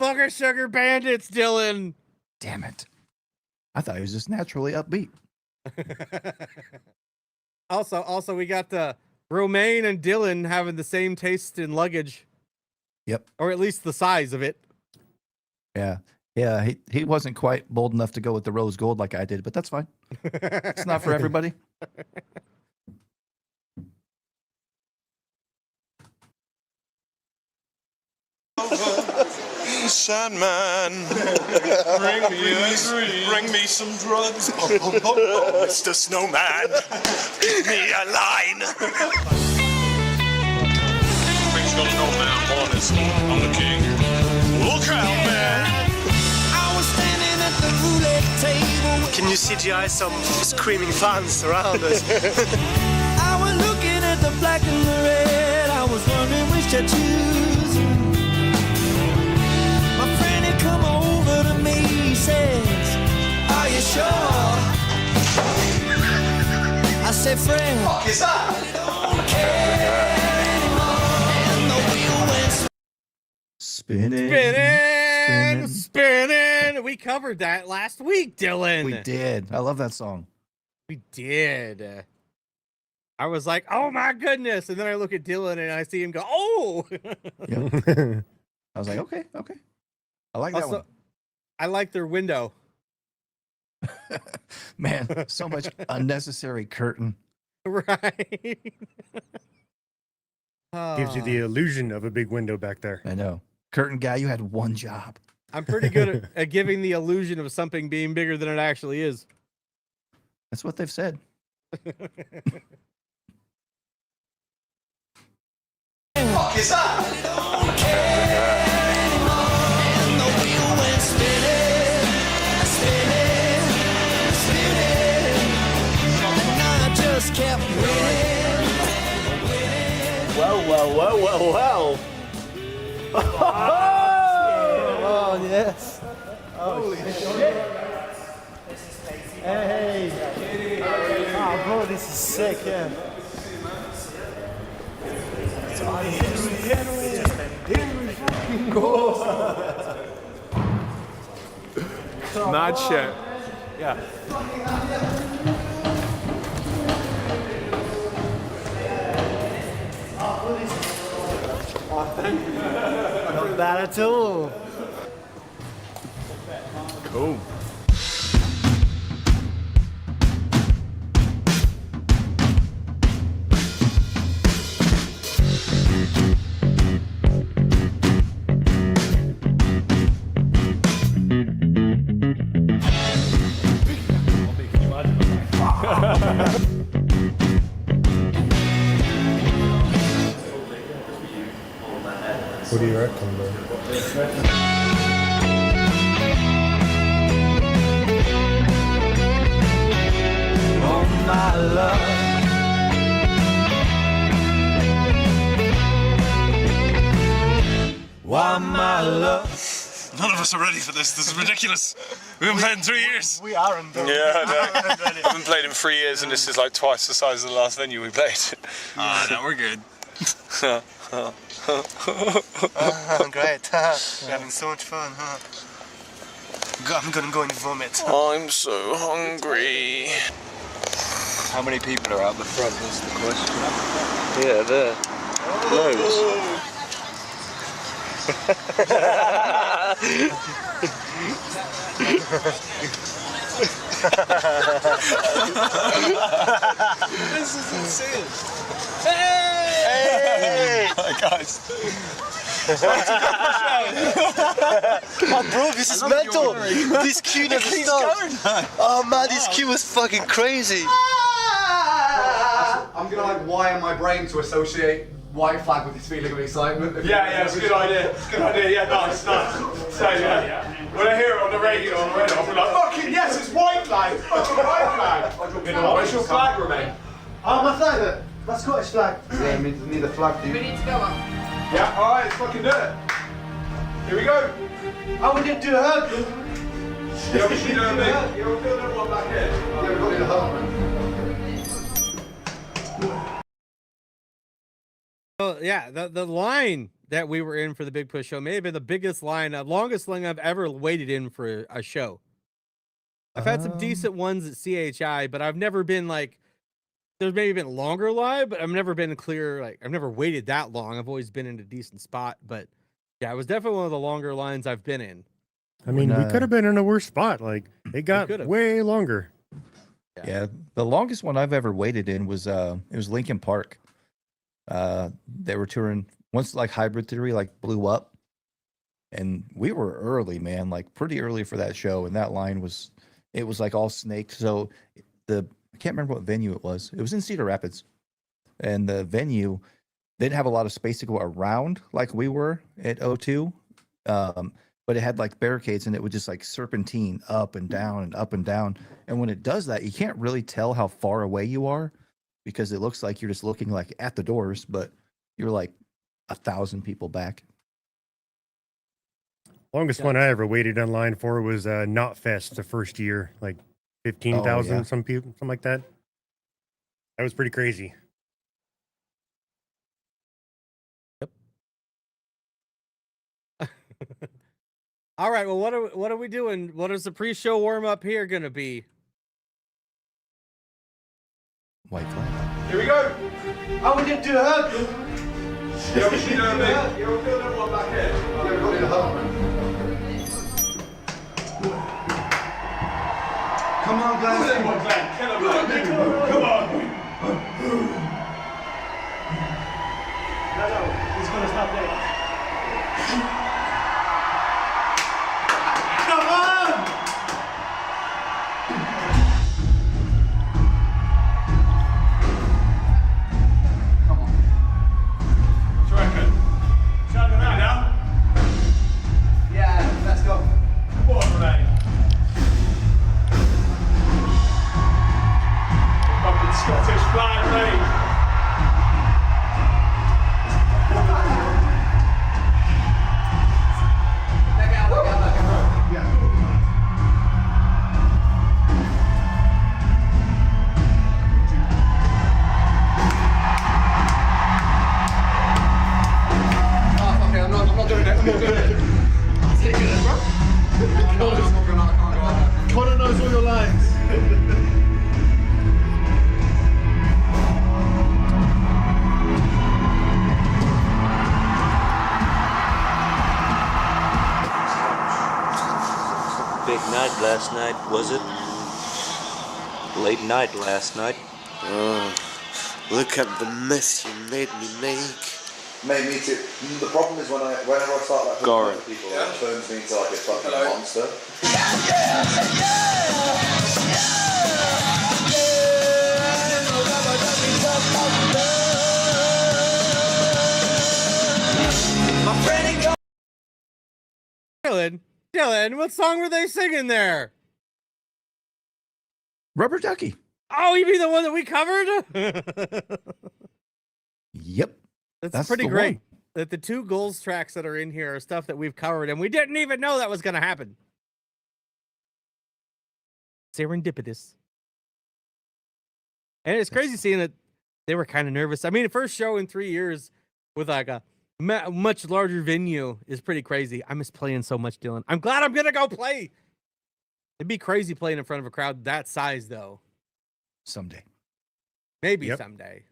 Booger Sugar Bandits, Dillon. Damn it. I thought he was just naturally upbeat. Also, we got the Romaine and Dillon having the same taste in luggage. Yep. Or at least the size of it. Yeah. Yeah, he wasn't quite bold enough to go with the rose gold like I did, but that's fine. It's not for everybody. Sandman, bring me some drugs. Oh, Mr. Snowman, give me a line. Things gonna go down, honest. I'm the king. Look out, man. I was standing at the roulette table. Can you CGI some screaming fans around us? I was looking at the black and the red. I was wondering which to choose. My friend had come over to me. He says, "Are you sure?" I said, "Friend, I don't care anymore." And the wheel went Spinning. We covered that last week, Dylan. We did. I love that song. We did. I was like, oh my goodness. And then I look at Dylan and I see him go, oh. Yep. I was like, okay. I like that Also, one. I like their window. Man, so much unnecessary curtain. Right. Gives you the illusion of a big window back there. I know. Curtain guy, you had one job. I'm pretty good at giving the illusion of something being bigger than it actually is. That's what they've said. Well. Oh, yes. Holy shit. Hey. Oh, bro, this is sick, yeah. Mad shit. Yeah. Not bad at all. Cool. What do you reckon, bro? Oh, my love. Why, my love. None of us are ready for this. This is ridiculous. We haven't played in 3 years. We aren't, though. Yeah, I know. We haven't played in 3 years, and this is like twice the size of the last venue we played. No, we're good. Great. We're having so much fun, huh? God, I'm gonna go and vomit. I'm so hungry. How many people are out the front? That's the question. Yeah, there. Loads. This is insane. Hey! Hi, guys. Oh, bro, this is mental. This queue never stops. Oh, man, this queue was fucking crazy. I'm gonna like wire my brain to associate white flag with this feeling of excitement. Yeah, it's a good idea. It's a good idea. Yeah, nice. So yeah, when I hear it on the radio, I'll be like, fucking yes, it's white flag. Fucking white flag. Where's your flag, Romain? Oh, my flag. My Scottish flag. Yeah, we need a flag, dude. We need to go up. Yeah, all right, let's fucking do it. Here we go. Oh, we didn't do a hug. Yeah, we should do a big. You'll do another one back here. Yeah, we've got to do a hug, man. Oh, yeah, the line that we were in for the Big Push show may have been the biggest line, longest line I've ever waited in for a show. I've had some decent ones at CHI, but I've never been like, there's maybe been longer live, but I've never been clear. Like, I've never waited that long. I've always been in a decent spot, but yeah, it was definitely one of the longer lines I've been in. I mean, we could have been in a worse spot. Like, it got way longer. Yeah, the longest one I've ever waited in was it was Linkin Park. They were touring once like Hybrid Theory like blew up, and we were early, man, like pretty early for that show, and that line was like all snaked. So I can't remember what venue it was. It was in Cedar Rapids, and the venue they didn't have a lot of space to go around like we were at O2. but it had like barricades and it would just like serpentine up and down and up and down. And when it does that, you can't really tell how far away you are because it looks like you're just looking like at the doors, but you're like 1,000 people back. Longest one I ever waited online for was Knot Fest the first year, like 15,000, yeah. some people, something like that. That was pretty crazy. All right. Well, what are we doing? What is the pre-show warm up here gonna be? White flag. Here we go. Oh, we didn't do a hug. Yeah, we should do a bit. You're all doing one back here. Yeah, we've got to do a hug. Come on, guys. Come on, Glenn. Kill him, man. Come on. No, he's going to stop there. Come on! What do you reckon? Shout them out now. Yeah, let's go. Come on, mate. Fucking Scottish flag, mate. Connor knows all your lines. Big night last night, was it? Late night last night. Oh, look at the mess you made me make. Made me too. The problem is whenever I start like Goran. people, it turns me into like a fucking monster. Dillon, what song were they singing there? Rubber Ducky. Oh, you mean the one that we covered? Yep. That's pretty the great. one. That the two goals tracks that are in here are stuff that we've covered, and we didn't even know that was going to happen. Serendipitous. And it's crazy seeing that they were kind of nervous. I mean, the first show in 3 years with like a much larger venue is pretty crazy. I miss playing so much, Dillon. I'm glad I'm going to go play. It'd be crazy playing in front of a crowd that size, though. Someday. Maybe someday.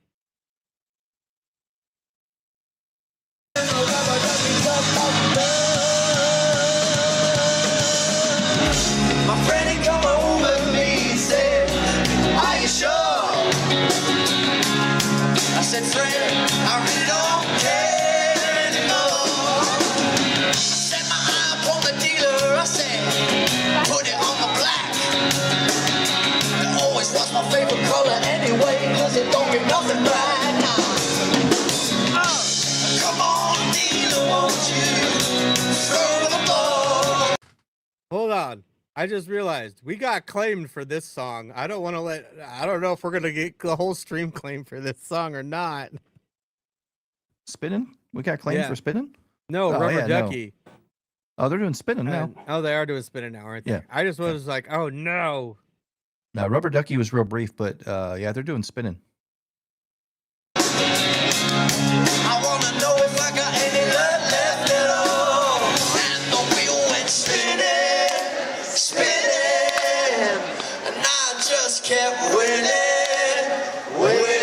My friend had come over to me and said, are you sure? I said, friend, I really don't care anymore. Set my eye upon the dealer, I said, put it on the black. It always was my favorite color anyway, cause it don't give nothing back. Come on, dealer, won't you throw the ball? Hold on. I just realized we got claimed for this song. I don't know if we're going to get the whole stream claimed for this song or not. Spinning? We got claimed for spinning? No, Rubber Ducky. No. Oh, they're doing spinning now. Oh, they are doing spinning now, aren't they? Yeah. I just was like, oh, no. No, Rubber Ducky was real brief, but yeah, they're doing spinning. I wanna know if I got any love left at all. And the wheel went spinning, spinning, and I just kept winning, winning,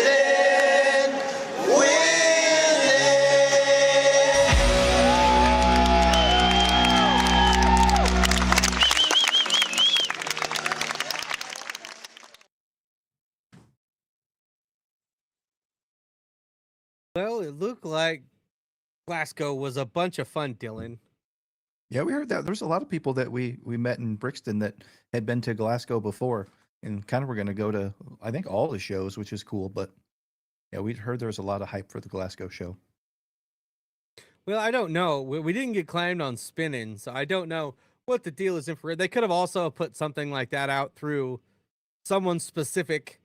winning. Well, it looked like GLASGOW was a bunch of fun, Dillon. Yeah, we heard that. There's a lot of people that we met in Brixton that had been to GLASGOW before and kind of were going to go to, I think, all the shows, which is cool. But yeah, we'd heard there was a lot of hype for the GLASGOW show. Well, I don't know. We didn't get claimed on spinning, so I don't know what the deal is infrared. They could have also put something like that out through someone specific.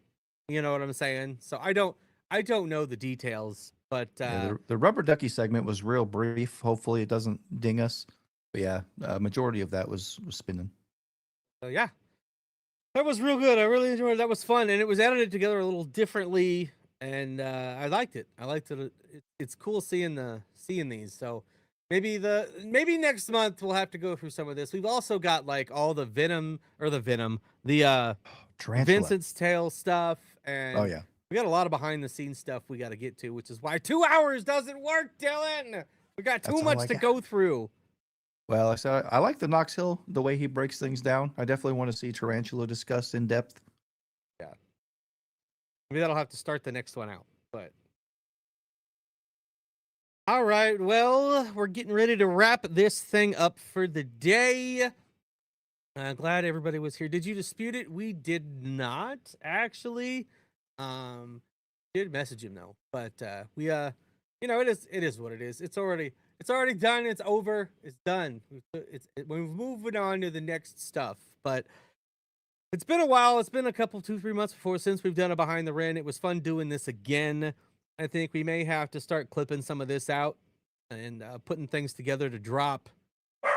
You know what I'm saying? So I don't know the details, but the rubber ducky segment was real brief. Hopefully it doesn't ding us. But yeah, majority of that was spinning. So yeah, that was real good. I really enjoyed it. That was fun, and it was edited together a little differently, and I liked it. I liked it. It's cool seeing these. So maybe next month we'll have to go through some of this. We've also got like all the Vincent's Tale stuff, and oh yeah, we got a lot of behind the scenes stuff we got to get to, which is why 2 hours doesn't work, Dillon. We got too much to go through. Well, I like the Knox Hill, the way he breaks things down. I definitely want to see Tarantula discussed in depth. Yeah. Maybe that'll have to start the next one out, but. All right, well, we're getting ready to wrap this thing up for the day. I'm glad everybody was here. Did you dispute it? We did not, actually. Did message him though, but we you know, it is what it is. It's already done. It's over. It's done. We're moving on to the next stuff. But it's been a while. It's been a couple, 2-3 months since we've done a Behind the Ren. It was fun doing this again. I think we may have to start clipping some of this out and putting things together to drop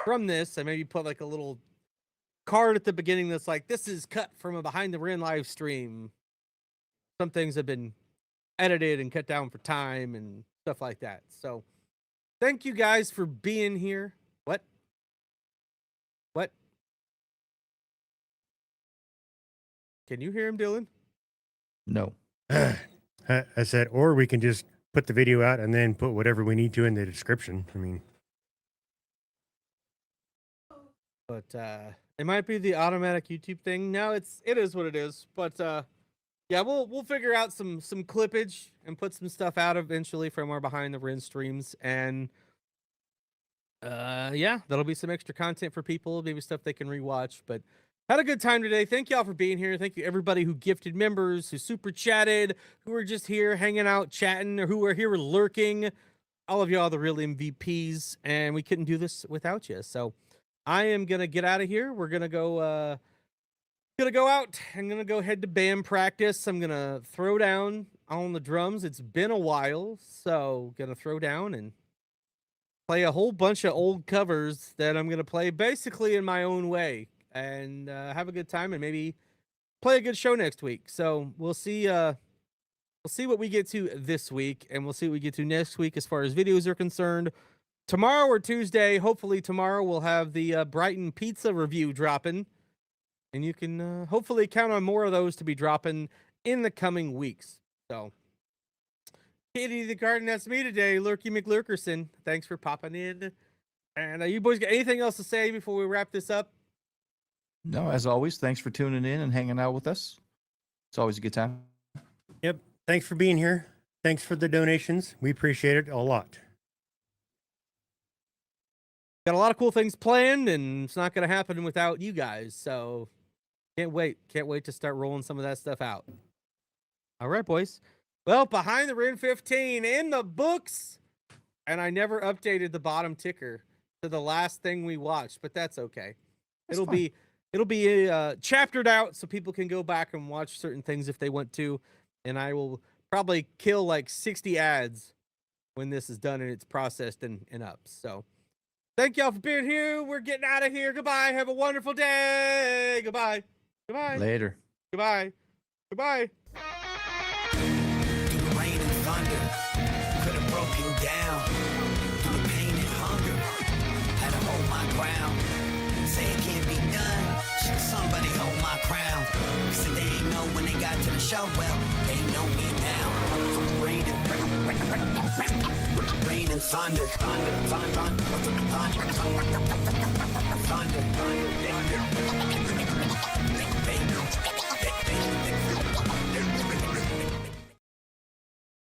from this. And maybe put like a little card at the beginning that's like, this is cut from a Behind the Ren live stream. Some things have been edited and cut down for time and stuff like that. So thank you guys for being here. What? Can you hear him, Dillon? No. I said, or we can just put the video out and then put whatever we need to in the description. I mean, but it might be the automatic YouTube thing. No, it is what it is. But yeah, we'll figure out some clippage and put some stuff out eventually from our Behind the Ren streams. And yeah, that'll be some extra content for people, maybe stuff they can rewatch. But had a good time today. Thank y'all for being here. Thank you everybody who gifted members, who super chatted, who were just here hanging out, chatting, or who were here lurking. All of y'all the real MVPs, and we couldn't do this without you. So I am gonna get out of here. We're gonna go out. I'm gonna go head to band practice. I'm gonna throw down on the drums. It's been a while, so gonna throw down and play a whole bunch of old covers that I'm gonna play basically in my own way. And have a good time and maybe play a good show next week. So we'll see what we get to this week, and we'll see what we get to next week as far as videos are concerned. Tomorrow or Tuesday, hopefully tomorrow, we'll have the Brighton pizza review dropping, and you can hopefully count on more of those to be dropping in the coming weeks. So, Katie the Garden, that's me today, Lurky McLurkerson. Thanks for popping in. And you boys got anything else to say before we wrap this up? No, as always, thanks for tuning in and hanging out with us. It's always a good time. Yep. Thanks for being here. Thanks for the donations. We appreciate it a lot. Got a lot of cool things planned, and it's not going to happen without you guys. So can't wait. Can't wait to start rolling some of that stuff out. All right, boys. Well, Behind the Ren 15 in the books. And I never updated the bottom ticker to the last thing we watched, but that's okay. It'll be chaptered out so people can go back and watch certain things if they want to. And I will probably kill like 60 ads when this is done and it's processed and up. So thank y'all for being here. We're getting out of here. Goodbye. Have a wonderful day. Goodbye. Goodbye. Later. Goodbye. Goodbye. Through the rain and thunder, could have broke you down. Through the pain and hunger, had to hold my ground. Say it can't be done, should somebody hold my crown. Said they ain't know when they got to the show, well, they know me now. Rain and thunder, thunder, thunder, thunder.